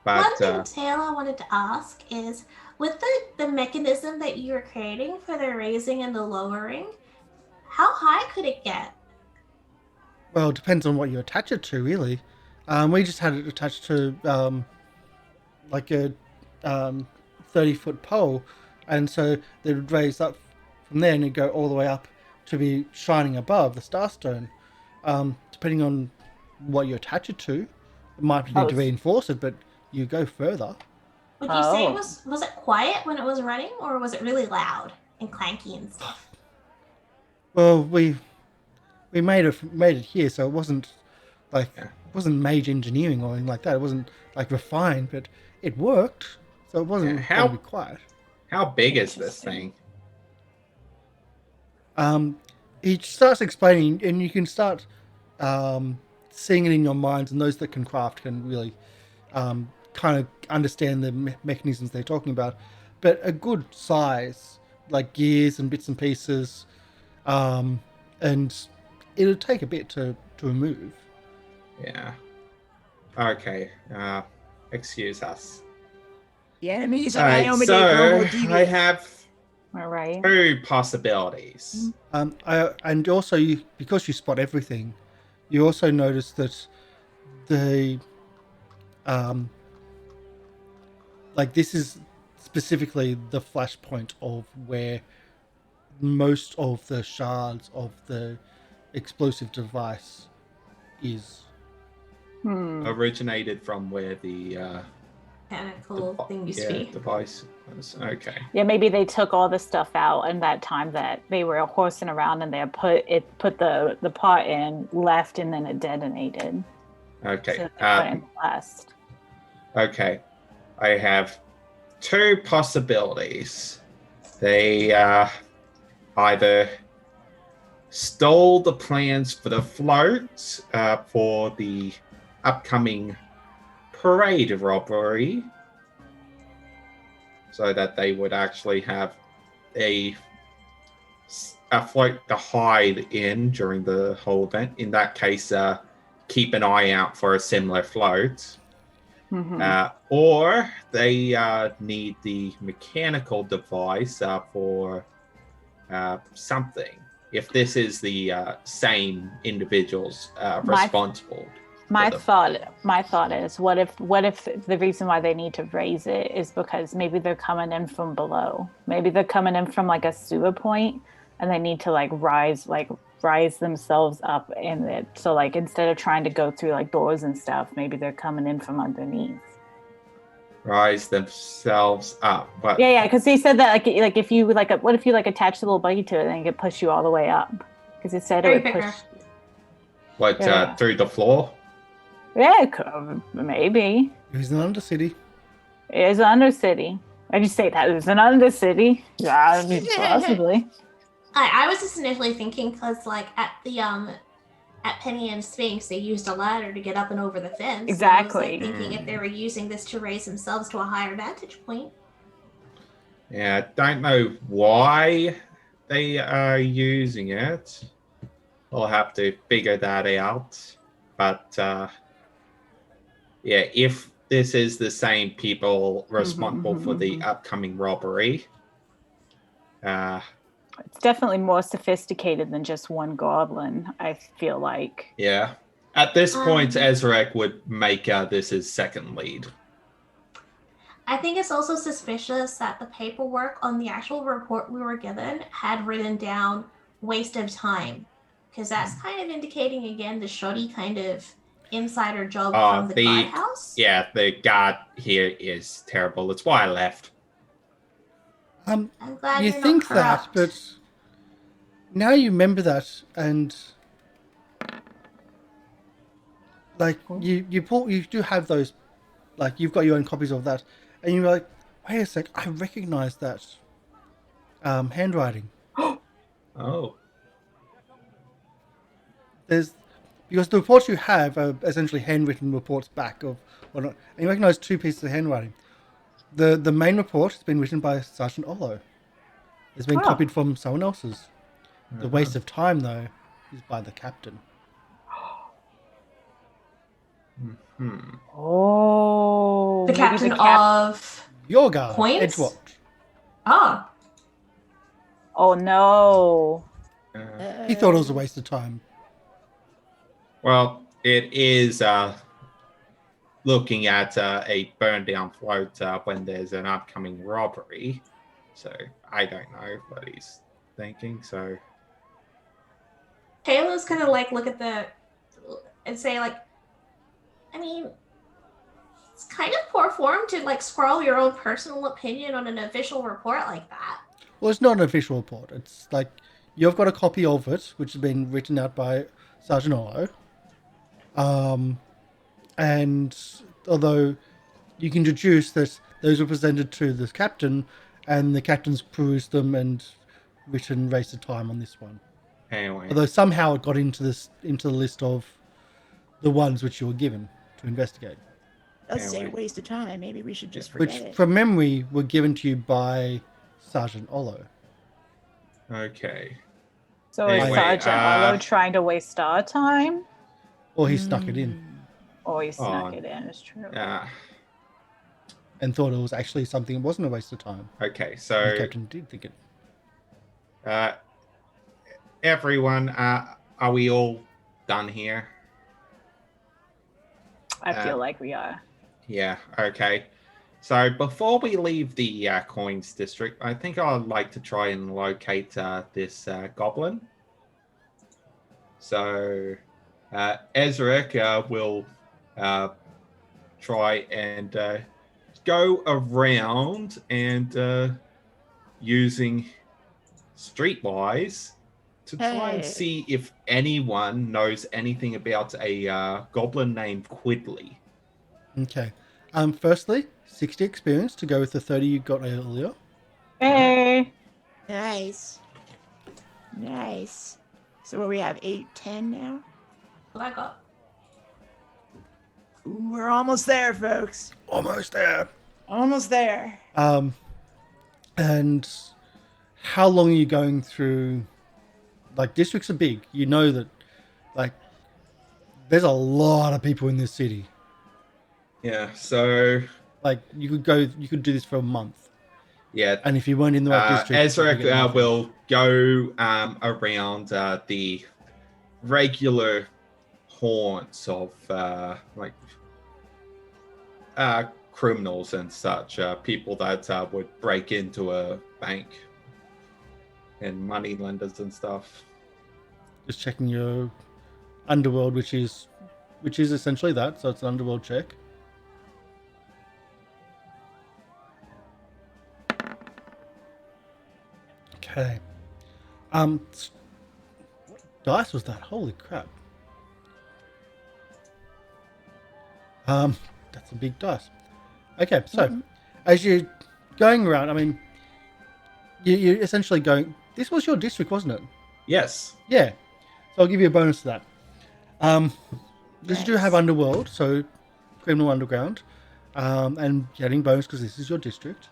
But one thing, Tayla, I wanted to ask is, with the mechanism that you were creating for the raising and the lowering, how high could it get? Well, it depends on what you attach it to, really. We just had it attached to like a 30-foot pole, and so they would raise up from there and it'd go all the way up to be shining above the Starstone. Depending on what you attach it to, it might need to reinforce it, but you go further. Would you say was it quiet when it was running, or was it really loud and clanky and stuff? Well, we made it here, so it wasn't like it wasn't major engineering or anything like that. It wasn't like refined, but it worked, so it wasn't going to be quiet. How big is this thing? He starts explaining, and you can start seeing it in your minds, and those that can craft can really kind of understand the mechanisms they're talking about. But a good size, like gears and bits and pieces, and it'll take a bit to remove. Yeah. Okay. Excuse us. The enemies of Alright, Iomade so I have Alright. 2 possibilities. And also, because you spot everything, you also notice that the like this is specifically the flashpoint of where most of the shards of the explosive device is. Originated from where the Mechanical thing used to be. device was. Okay. Yeah, maybe they took all the stuff out in that time that they were horsing around, and they put the part in, left, and then it detonated. Okay. So they put it in the blast. Okay. I have 2 possibilities. They either stole the plans for the float for the upcoming parade robbery, so that they would actually have a float to hide in during the whole event. In that case, keep an eye out for a similar float. Or they need the mechanical device for something. If this is the same individuals responsible. My thought is, what if the reason why they need to raise it is because maybe they're coming in from below. Maybe they're coming in from like a sewer point, and they need to rise themselves up in it. So instead of trying to go through doors and stuff, maybe they're coming in from underneath. rise themselves up. But Yeah, because he said that like if you what if you attach the little buggy to it and it could push you all the way up? Because it said it would push. What Yeah. through the floor? Yeah, it could, maybe. He's an undercity. It is an undercity. I just say that it was an undercity. Yeah, I mean, possibly. I was just initially thinking because like at the at Penny and Sphinx they used a ladder to get up and over the fence. Exactly. So I was like, thinking if they were using this to raise themselves to a higher vantage point. Yeah, I don't know why they are using it. We'll have to figure that out. But yeah, if this is the same people responsible for the upcoming robbery, it's definitely more sophisticated than just one goblin, I feel like. yeah. At this point, Ezarek would make this his second lead. I think it's also suspicious that the paperwork on the actual report we were given had written down waste of time. Because that's kind of indicating, again, the shoddy kind of insider job from the guardhouse. Yeah, the guard here is terrible. That's why I left. I'm glad You you're think not that, corrupt. but now you remember that, and like you do have those, like you've got your own copies of that, and you're like, wait a sec, I recognize that handwriting. Oh. Because the reports you have are essentially handwritten reports back of whatnot, and you recognize two pieces of handwriting. The main report has been written by Sergeant Olo. It's been copied from someone else's. The waste of time, though, is by the captain. Oh, the captain of Your guard, Coins? Edgewatch. Oh, Oh no. He thought it was a waste of time. Well, it is looking at a burned down float when there's an upcoming robbery. So I don't know what he's thinking. So Tayla's gonna like look at the and say like, I mean, it's kind of poor form to like scrawl your own personal opinion on an official report like that. Well, it's not an official report. It's like you've got a copy of it, which has been written out by Sergeant Olo. And although you can deduce that those were presented to the captain, and the captain's perused them and written race of time on this one. anyway, Although somehow it got into the list of the ones which you were given to investigate, Let's say Anyway. waste of time. Maybe we should just forget which it. from memory were given to you by Sergeant Olo. okay. So Anyway, is Sergeant Olo trying to waste our time? Or he snuck it in Or he snuck it in, it's true. and thought it was actually something that wasn't a waste of time. Okay, The so captain did think it. everyone, are we all done here? I feel like we are. Yeah, okay. So before we leave the coins district, I think I'd like to try and locate this goblin. So Ezarek will try and go around and using Streetwise to try and Hey. see if anyone knows anything about a goblin named Quidley. Okay. Firstly, 60 experience to go with the 30 you got earlier. Hey. Nice. Nice. So what we have, 8, 10 now? What I got? Ooh, we're almost there, folks. Almost there. Almost there. And how long are you going through? Like, districts are big. You know that, like, there's a lot of people in this city. Yeah, so Like, you could do this for a month. yeah, And if you weren't in the right district, you could get Ezra nothing. will go around the regular haunts of criminals and such, people that would break into a bank and money lenders and stuff. Just checking your underworld, which is essentially that. So it's an underworld check. Okay. What dice was that? Holy crap. That's a big dice. Okay, so as you're going around, I mean, you're essentially going. This was your district, wasn't it? Yes. Yeah. So I'll give you a bonus to that. This do have Underworld, so Criminal Underground, and getting bonus because this is your district.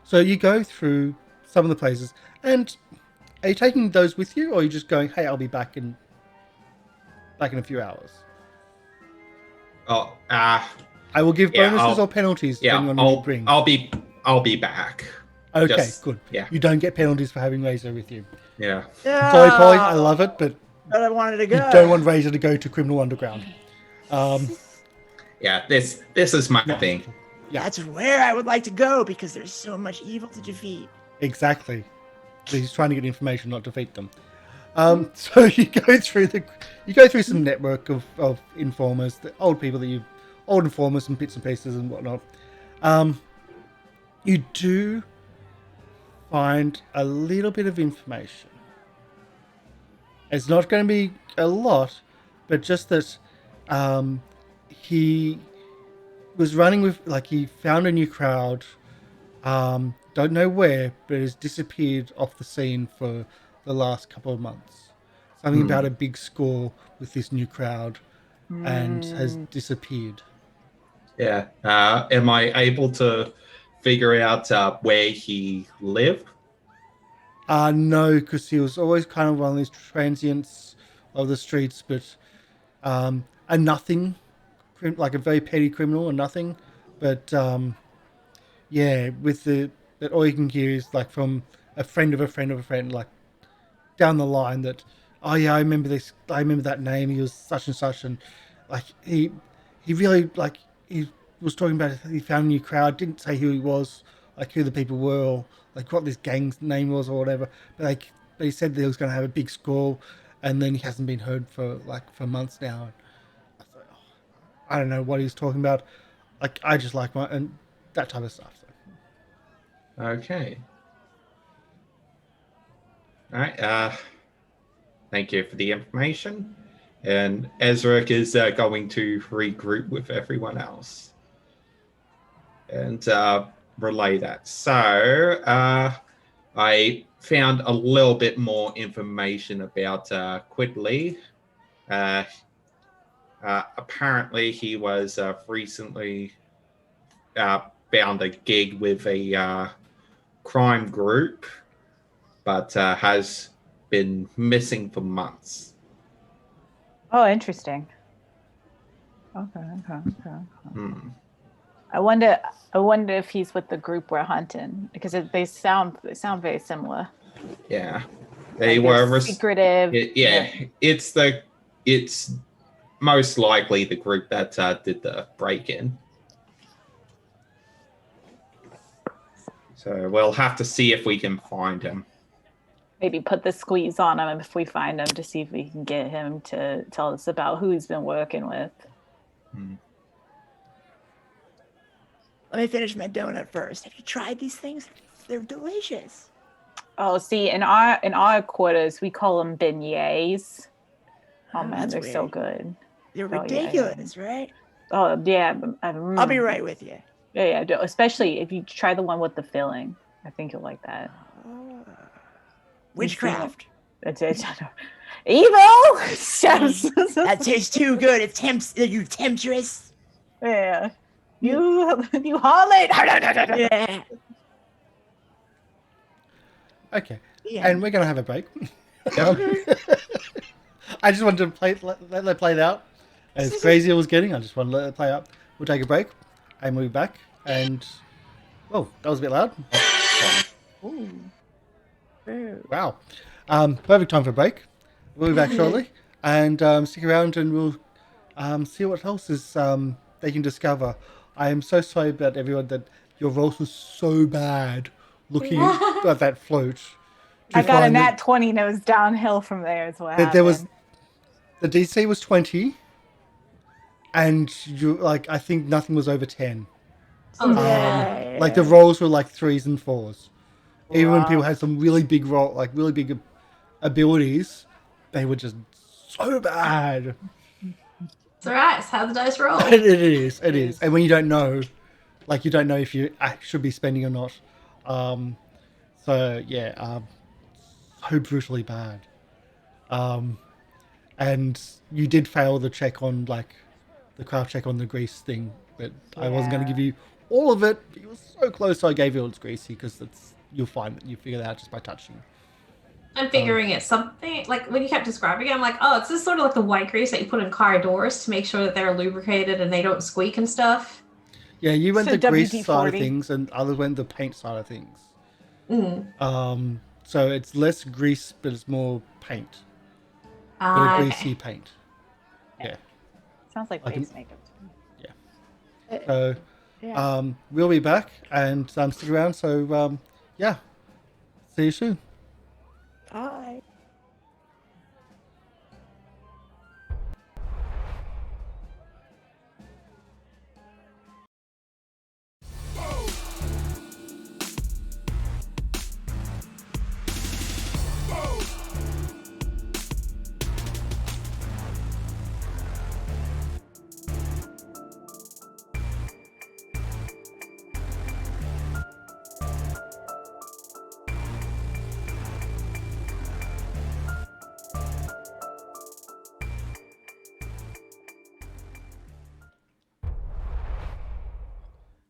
So you go through some of the places, and are you taking those with you, or are you just going, "Hey, I'll be back in a few hours"? Oh, I will give bonuses or penalties depending on what you bring. I'll be back. Okay, good. Yeah. You don't get penalties for having Razor with you. Yeah. Sorry, Polly, I love it, but I wanted to go. you don't want Razor to go to Criminal Underground. Yeah, this is my thing. Yeah. That's where I would like to go because there's so much evil to defeat. Exactly. So he's trying to get information, not defeat them. So you go through some network of informers, the old informers and bits and pieces and whatnot. You do find a little bit of information. It's not going to be a lot, but just that he was running with, he found a new crowd. Don't know where, but has disappeared off the scene for the last couple of months. Something about a big score with this new crowd and has disappeared. Yeah. Am I able to figure out where he lived? No, because he was always kind of one of these transients of the streets, but a nothing, like a very petty criminal, or nothing. But yeah, with that all you can hear is from a friend of a friend of a friend, down the line that, oh yeah, I remember this, I remember that name. He was such and such, and he really he was talking about he found a new crowd. Didn't say who he was, who the people were, or what this gang's name was or whatever. But he said that he was going to have a big score, and then he hasn't been heard for months now. And I thought, I don't know what he was talking about. I just like and that type of stuff. So. Okay. All right. Thank you for the information. And Ezarek is going to regroup with everyone else and relay that. So I found a little bit more information about Quidley. Apparently, he was recently found a gig with a crime group, but has been missing for months. Oh, interesting. Okay. I wonder if he's with the group we're hunting, because they sound very similar. Yeah, they were secretive. It's most likely the group that did the break-in. So we'll have to see if we can find him. Maybe put the squeeze on him if we find him, to see if we can get him to tell us about who he's been working with. Let me finish my donut first. Have you tried these things? They're delicious. Oh, see, in our quarters, we call them beignets. Oh man, they're so good. They're ridiculous, right? Oh yeah, I'll be right with you. Yeah, especially if you try the one with the filling. I think you'll like that. Witchcraft. That's it. Evil. That tastes too good. It tempts you, temptress. Yeah. You harlot. Yeah. Okay. Yeah. And we're gonna have a break. I just wanted to let it play it out. As crazy as it was getting, I just wanted to let it play out. We'll take a break and we'll be back. And whoa, that was a bit loud. Ooh. Wow. Perfect time for a break. We'll be back shortly. And stick around and we'll see what else is they can discover. I am so sorry about everyone that your rolls were so bad looking at that float. I got a nat 20 and it was downhill from there as well. The DC was 20 and I think nothing was over 10. Oh, yeah. The rolls were 3s and 4s. Even when people Wow. had some really big role, like really big abilities, they were just so bad. It's alright, it's how the dice roll. It is. And when you don't know, like you don't know if you should be spending or not. So yeah, so brutally bad. And you did fail the check on like the craft check on the grease thing, but I wasn't going to give you all of it. It was so close, so I gave you all it's greasy because you'll find that you figure that out just by touching. I'm figuring it's something, like when you kept describing it, I'm like, oh, it's just sort of like the white grease that you put in car doors to make sure that they're lubricated and they don't squeak and stuff. Yeah, you went So the grease WD-40. side of things, and others went the paint side of things. Mm. So it's less grease, but it's more paint. But a greasy paint. Yeah. Sounds like I can- face makeup. So we'll be back and stick around. So yeah, see you soon. Bye.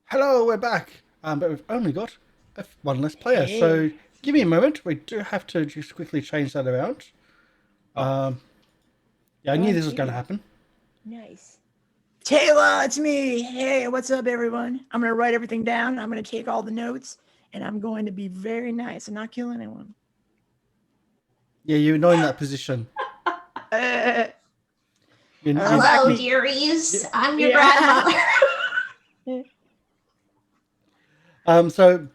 Hello, we're back. But we've only got one less player. So give me a moment. We do have to just quickly change that around. Yeah, I knew this was going to happen. Nice. Tayla, it's me. Hey, what's up, everyone? I'm going to write everything down. I'm going to take all the notes, and I'm going to be very nice and not kill anyone. Yeah, you're not in that position. You're Hello, Hello, me. dearies. I'm your Yeah. grandmother. So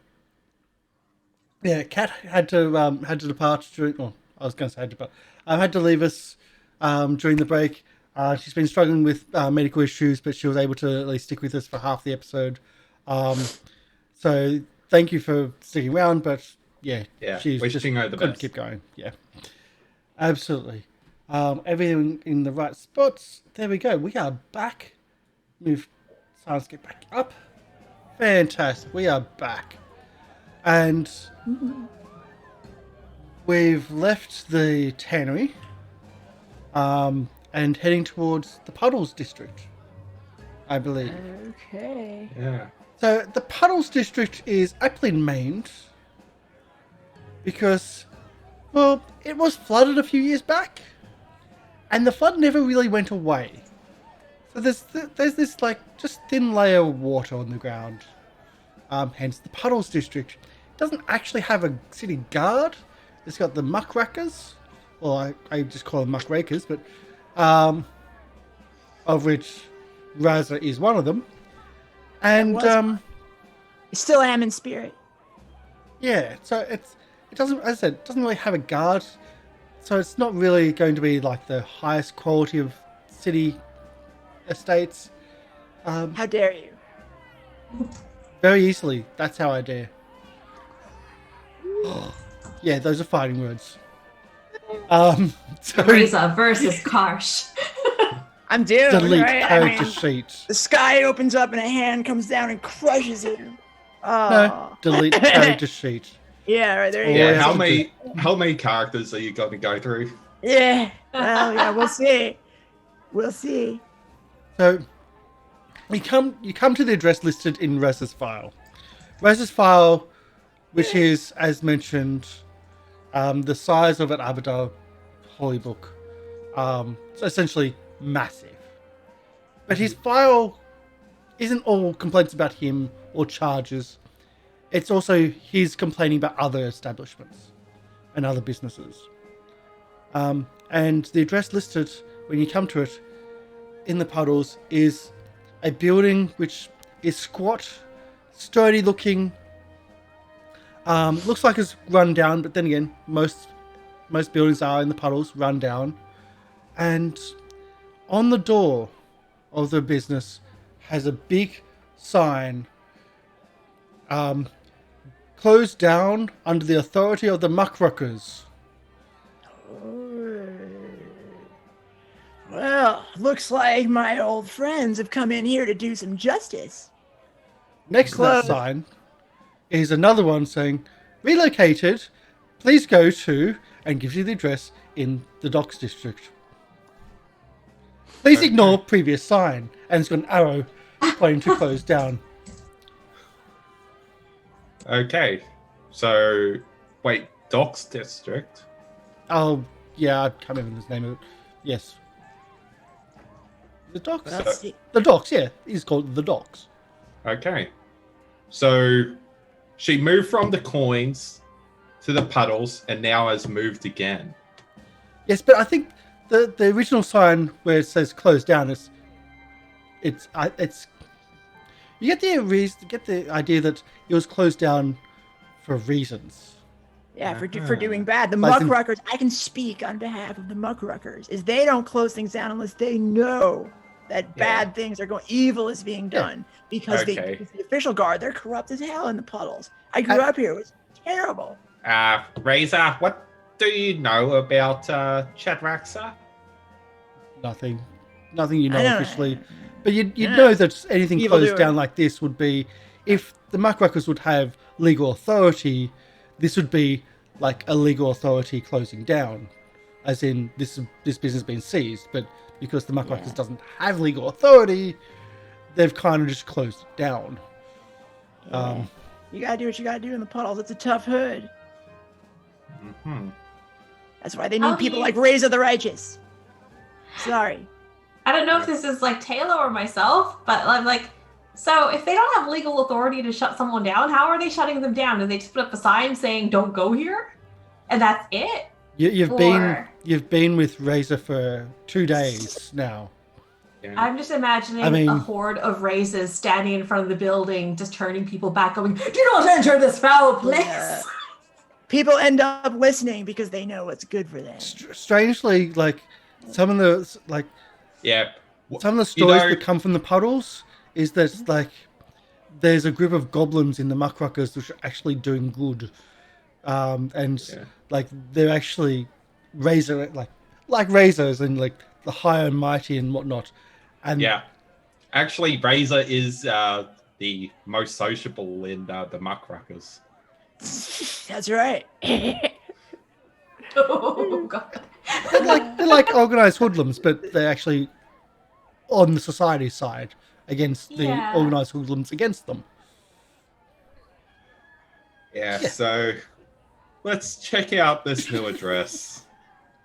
yeah, Kat had to depart during. Oh, I was going to say had to depart. Had to leave us during the break. She's been struggling with medical issues, but she was able to at least stick with us for half the episode. So thank you for sticking around, but yeah, she's just wishing her the couldn't best. keep going. Yeah, absolutely. Everything in the right spots. There we go. We are back. Move Syrinscape back up. Fantastic. We are back. And we've left the tannery and heading towards the Puddles district, I believe. Okay. Yeah. So the Puddles district is aptly named because, well, it was flooded a few years back, and the flood never really went away. So there's this like just thin layer of water on the ground. Hence the Puddles district. It doesn't actually have a city guard. It's got the muckrakers, or I just call them muckrakers, but of which Raza is one of them. And I still am in spirit. yeah, so it doesn't, as I said, it doesn't really have a guard, so it's not really going to be like the highest quality of city estates. How dare you? Very easily. That's how I dare. Yeah, those are fighting words. So Reza versus Karsh. I'm doing delete right. character sheet. The sky opens up and a hand comes down and crushes him. Oh. No, delete character sheet. Yeah, right there. You Yeah, go. How many characters are you going to go through? Yeah. Well, yeah, we'll see. We'll see. So you come to the address listed in Rez's file. Rez's file, which is, as mentioned, the size of an Abadar holy book. So essentially massive. But his file isn't all complaints about him or charges. It's also his complaining about other establishments and other businesses. And the address listed, when you come to it, in the Puddles, is a building which is squat, sturdy looking. Looks like it's run down, but then again, most buildings are in the Puddles, run down. And on the door of the business has a big sign closed down under the authority of the muckruckers. Well, looks like my old friends have come in here to do some justice. Next to that Closed. sign is another one saying, relocated, please go to, and gives you the address in the docks district. Please ignore previous sign. And it's got an arrow pointing to close down. Okay. So, wait, Docks District? Oh, yeah, I can't remember the name of it. Yes. The docks? Let's see. The docks, yeah. It's called the docks. Okay. So, she moved from the coins to the puddles and now has moved again. Yes, but I think the original sign where it says closed down is it's you get the idea that it was closed down for reasons. Yeah, for doing bad. The Like in- muckruckers, I can speak on behalf of the muckruckers, is they don't close things down unless they know that bad things are going, evil is being done. Because Okay. because the official guard, they're corrupt as hell in the puddles. I grew up here, it was terrible. Razor, what do you know about Chadraxa? Nothing you know I don't- officially. But you'd Yeah. know that anything Evil closed doer. down like this would be, if the muckruckers would have legal authority, this would be like a legal authority closing down. As in, this business being seized, but because the muckruckers doesn't have legal authority, they've kind of just closed it down. You gotta do what you gotta do in the puddles. It's a tough hood. Mm-hmm. That's why they How need do people you- like Razor the Righteous. Sorry. I don't know if this is like Tayla or myself, but I'm like, so if they don't have legal authority to shut someone down, how are they shutting them down? Do they just put up a sign saying "Don't go here," and that's it? You've Or- been with Razor for 2 days now. Yeah. I'm just imagining I mean- a horde of razors standing in front of the building, just turning people back, going, "Do not enter this foul place." Yeah. People end up listening because they know what's good for them. Strangely, like some of the Yeah. Some of the stories know- that come from the puddles is that like there's a group of goblins in the muckruckers which are actually doing good, and like they're actually razor like razors and like the high and mighty and whatnot. And Yeah. Actually, Razor is the most sociable in the Muckruckers. That's right. Oh god. they're like organized hoodlums, but they're actually on the society side against the Yeah. organized hoodlums against them. Yeah, Yeah. so let's check out this new address.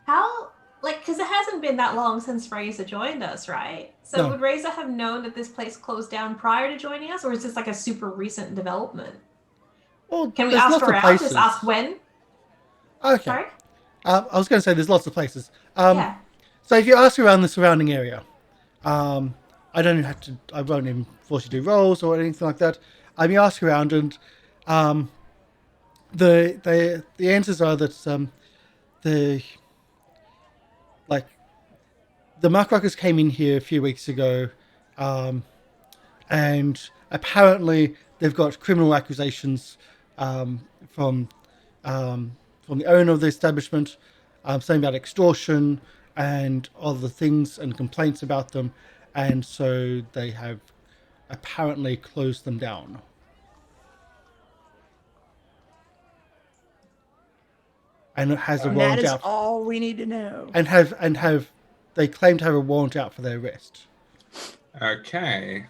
How, like, because it hasn't been that long since Razor joined us, right? So No. would Razor have known that this place closed down prior to joining us, or is this like a super recent development? Well, Can we there's ask lots of around? places. Just ask when? Okay. Sorry? I was going to say there's lots of places. Yeah. So if you ask around the surrounding area, I won't even force you to do rolls or anything like that. You ask around, and the answers are that the muckruckers came in here a few weeks ago, and apparently they've got criminal accusations from the owner of the establishment, saying about extortion and other things and complaints about them, and so they have apparently closed them down. And it has a And that warrant is out, all we need to know. and have they claim to have a warrant out for their arrest. Okay.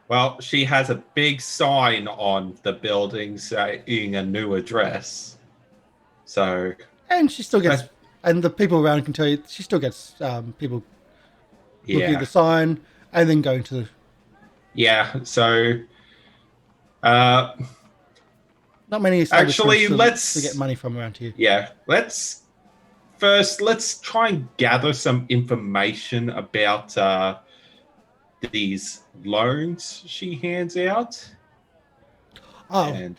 Well, she has a big sign on the building saying a new address. So, And she still gets, and the people around can tell you, she still gets people looking at yeah. the sign and then going to. Yeah, so Not many Actually, establishments to get money from around here. yeah, let's try and gather some information about these loans she hands out. Oh, And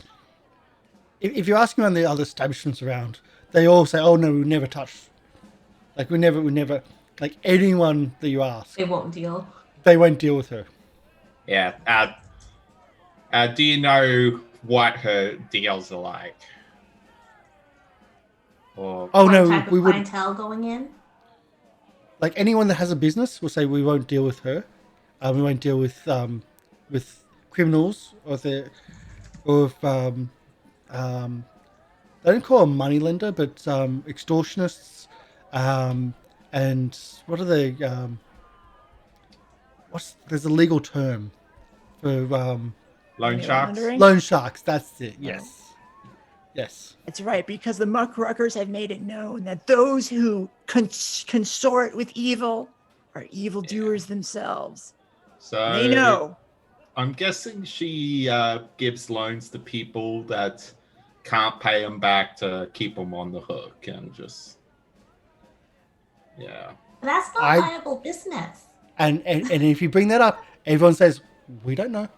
if you're asking around the other establishments around, they all say, "Oh no, we never touch." Like we never. Like anyone that you ask, They won't deal. they won't deal with her. yeah, do you know what her deals are like. Or Oh What no, type of we would clientele going in? like anyone that has a business. We'll say we won't deal with her. We won't deal with criminals or if they don't call them money lender, but extortionists. And what are they? There's a legal term for loan Money sharks. laundering? loan sharks. That's it. Yes, yes. That's right, because the muckruckers have made it known that those who consort with evil are evildoers themselves. So They know. I'm guessing she gives loans to people that can't pay them back to keep them on the hook and just That's not I- viable business. And if you bring that up, everyone says we don't know,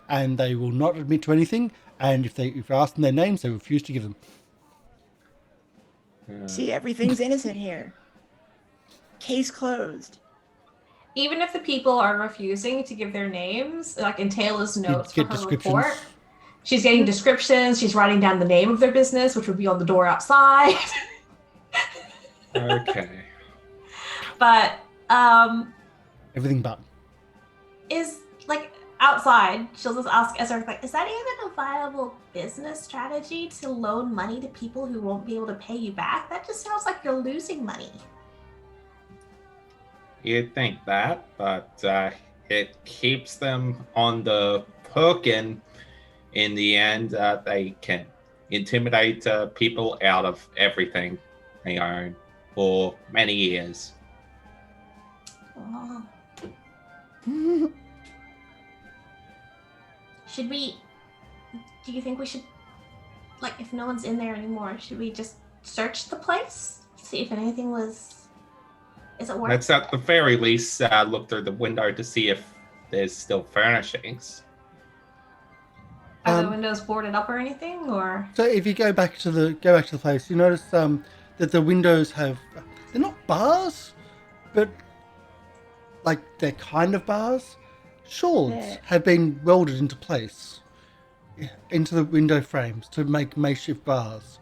and they will not admit to anything. And if you ask them their names, they refuse to give them. See, everything's innocent here. Case closed. Even if the people are refusing to give their names, like in Tayla's notes for get her descriptions. report, she's getting descriptions. She's writing down the name of their business, which would be on the door outside. Okay. But Everything but. is like outside, she'll just ask Ezarek, like, is that even a viable business strategy to loan money to people who won't be able to pay you back? That just sounds like you're losing money. You'd think that, but it keeps them on the hook, and in the end, they can intimidate people out of everything they own for many years. Oh. Should we? Do you think we should, like, if no one's in there anymore, should we just search the place, see if anything was? Is it worth? Let's at the very least look through the window to see if there's still furnishings. Are the windows boarded up or anything, or? So if you go back to the place, you notice that the windows they're not bars, but like they're kind of bars. Swords have been welded into place into the window frames to make makeshift bars.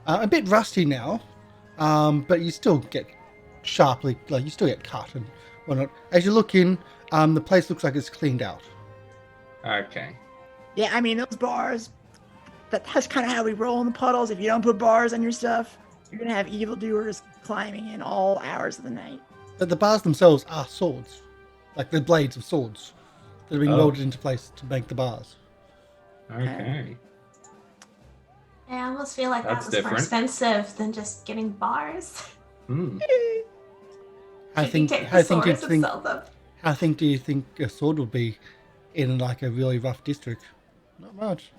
A bit rusty now, but you still get you still get cut and whatnot. As you look in, the place looks like it's cleaned out. Okay. Yeah, I mean, those bars, that's kind of how we roll in the puddles. If you don't put bars on your stuff, you're going to have evildoers climbing in all hours of the night. But the bars themselves are swords, like the blades of swords that have been welded into place to make the bars. Okay. I almost feel like That's that was more different. expensive than just getting bars. Hmm. How Should we think take how the think do you swords and think sell them? how think do you think a sword would be in like a really rough district? Not much.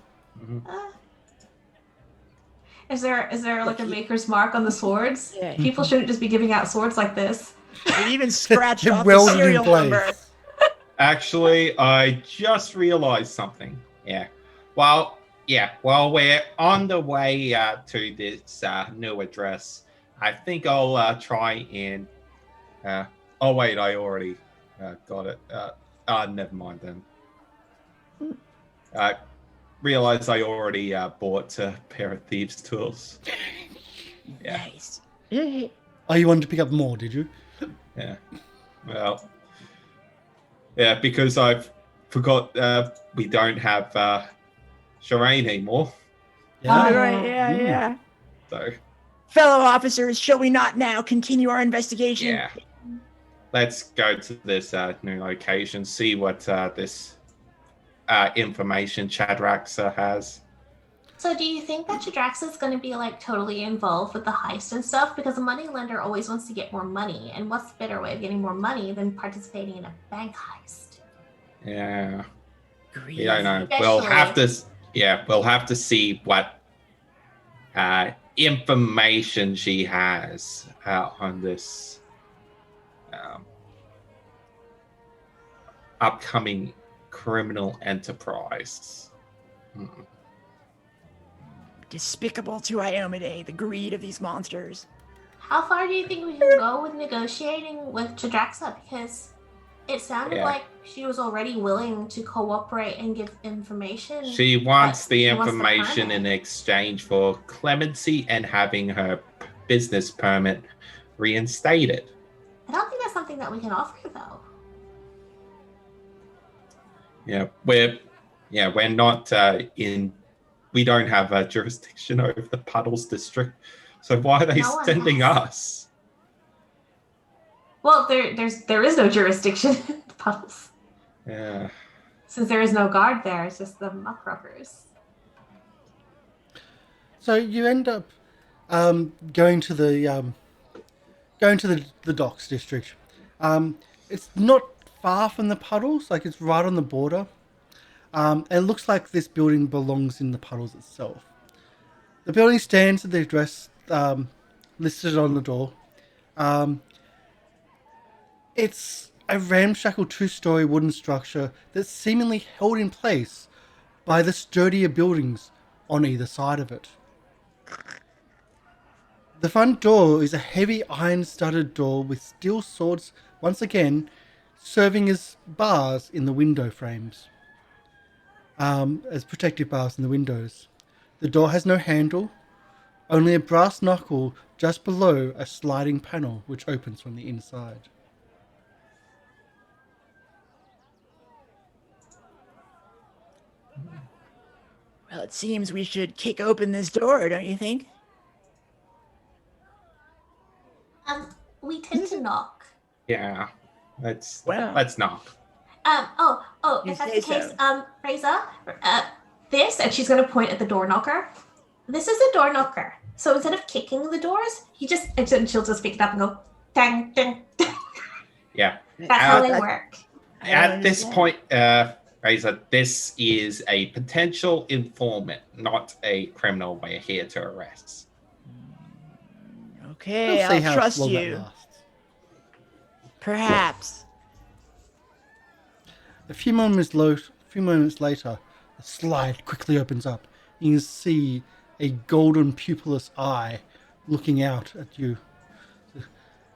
Is there like a maker's mark on the swords? Yeah. People shouldn't just be giving out swords like this. They even scratched They're off the welded in serial place. number. Actually, I just realized something. While we're on the way to this new address, I think I'll try and... oh, wait, I already got it. Never mind then. I realized I already bought a pair of thieves' tools. Yeah. Nice. Yeah. Oh, you wanted to pick up more, did you? Yeah. Well, yeah, because I've forgot we don't have Sherain anymore. All right, yeah. So, Fellow officers, shall we not now continue our investigation? yeah. Let's go to this new location, see what this information Chadraxa has. So do you think that Chadraxa is going to be like totally involved with the heist and stuff? Because a money lender always wants to get more money, and what's the better way of getting more money than participating in a bank heist? Yeah. Greedy. Yeah, I know. Especially- We'll have to see what information she has on this upcoming criminal enterprise. Despicable to Iomade, the greed of these monsters. How far do you think we can go with negotiating with Chadraxa? Because It sounded Yeah. like she was already willing to cooperate and give information. She wants but the she wants information in permit. exchange for clemency and having her business permit reinstated. I don't think that's something that we can offer, though. Yeah, we're not we don't have a jurisdiction over the Puddles district. So why are they No one sending has. us? Well, there is no jurisdiction in the Puddles. Yeah. Since there is no guard there, it's just the muckruckers. So you end up going to the docks district. It's not far from the Puddles, like it's right on the border. And it looks like this building belongs in the Puddles itself. The building stands at the address listed on the door. It's a ramshackle 2-story wooden structure that's seemingly held in place by the sturdier buildings on either side of it. The front door is a heavy iron-studded door with steel swords, once again, serving as bars in the window frames. As protective bars in the windows. The door has no handle, only a brass knuckle just below a sliding panel which opens from the inside. Well, it seems we should kick open this door, don't you think? We tend to knock. Yeah. Let's Wow. knock. You If that's say the case, so. Reza, this, and she's gonna point at the door knocker. This is a door knocker. So instead of kicking the doors, and she'll just pick it up and go, dang, dang, dang. Yeah. That's how they that- work. I At this understand. point, Razor, this is a potential informant, not a criminal we're here to arrest. Okay, We'll see I'll how trust long that you. lasts. Perhaps. A few moments later, the slide quickly opens up. You can see a golden pupilless eye looking out at you.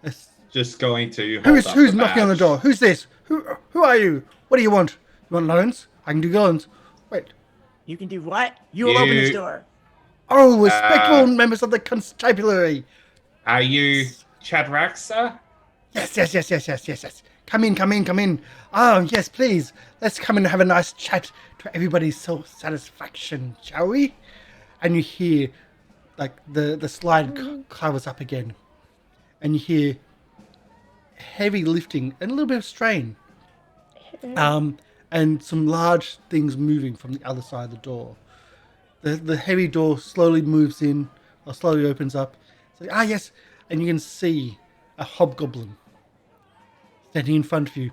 It's- Just going to hold up Who's the knocking on the badge. door? Who's this? Who are you? What do you want? You want loans? I can do loans. Wait. You can do what? You will open this door. Oh, respectable members of the constabulary. Are you Chadraxa? Yes. Come in. Oh, yes, please. Let's come and have a nice chat to everybody's satisfaction, shall we? And you hear, like, the slide covers up again. And you hear heavy lifting and a little bit of strain. And some large things moving from the other side of the door. The heavy door slowly moves in, or slowly opens up. It's like, yes. And you can see a hobgoblin standing in front of you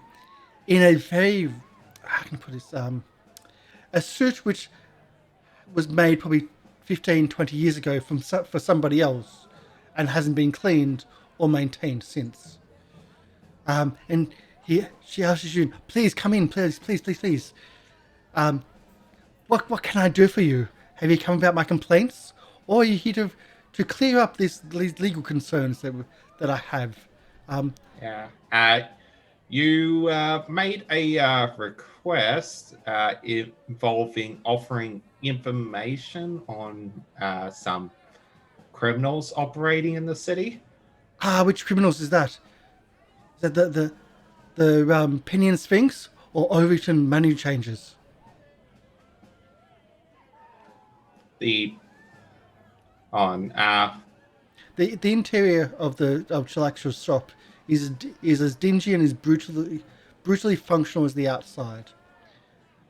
in a very, how can I put this, a suit which was made probably 15, 20 years ago for somebody else and hasn't been cleaned or maintained since. And she asks you, please come in, please. What can I do for you? Have you come about my complaints? Or are you here to clear up these legal concerns that I have? Yeah. You made a request involving offering information on some criminals operating in the city. Which criminals is that? Is that the Pinion Sphinx or Overton money changers? The interior of Chilax's shop is as dingy and as brutally functional as the outside.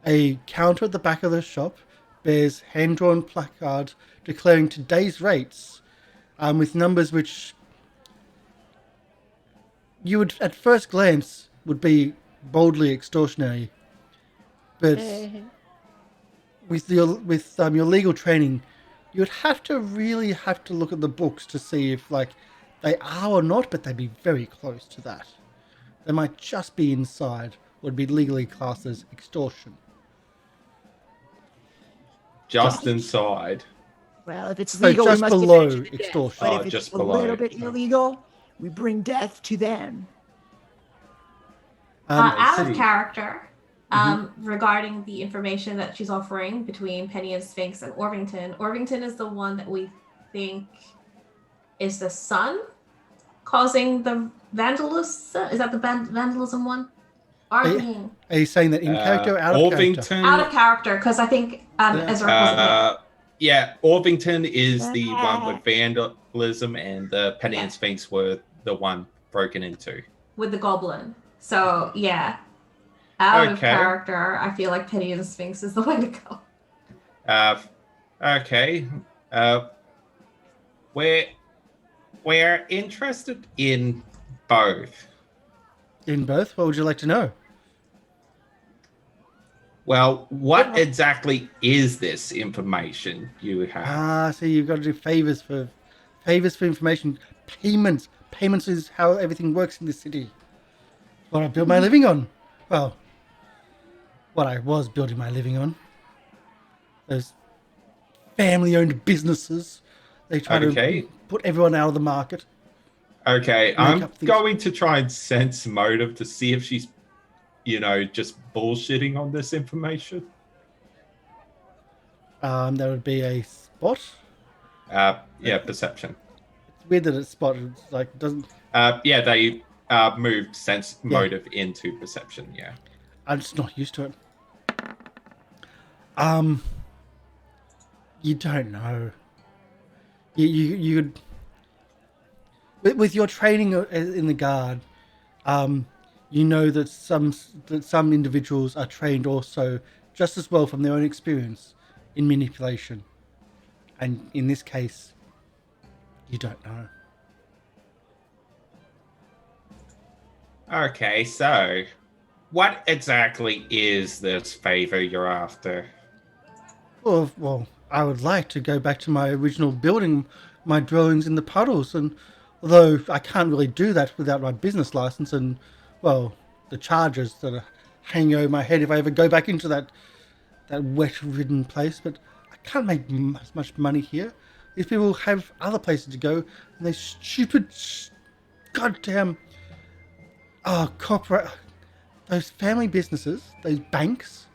A counter at the back of the shop bears hand-drawn placards declaring today's rates, with numbers which you would, at first glance, would be boldly extortionary, but with your legal training, you would really have to look at the books to see if they are or not, but they'd be very close to that. They might just be inside, would be legally classed as extortion. Just inside. Well, if it's So legal, just we must below defend you to death. extortion. But Oh, if it's just a below. little bit illegal, we bring death to them. Out of see. character, regarding the information that she's offering between Penny and Sphinx and Orvington. Orvington is the one that we think is the sun causing the vandalism. Is that the vandalism one? Are you saying that in character or out of character? Orvington. Out of character, because I think Ezarek wasn't there. Yeah, Orvington is the one with vandalism, and the Penny and Sphinx were the one broken into. With the goblin. So, yeah. Out of Okay. character, I feel like Penny and Sphinx is the way to go. Okay. We're interested in both. In both? What would you like to know? Well, what exactly is this information you have? So you've got to do favors for information. Payments. Payments is how everything works in this city. What I build my living on. Well, what I was building my living on. Those family-owned businesses. They try to put everyone out of the market. Okay, I'm going to try and sense motive to see if she's, just bullshitting on this information. That would be a spot. Yeah, perception. It's weird that it's spot. It's like doesn't. Yeah, they moved sense motive into perception. Yeah, I'm just not used to it. You don't know. You with your training in the guard, you know that some individuals are trained also just as well from their own experience in manipulation, and in this case, you don't know. Okay, so what exactly is this favor you're after? Well, I would like to go back to my original building, my dwellings in the puddles, and although I can't really do that without my business license and, well, the charges that are hanging over my head if I ever go back into that wet-ridden place, but I can't make as much money here. These people have other places to go, and they stupid, goddamn, corporate, those family businesses, those banks,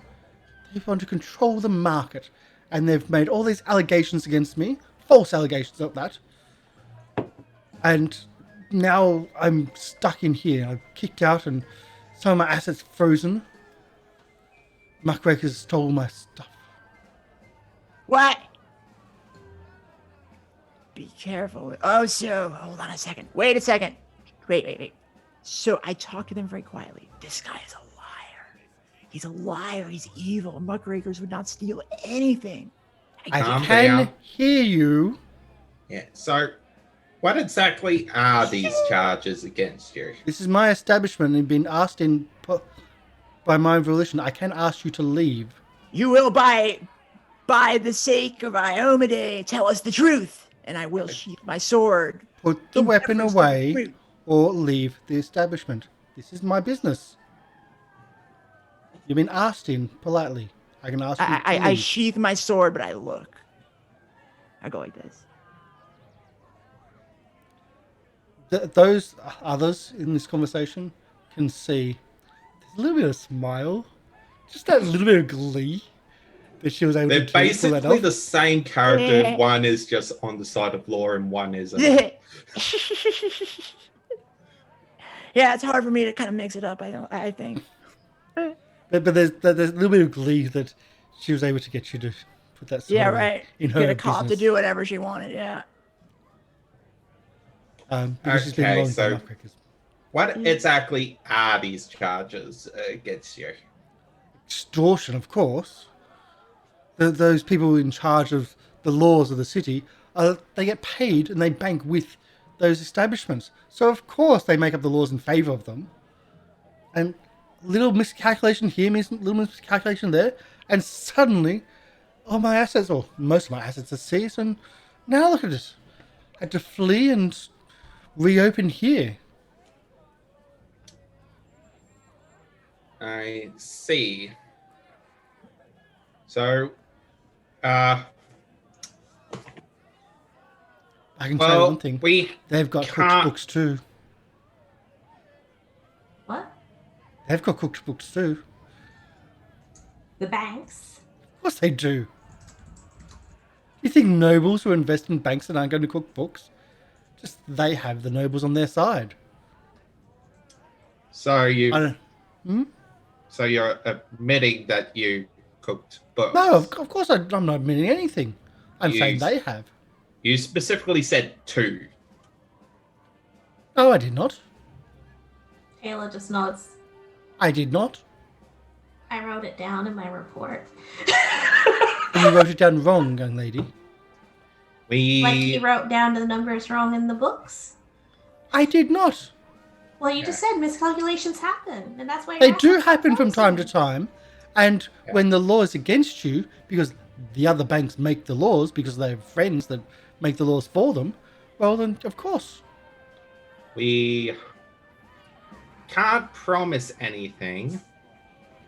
they want to control the market, and they've made all these allegations against me, false allegations of that, and now I'm stuck in here. I'm kicked out, and some of my assets frozen. Muckrakers stole my stuff. What? Be careful. Oh, so hold on a second. Wait a second. Wait. So I talked to them very quietly. This guy is a liar. He's a liar. He's evil. Muckrakers would not steal anything. I Calm can down. hear you. Yeah. So, what exactly are these charges against you? This is my establishment and been asked in by my own volition. I can ask you to leave. You will, by the sake of Iomade, tell us the truth, and I will sheath my sword. Put the in weapon deference to the away truth. or leave the establishment. This is my business. You've been asked in politely. I can ask you to I leave. sheath my sword, but I look. I go like this. Those others in this conversation can see there's a little bit of smile, just that little bit of glee that she was able They're to pull that basically off. the same character. One is just on the side of law, and one isn't. Yeah, it's hard for me to kind of mix it up. I think. But there's a little bit of glee that she was able to get you to put that sword Yeah, away right. in her Get a cop to business. do whatever she wanted. Yeah. Because she's been Okay, long so- time Muckrakers. What exactly are these charges against you? Extortion, of course. Those people in charge of the laws of the city, they get paid and they bank with those establishments. So of course they make up the laws in favour of them. And little miscalculation here, little miscalculation there, and suddenly all my assets, or most of my assets, are seized, and now look at it. I had to flee and reopen here. I see. So, uh, I can tell you one thing. we They've got can't- cookbooks too. What? They've got cooked books too. The banks. Of course they do. You think nobles who invest in banks that aren't going to cook books? Just they have the nobles on their side. So you. I don't. So you're admitting that you cooked books? No, of course I'm not admitting anything. I'm saying they have. You specifically said 2. No, I did not. Tayla just nods. I did not. I wrote it down in my report. You wrote it down wrong, young lady. Like you wrote down the numbers wrong in the books? I did not. Well, you just said miscalculations happen, and that's why They do happen from time to time, and when the law is against you, because the other banks make the laws, because they have friends that make the laws for them, well then, of course. We can't promise anything.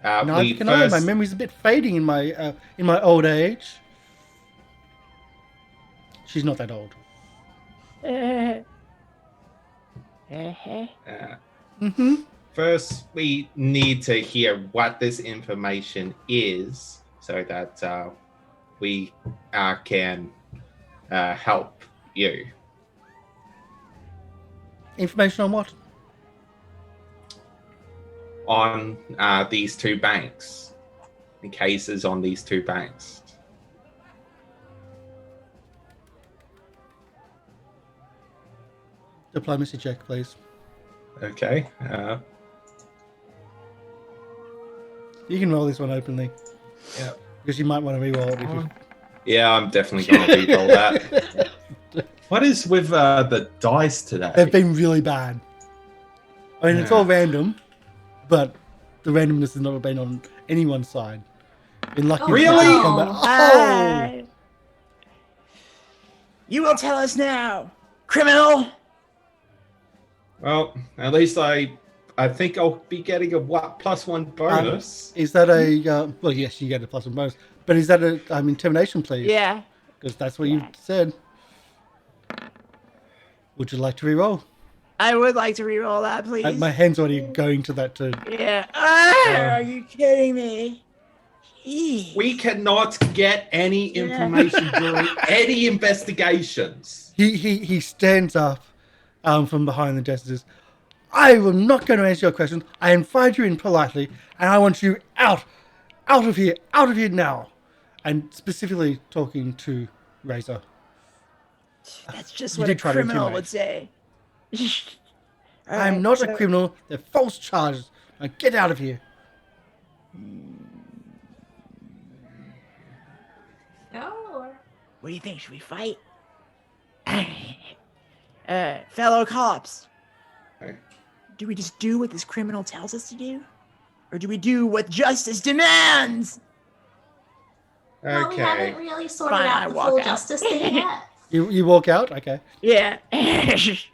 Neither can I. My memory's a bit fading in my old age. She's not that old. First, we need to hear what this information is so that we can help you. Information on what? On these 2 banks. The cases on these 2 banks. Diplomacy check, please. Okay. You can roll this one openly. Yeah. Because you might want to re-roll it. Yeah, I'm definitely going to re-roll that. What is with the dice today? They've been really bad. I mean, it's all random, but the randomness has not been on anyone's side. Been lucky. Really? Oh! You will tell us now, criminal. Well, at least I think I'll be getting a +1 bonus. Is that a... well, yes, you get a +1 bonus. But is that a intimidation, please? Yeah. Because that's what you said. Would you like to re-roll? I would like to re-roll that, please. My hand's already going to that too. Yeah. Are you kidding me? Jeez. We cannot get any information during any investigations. He stands up from behind the desk and says, I am not going to answer your questions. I invite you in politely, and I want you out of here now. And specifically talking to Razor. That's just what a criminal would say. I'm not a criminal. They're false charges. Now get out of here. No. What do you think? Should we fight? Fellow cops. Do we just do what this criminal tells us to do? Or do we do what justice demands? Well, we haven't really sorted out the full justice thing yet. You walk out? Okay. Yeah.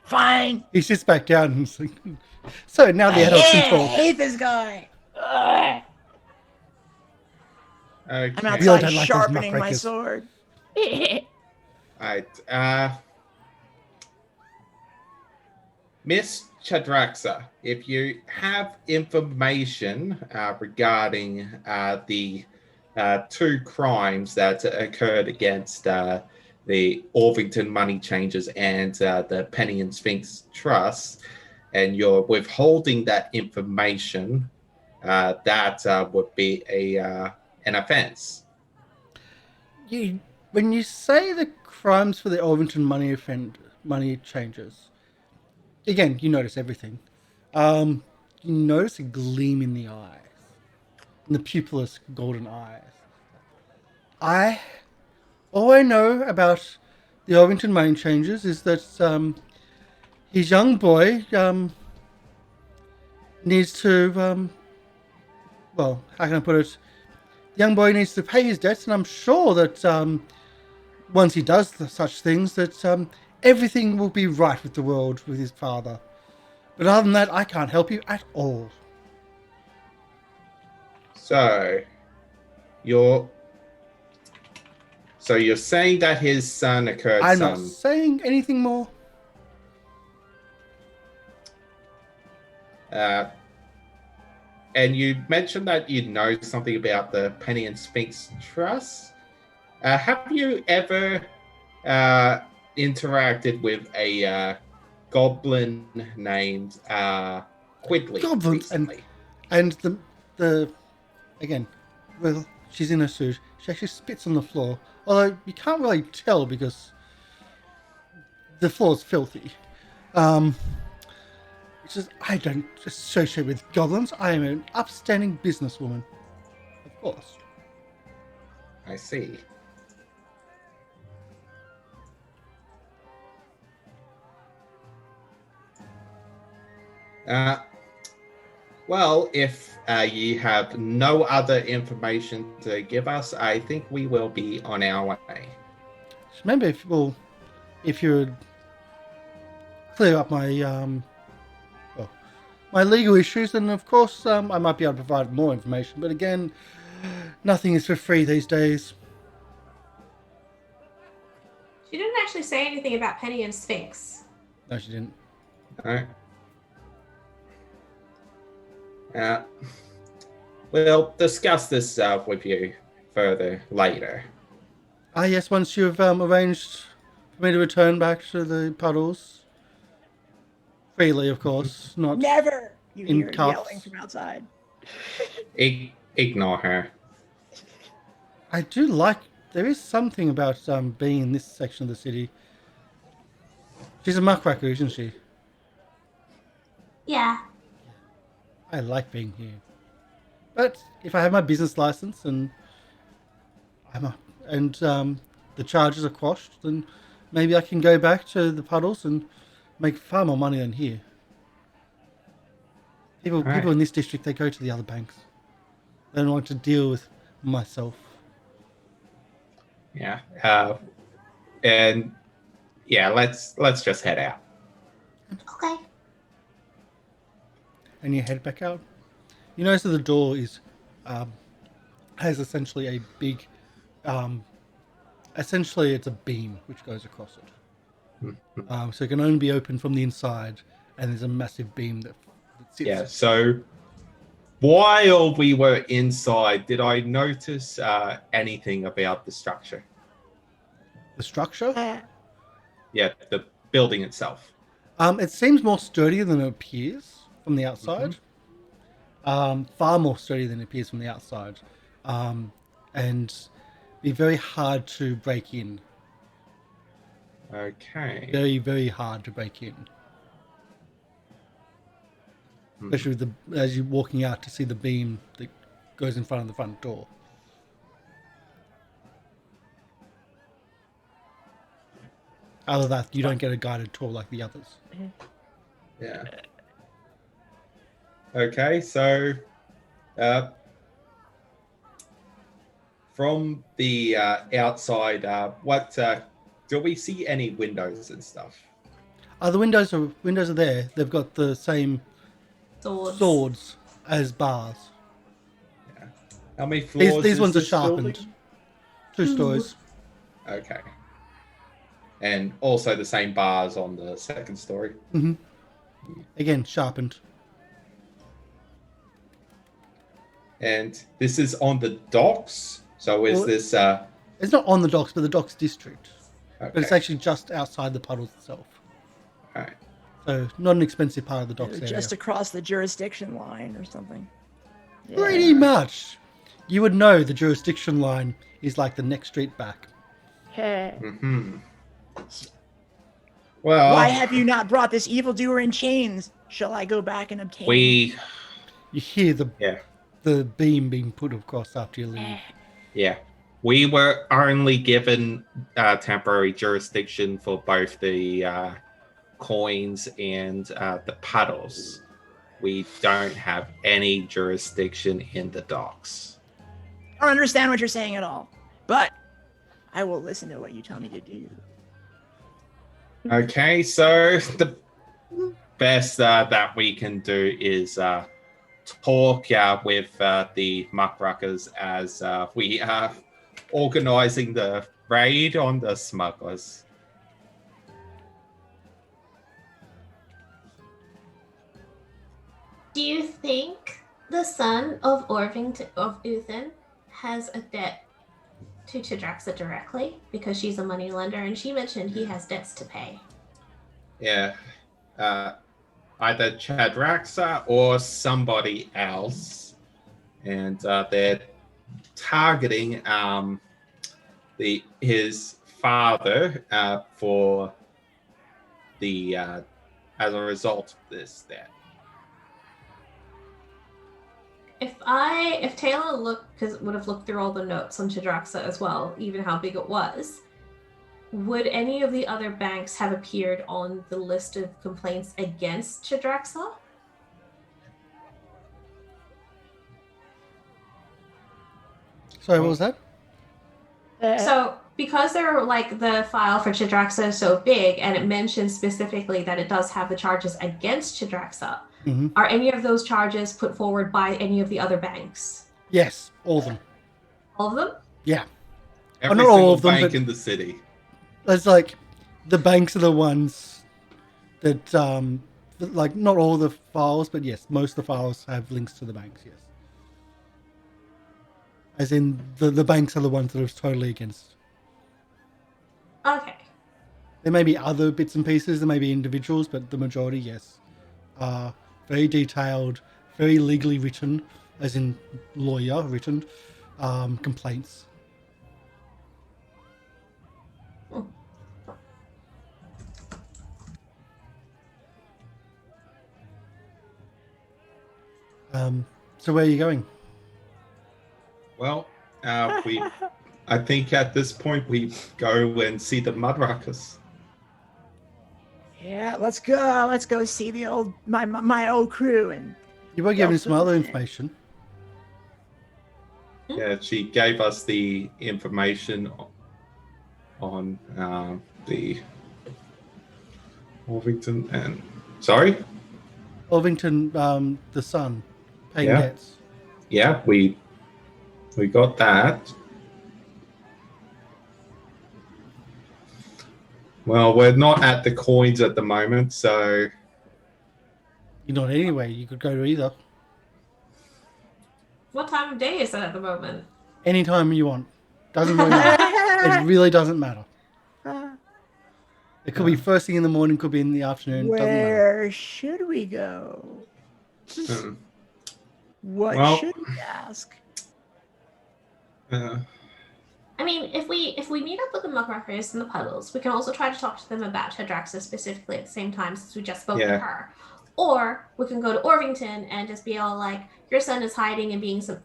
Fine. He sits back down and is like, so now the adults can talk. I hate this guy. Okay. I'm outside sharpening my sword. Alright. Miss Chadraxa, if you have information regarding the 2 crimes that occurred against the Orvington Money Changers and the Penny and Sphinx Trust, and you're withholding that information, that would be an offense. When you say the crimes for the Orvington money changers, again, you notice everything. You notice a gleam in the eyes, in the pupilless golden eyes. All I know about the Orvington money changers is that his young boy needs to, well, how can I put it? The young boy needs to pay his debts, and I'm sure that once he does such things, that everything will be right with the world with his father. But other than that, I can't help you at all. So you're saying that his son occurred I'm not saying anything more. and you mentioned that you know something about the Penny and Sphinx Trust. Have you ever interacted with a goblin named Quigley Goblins recently? and the again, well, she's in a suit. She actually spits on the floor, although you can't really tell because the floor's filthy. It's just I don't associate with goblins. I am an upstanding businesswoman, of course. I see. Well, if you have no other information to give us, I think we will be on our way. So maybe if you would clear up my my legal issues, then of course I might be able to provide more information. But again, nothing is for free these days. She didn't actually say anything about Penny and Sphinx. No, she didn't. All right. We'll discuss this with you further later. Ah, yes, once you've arranged for me to return back to the puddles. Freely, of course, not Never! You in hear cuffs. yelling from outside. Ignore her. I do like. There is something about being in this section of the city. She's a muckraker, isn't she? Yeah. I like being here. But if I have my business license and the charges are quashed, then maybe I can go back to the puddles and make far more money than here. People in this district, they go to the other banks. They don't want to deal with myself. Yeah. And yeah, let's just head out. Okay. And you head back out. You notice that the door is has essentially a big, essentially it's a beam which goes across it. So it can only be opened from the inside, and there's a massive beam that sits. Yeah. So while we were inside, did I notice anything about the structure? The structure? Yeah, the building itself. It seems more sturdier than it appears from the outside. Far more sturdy than it appears from the outside. And be very hard to break in. Okay. Very, very hard to break in. Especially with as you're walking out to see the beam that goes in front of the front door. Other than that, you don't get a guided tour like the others. Yeah. Okay, so from the outside, do we see any windows and stuff? The windows are there. They've got the same swords as bars. Yeah. How many floors? These ones are this sharpened. building? 2 stories. Okay. And also the same bars on the second story. Again, sharpened. And this is on the docks. So is this? It's not on the docks, but the docks district. Okay. But it's actually just outside the puddles itself. All right. So not an expensive part of the docks area. Just across the jurisdiction line or something. Yeah. Pretty much. You would know the jurisdiction line is like the next street back. Hey. Well, Why have you not brought this evildoer in chains? Shall I go back and obtain? You hear the beam being put across after you leave. Yeah. We were only given temporary jurisdiction for both the coins and the puddles. We don't have any jurisdiction in the docks. I don't understand what you're saying at all, but I will listen to what you tell me to do. Okay, so the best that we can do is talk with the muckruckers as we are organizing the raid on the smugglers. Do you think the son of Uthin has a debt to Chidraxa directly because she's a moneylender, and she mentioned he has debts to pay. Yeah. Either Chadraxa or somebody else. And they're targeting his father for the as a result of this debt. If Tayla would have looked through all the notes on Chidraxa as well, even how big it was, would any of the other banks have appeared on the list of complaints against Chidraxa? Sorry, what was that? So, because they're like the file for Chidraxa is so big, and it mentions specifically that it does have the charges against Chidraxa, are any of those charges put forward by any of the other banks? Yes, all of them. All of them? Yeah. Every not single all of them, bank but- in the city. It's like the banks are the ones that, like, not all the files, but yes, most of the files have links to the banks, yes. As in, the banks are the ones that are totally against. Okay. There may be other bits and pieces, there may be individuals, but the majority, yes, are very detailed, very legally written, as in lawyer written, complaints. So where are you going? Well, I think at this point we go and see the Mudruckers. Yeah, let's go. Let's go see the old my old crew. And You were given some other information. Yeah, she gave us the information on the Orvington and sorry. Orvington, the son, paying Yeah. debts. Yeah, we got that. Well, we're not at the coins at the moment, so You're not anyway. You could go to either. What time of day is it at the moment? Anytime you want. Doesn't really matter. It really doesn't matter. It could be first thing in the morning, could be in the afternoon. Doesn't matter. Where should we go? What Well- should we ask? I mean, if we meet up with the Muckrockers and the Puddles, we can also try to talk to them about Chidraxa specifically at the same time, since we just spoke to Yeah. her. Or we can go to Orvington and just be all like, your son is hiding and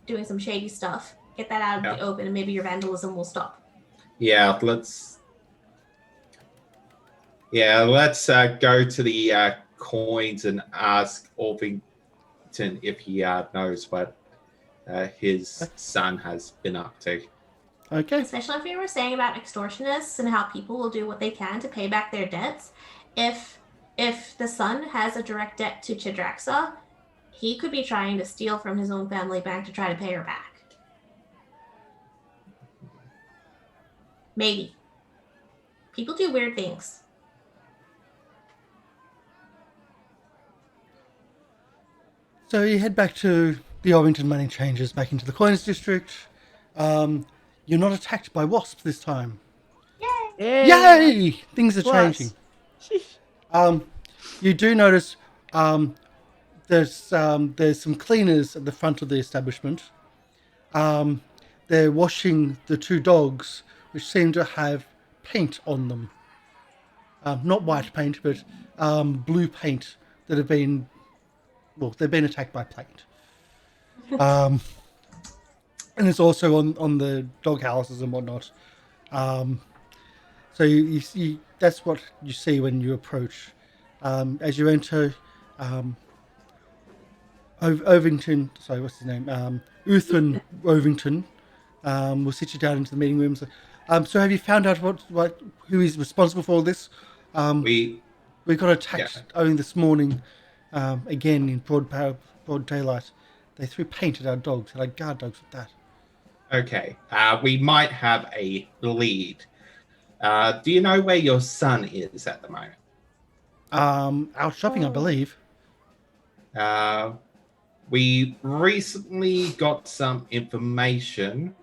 doing some shady stuff. Get that out of the open, and maybe your vandalism will stop. yeah, let's go to the coins and ask Orvington if he knows what his son has been up to. Okay. Especially if you were saying about extortionists and how people will do what they can to pay back their debts. If the son has a direct debt to Chidraxa, he could be trying to steal from his own family bank to try to pay her back. Maybe. People do weird things. So you head back to the Orvington money changers, back into the coins district. You're not attacked by wasps this time. Yay! Things are Plus. changing. You do notice there's some cleaners at the front of the establishment. They're washing the two dogs, which seem to have paint on them. Not white paint, but blue paint that have been, well, they've been attacked by paint. And it's also on the dog houses and whatnot. So you that's what you see when you approach. As you enter, Ovington, sorry, what's his name? Uthran Ovington will sit you down into the meeting room. So have you found out who is responsible for all this? We got attacked only this morning, again in broad daylight. They threw paint at our dogs, at our guard dogs with that. Okay, we might have a lead. Do you know where your son is at the moment? Out shopping, I believe. We recently got some information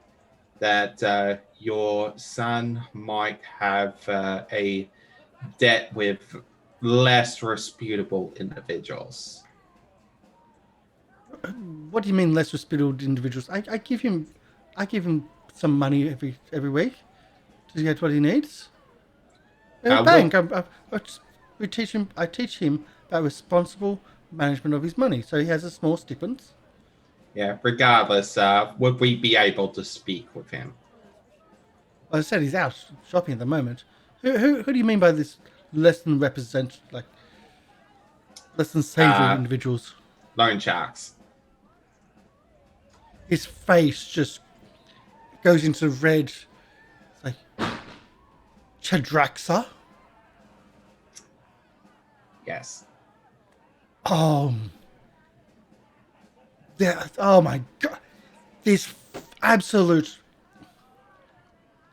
that your son might have a debt with less reputable individuals. What do you mean less reputable individuals? I give him some money every week to get what he needs. In a bank, I teach him about responsible management of his money, so he has a small stipend. Yeah, regardless, would we be able to speak with him? Well, I said he's out shopping at the moment. Who do you mean by this less than savory individuals? Loan sharks. His face just goes into red. It's like Chadraxa. Yes. Yeah. Oh my god. This absolute.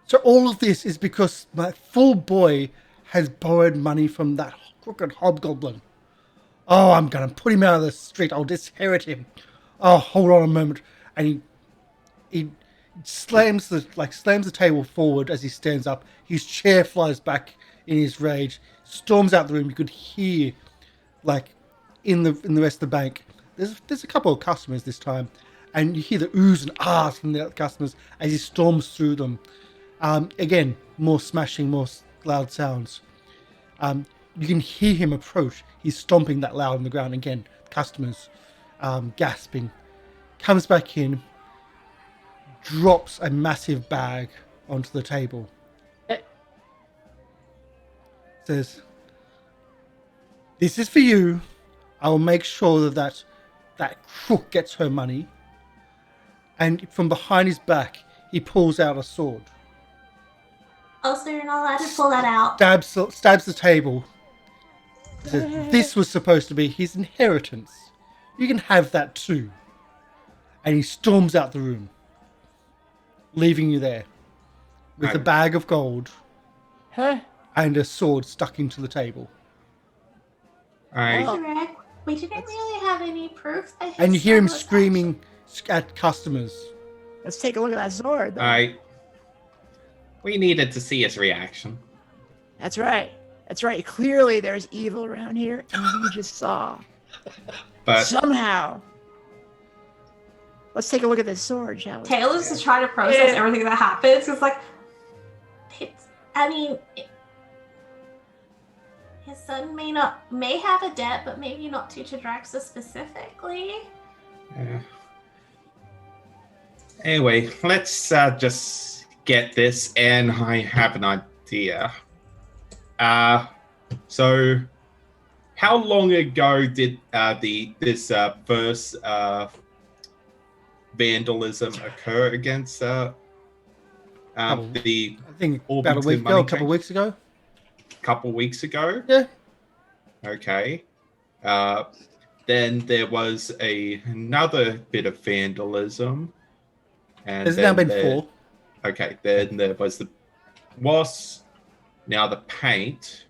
So all of this is because my full boy has borrowed money from that crooked hobgoblin. Oh, I'm gonna put him out of the street. I'll disinherit him. Oh, hold on a moment. And he slams the table forward as he stands up. His chair flies back in his rage. Storms out the room. You could hear, in the rest of the bank. There's a couple of customers this time, and you hear the oohs and ahs from the customers as he storms through them. Again, more smashing, more loud sounds. You can hear him approach. He's stomping that loud on the ground again. Customers gasping. Comes back in, drops a massive bag onto the table. Says, "This is for you. I will make sure that crook gets her money." And from behind his back, he pulls out a sword. Oh, so you're not allowed to pull that out. Stabs the table. Says, "This was supposed to be his inheritance. You can have that too." And he storms out the room, leaving you there with a bag of gold and a sword stuck into the table. Ezarek, we didn't really have any proof that his And you hear son him was screaming at customers. Let's take a look at that sword. Though. We needed to see his reaction. That's right. That's right. Clearly, there's evil around here, and we just saw. But somehow, let's take a look at this sword, shall we? Tayla's just trying to process everything that happens. It's like, his son may have a debt, but maybe not to Chadraxa specifically. Anyway, let's just get this, and I have an idea. So, how long ago did this first vandalism occur against the I think about a couple of weeks ago. Couple weeks ago? Yeah. Okay. Then there was another bit of vandalism. And there's now been 4. Okay, then there was the wasp, now the paint.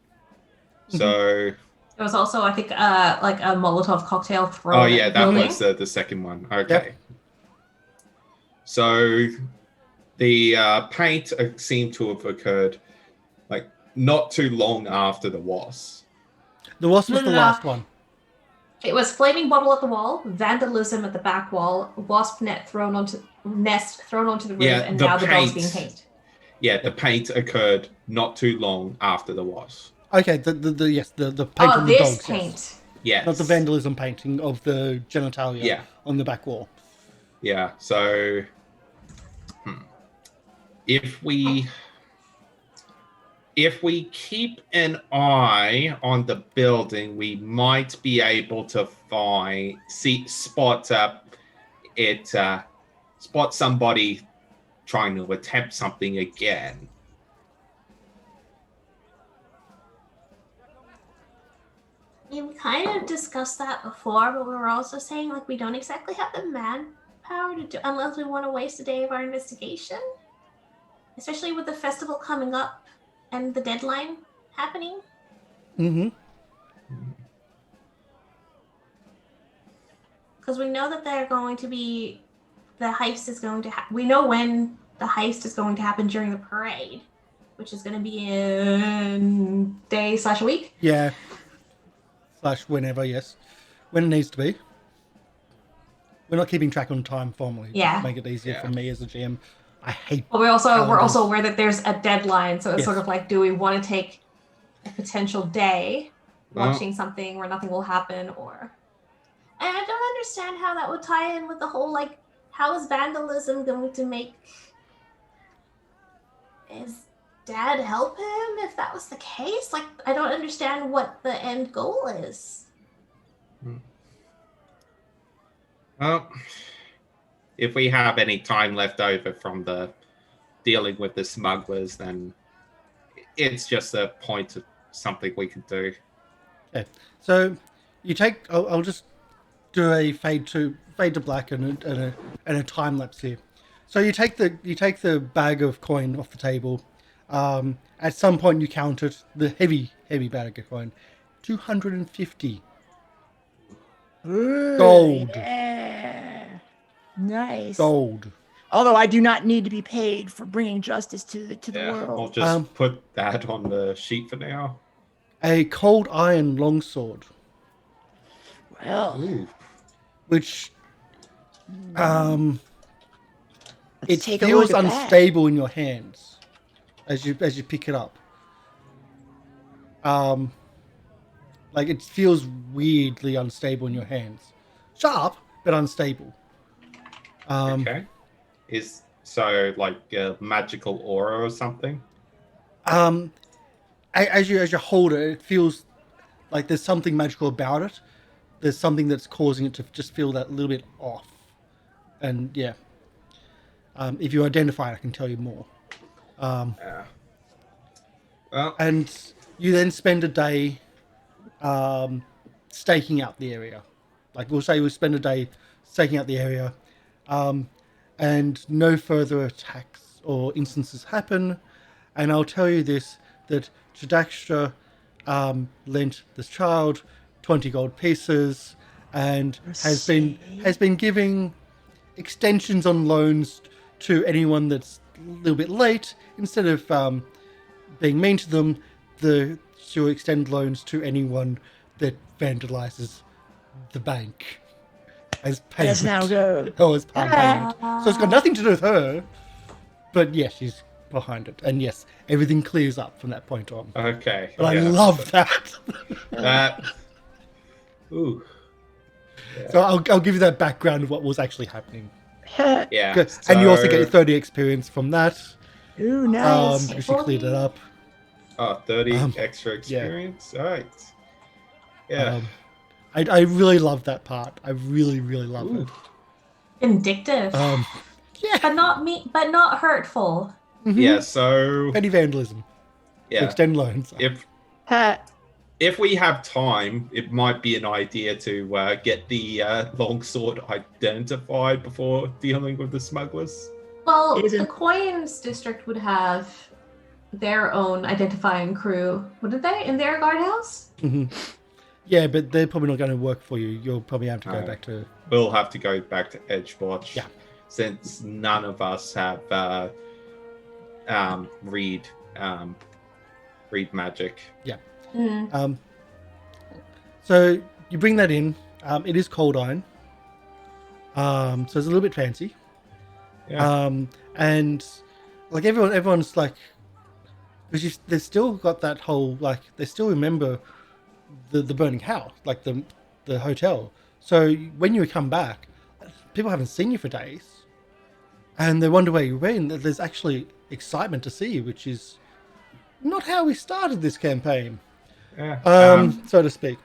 So there was also, I think, like a Molotov cocktail thrown. Oh yeah, that was the second one. Okay. Yep. So the paint seemed to have occurred not too long after the wasp. The wasp was the last one. It was flaming bottle at the wall, vandalism at the back wall, wasp nest thrown onto the roof, and now the dog's being painted. Yeah, the paint occurred not too long after the wasp. Okay, the paint of the dogs. Paint. Yes. Not the vandalism painting of the genitalia on the back wall. Yeah, so if we keep an eye on the building, we might be able to spot somebody trying to attempt something again. I mean, we kind of discussed that before, but we were also saying we don't exactly have the manpower to do unless we want to waste a day of our investigation, especially with the festival coming up and the deadline happening. Mm-hmm. because we know that they're going to be, the heist is going to we know when the heist is going to happen during the parade, which is going to be in day/a week. Yeah. / whenever, yes. When it needs to be. We're not keeping track on time formally. Yeah. To make it easier for me as a GM. I hate. But we're also calendars. aware that there's a deadline, so it's Yes. sort of like, do we want to take a potential day watching something where nothing will happen, or? And I don't understand how that would tie in with the whole, like, how is vandalism going to make his dad help him if that was the case? Like, I don't understand what the end goal is. Well, if we have any time left over from the dealing with the smugglers, then it's just a point of something we could do. Okay. So you take. I'll just do a fade to black and a time lapse here. So you take the bag of coin off the table. At some point you count it. The heavy bag of coin, 250 Ooh, gold. Yeah. Nice. Gold. Although I do not need to be paid for bringing justice to the I'll world. just put that on the sheet for now. A cold iron longsword, Well, Ooh. which let's it take a feels look at that. unstable in your hands as you pick it up. Like it feels weirdly unstable in your hands. Sharp, but unstable. Okay. Is so like a magical aura or something? As you hold it, it feels like there's something magical about it. There's something that's causing it to just feel that little bit off. And yeah, if you identify it, I can tell you more. Yeah. Well, And you then spend a day staking out the area. Like we'll say we spend a day staking out the area, and no further attacks or instances happen. And I'll tell you this, that Diedra lent this child 20 gold pieces and has been giving extensions on loans to anyone that's a little bit late. Instead of being mean to them, she'll extend loans to anyone that vandalizes the bank as payment. Let's now go. Oh, as part of payment. So it's got nothing to do with her, but yes, she's behind it. And yes, everything clears up from that point on. okay. But I yeah. love that. That. Ooh. So I'll give you that background of what was actually happening. Yeah. Good. And you also so- get your 30 experience from that. Ooh, nice. Because you cleared it up. 30 extra experience. All right. Yeah. I really love that part. I really, really love Ooh. it. Vindictive. Yeah. but not hurtful. Yeah. So Petty vandalism. yeah. Extend loans. If we have time, it might be an idea to get the longsword identified before dealing with the smugglers. Well, Isn't- the Coins district would have their own identifying crew, wouldn't they, in their guardhouse? Yeah, but they're probably not going to work for you. You'll probably have to go back to... We'll have to go back to Edgewatch. Yeah. Since none of us have read magic. Yeah. Mm. So you bring that in. It is cold iron. So it's a little bit fancy. Yeah. And like everyone's like, because they've still got that whole, like, they still remember the burning house, like the hotel. So when you come back, people haven't seen you for days, and they wonder where you went. There's actually excitement to see you, which is not how we started this campaign, so to speak.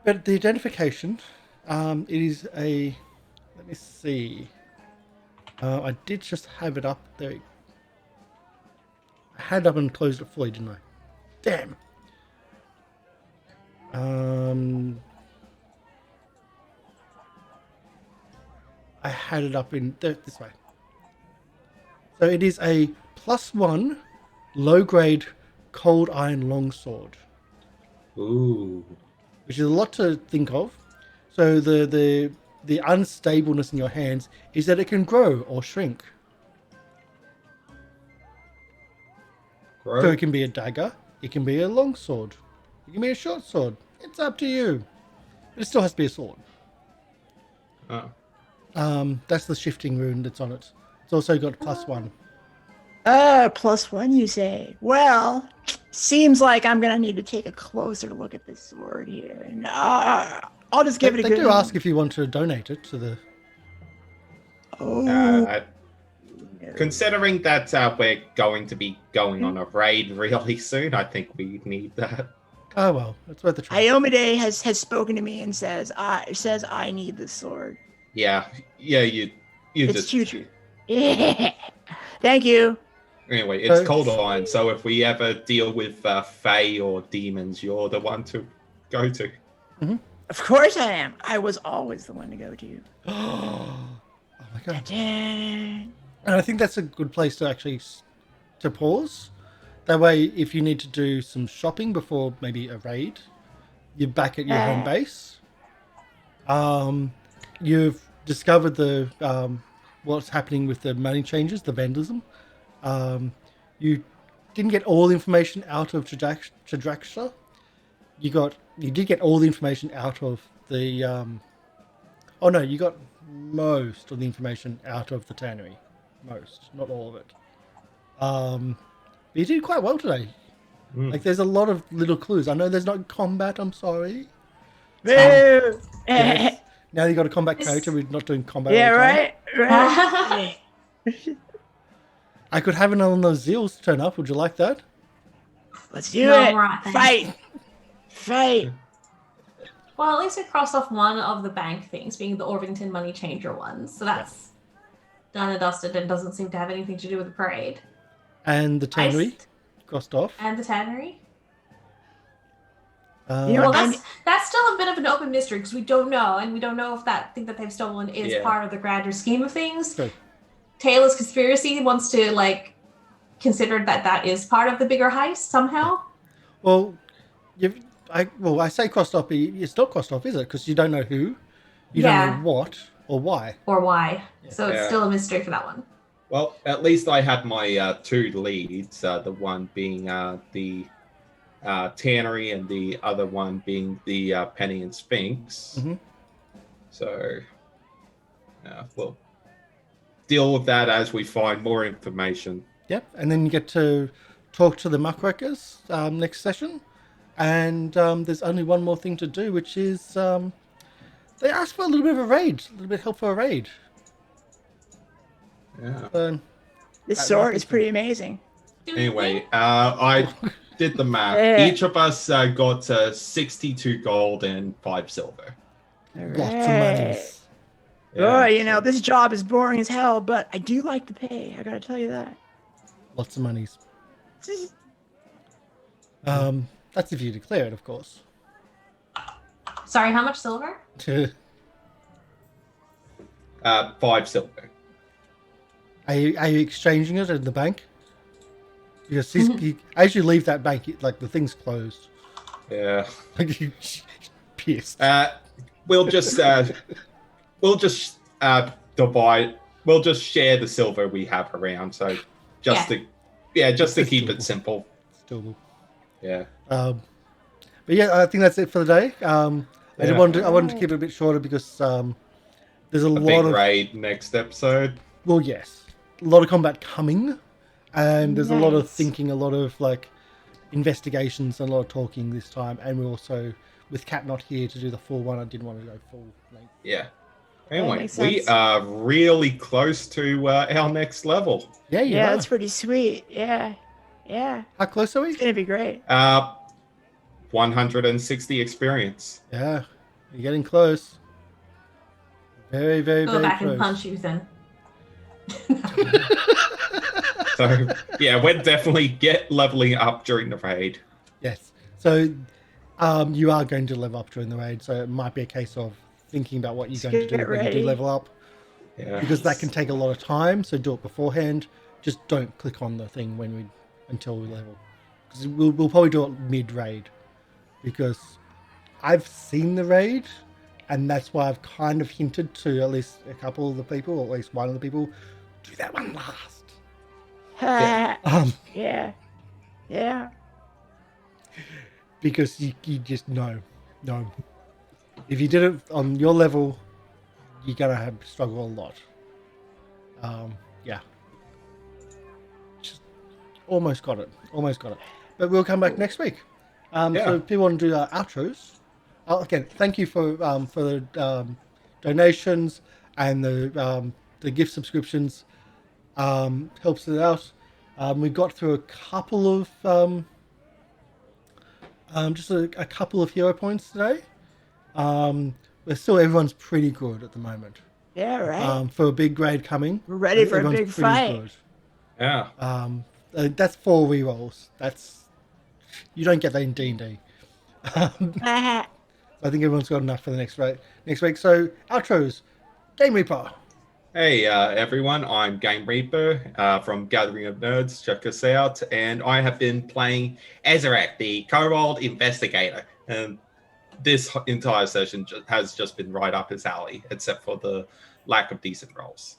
But the identification, it is a. Let me see. I did just have it up there. I had it up and closed it fully, didn't I? Damn. I had it up in this way. So it is a +1 low-grade cold iron longsword, Ooh. which is a lot to think of. So the unstableness in your hands is that it can grow or shrink. Grow. So it can be a dagger, it can be a long sword, it can be a short sword. It's up to you. But it still has to be a sword. Oh. That's the shifting rune that's on it. It's also got +1. +1, you say? Well, seems like I'm gonna need to take a closer look at this sword here. And I'll just give it a They good. do ask if you want to donate it to the. Oh. Considering that we're going to be going on a raid really soon, I think we need that. Oh well, it's worth a try. Iomide has spoken to me and says I need this sword. Yeah, you It's just. true. Yeah. Thank you. Anyway, it's So- cold iron, so if we ever deal with Fae or demons, you're the one to go to. Of course I am. I was always the one to go to. Oh my god! Dun. And I think that's a good place to actually to pause. That way, if you need to do some shopping before maybe a raid, you're back at your home base. You've discovered the what's happening with the money changes, the vandalism. You didn't get all the information out of Chadraksha. You did get all the information out of the. Oh no, you got most of the information out of the tannery. Most, not all of it. But you did quite well today. Like, there's a lot of little clues. I know there's not combat. I'm sorry. Boo. Yes. Now you got a combat This- character. We're not doing combat. Yeah, all the time. right. I could have another of those Zeals turn up. Would you like that? Let's do No, it. right, thanks. Fight. Well, at least we crossed off one of the bank things, being the Orvington money changer ones. So that's done and dusted and doesn't seem to have anything to do with the parade. And the tannery Iced. crossed off. And the tannery. You know Well, what? that's still a bit of an open mystery because we don't know, and we don't know if that thing that they've stolen is Yeah. part of the grander scheme of things. True. Tayla's conspiracy wants to consider that is part of the bigger heist somehow. Well, I say crossed off, but it's not crossed off, is it? Because you don't know who, you don't Yeah. know what or why. Or why. So it's Yeah. still a mystery for that one. Well, at least I had my two leads, the one being the tannery and the other one being the Penny and Sphinx. Mhm. So, we'll deal with that as we find more information. Yep, and then you get to talk to the muckrackers next session. And there's only one more thing to do, which is they asked for a little bit of a raid, a little bit of help for a raid. Yeah. So, This That sword might be is pretty amazing. Anyway, I did the math. Yeah. Each of us got 62 gold and 5 silver. lots of monies. Oh, you know, this job is boring as hell, but I do like the pay. I gotta tell you that. Lots of monies. That's if you declare it, of course. Sorry, how much silver? 5 silver. Are you exchanging it at the bank? Because as you leave that bank, the thing's closed. Yeah. Like, you pissed. We'll just divide. We'll just share the silver we have around. So just to keep it simple. Still. Yeah. But yeah, I think that's it for the day. I wanted to keep it a bit shorter because there's a A lot big of raid next episode. well, yes, a lot of combat coming, and there's a lot of Nice. thinking, a lot of investigations, and a lot of talking this time. And we're also with Kat not here to do the full one. I didn't want to go full length. Yeah. Anyway, makes we sense. are really close to our next level. Yeah, you Yeah, are. that's pretty sweet. Yeah. How close are we? It's gonna be great. 160 experience. Yeah, you're getting close. Very, very, Go very back close. and punch you then. So yeah, we're definitely leveling up during the raid. Yes. So you are going to level up during the raid, so it might be a case of thinking about what you're Just going to do get when you do ready. level up, Yeah. because that can take a lot of time. So do it beforehand. Just don't click on the thing until we level, because we'll probably do it mid raid, because I've seen the raid and that's why I've kind of hinted to at least a couple of the people, or at least one of the people, do that one last. Yeah. Because you just no. If you did it on your level, you're gonna struggle a lot. Yeah. Just almost got it. But we'll come back next week. So if people want to do outros, again, thank you for the donations and the gift subscriptions. Helps it out. We got through a couple of just a couple of hero points today. But still, everyone's pretty good at the moment. Yeah, right. For a big grade coming, We're ready for a everyone's big pretty fight. good. Yeah. That's 4 rerolls. You don't get that in D&D. I think everyone's got enough for the next week. So outros, Game Reaper. Hey everyone, I'm Game Reaper from Gathering of Nerds. Check us out. And I have been playing Ezarek, the Kobold Investigator. And this entire session has just been right up his alley, except for the lack of decent rolls.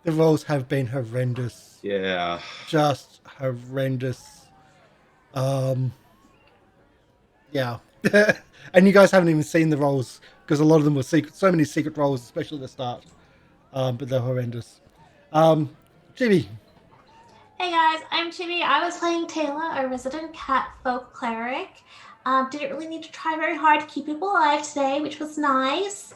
The rolls have been horrendous. Yeah. Just horrendous. Yeah. And you guys haven't even seen the rolls because a lot of them were secret. So many secret rolls, especially at the start. But they're horrendous. Chibi. Hey guys, I'm Chibi. I was playing Tayla, a resident catfolk cleric. Didn't really need to try very hard to keep people alive today, which was nice.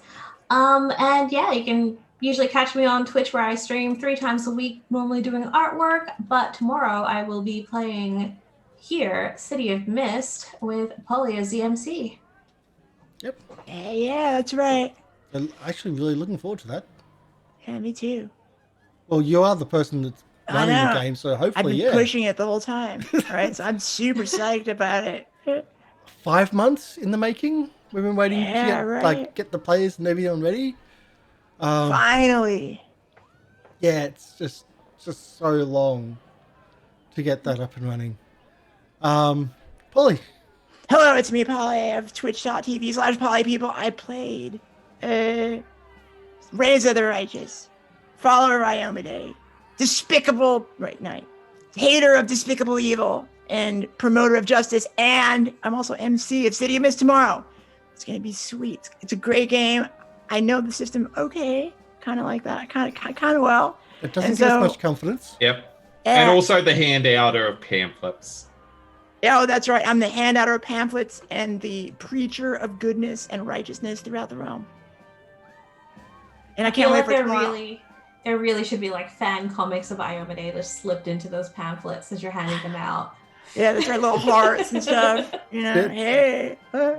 And yeah, you can usually catch me on Twitch where I stream 3 times a week, normally doing artwork. But tomorrow I will be playing here, City of Mist, with Polly as the MC. Yep. Yeah, that's right. I'm actually really looking forward to that. Yeah, me too. Well, you are the person that's running the game, so hopefully, I've been pushing it the whole time. Right, so I'm super psyched about it. 5 months in the making. We've been waiting to get the players and everything ready. Finally. Yeah, it's just so long to get that up and running. Polly. Hello, it's me, Polly, of twitch.tv/PollyPeople. I played Raise of the Righteous, follower of Iomade, despicable, hater of despicable evil, and promoter of justice, and I'm also MC of City of Mist tomorrow. It's going to be sweet. It's a great game. I know the system okay, kind of like that, kind of well. It doesn't give us much confidence. Yep. And also the handouter of pamphlets. Oh, that's right. I'm the handouter of pamphlets and the preacher of goodness and righteousness throughout the realm. And I can't wait for tomorrow. There really should be like fan comics of Iomade just slipped into those pamphlets as you're handing them out. Yeah, that's right, little parts and stuff. You know, hey.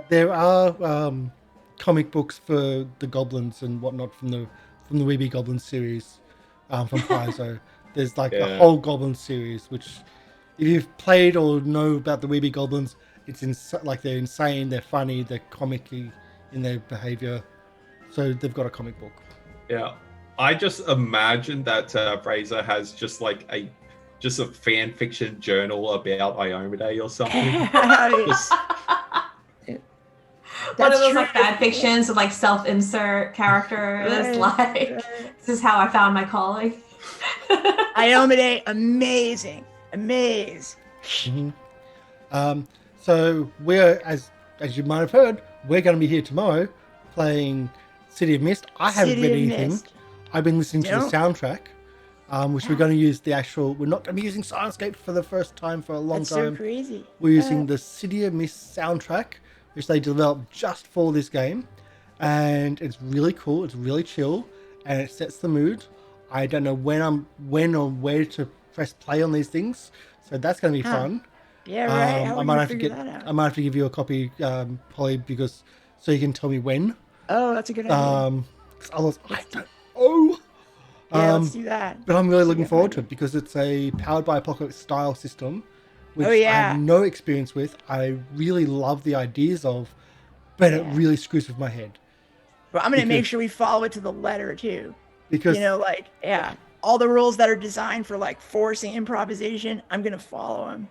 There are comic books for the goblins and whatnot from the Weeby Goblin series from Paizo. There's like the whole Goblin series, which if you've played or know about the Weeby Goblins, it's they're insane, they're funny, they're comicky in their behavior. So they've got a comic book. Yeah. I just imagine that Fraser has just a fan fiction journal about Iomade or something. One of those fan fictions with self-insert characters. This is how I found my calling. Iomade, amazing. Mm-hmm. So we're, as you might have heard, we're going to be here tomorrow playing City of Mist. I haven't read anything. I've been listening to the soundtrack, which we're going to use we're not going to be using Syrinscape for the first time for a long time. That's so crazy. We're using the City of Mist soundtrack, which they developed just for this game. And it's really cool. It's really chill. And it sets the mood. I don't know when or where to press play on these things. So that's going to be fun. Yeah, right. I might have to give you a copy, Polly, so you can tell me when. Oh, that's a good idea. Otherwise, I don't know. Yeah, let's do that. But I'm really looking forward to it because it's a powered by Apocalypse style system, which I have no experience with. I really love the ideas of, but it really screws with my head. But I'm going to make sure we follow it to the letter too. Because all the rules that are designed for forcing improvisation, I'm going to follow them.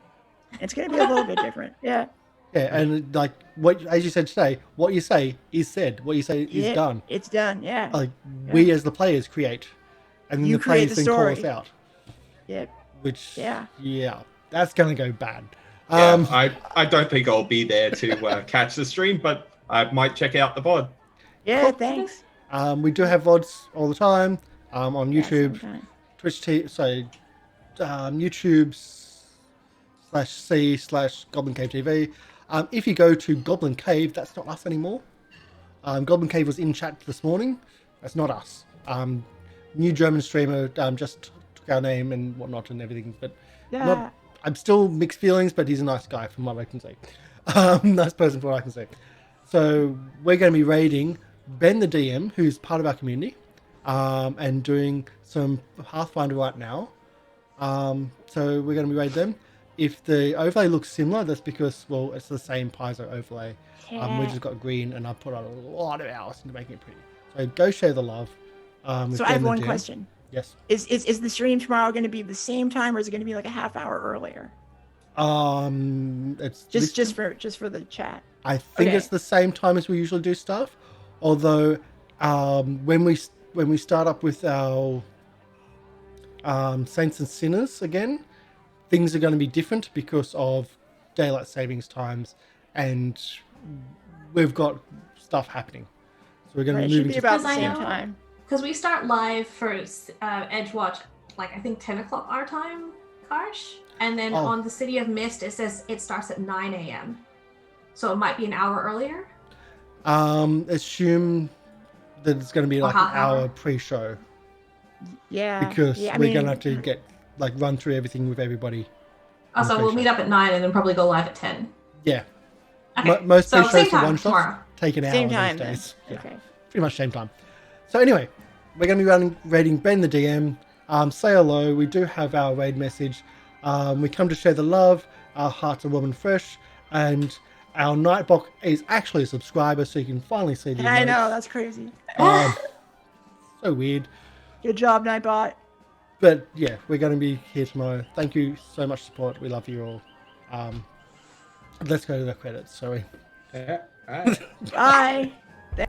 It's going to be a little bit different. Yeah. Yeah, and like what, as you said today, what you say is said. What you say is done. It's done. Yeah. Like we as the players create, and then You the players create the then call us story. out. Yep. Which Yeah. that's gonna go bad. Yeah, I don't think I'll be there to catch the stream, but I might check out the VOD. Yeah. Cool. Thanks. We do have VODs all the time on Yeah, YouTube, sometime. Twitch, YouTube/C/GoblinCaveTV. If you go to Goblin Cave, that's not us anymore. Goblin Cave was in chat this morning. That's not us. New German streamer just took our name and whatnot and everything, but Yeah. I'm still mixed feelings, but he's a nice guy from what I can see. Nice person from what I can see. So we're going to be raiding Ben the DM, who's part of our community, and doing some Pathfinder right now. So we're going to be raiding them. If the overlay looks similar, that's because, well, it's the same Paizo overlay. We just got green, and I put on a lot of hours into making it pretty. So go share the love. With So I have Ben the one DM. question. Yes. Is the stream tomorrow going to be the same time, or is it going to be like a half hour earlier? It's Just for the chat. I think Okay. it's the same time as we usually do stuff. Although, when we start up with our Saints and Sinners again, things are going to be different because of daylight savings times, and we've got stuff happening. So we're going Right, to it be should moving be to about the Because I same know- time. Because we start live for Edgewatch, like I think 10 o'clock our time, Karsh. And then Oh. on the City of Mist, it says it starts at 9 a.m. So it might be an hour earlier. assume that it's going to be like an half hour. hour pre-show Yeah. because yeah, I we're mean, going to have to get run through everything with everybody. Oh, so we'll meet up at 9 and then probably go live at 10. Yeah. Okay. Most so pre-shows same for time one shots tomorrow. take an hour same these time then. days. Yeah. Okay. Pretty much same time. So anyway, we're going to be raiding Ben the DM. Say hello. We do have our raid message. We come to share the love. Our hearts are warm and fresh. And our Nightbot is actually a subscriber, so you can finally see the I emotes. know, that's crazy. So weird. Good job, Nightbot. But yeah, we're going to be here tomorrow. Thank you so much for support. We love you all. Let's go to the credits. Sorry. Yeah. All right. Bye.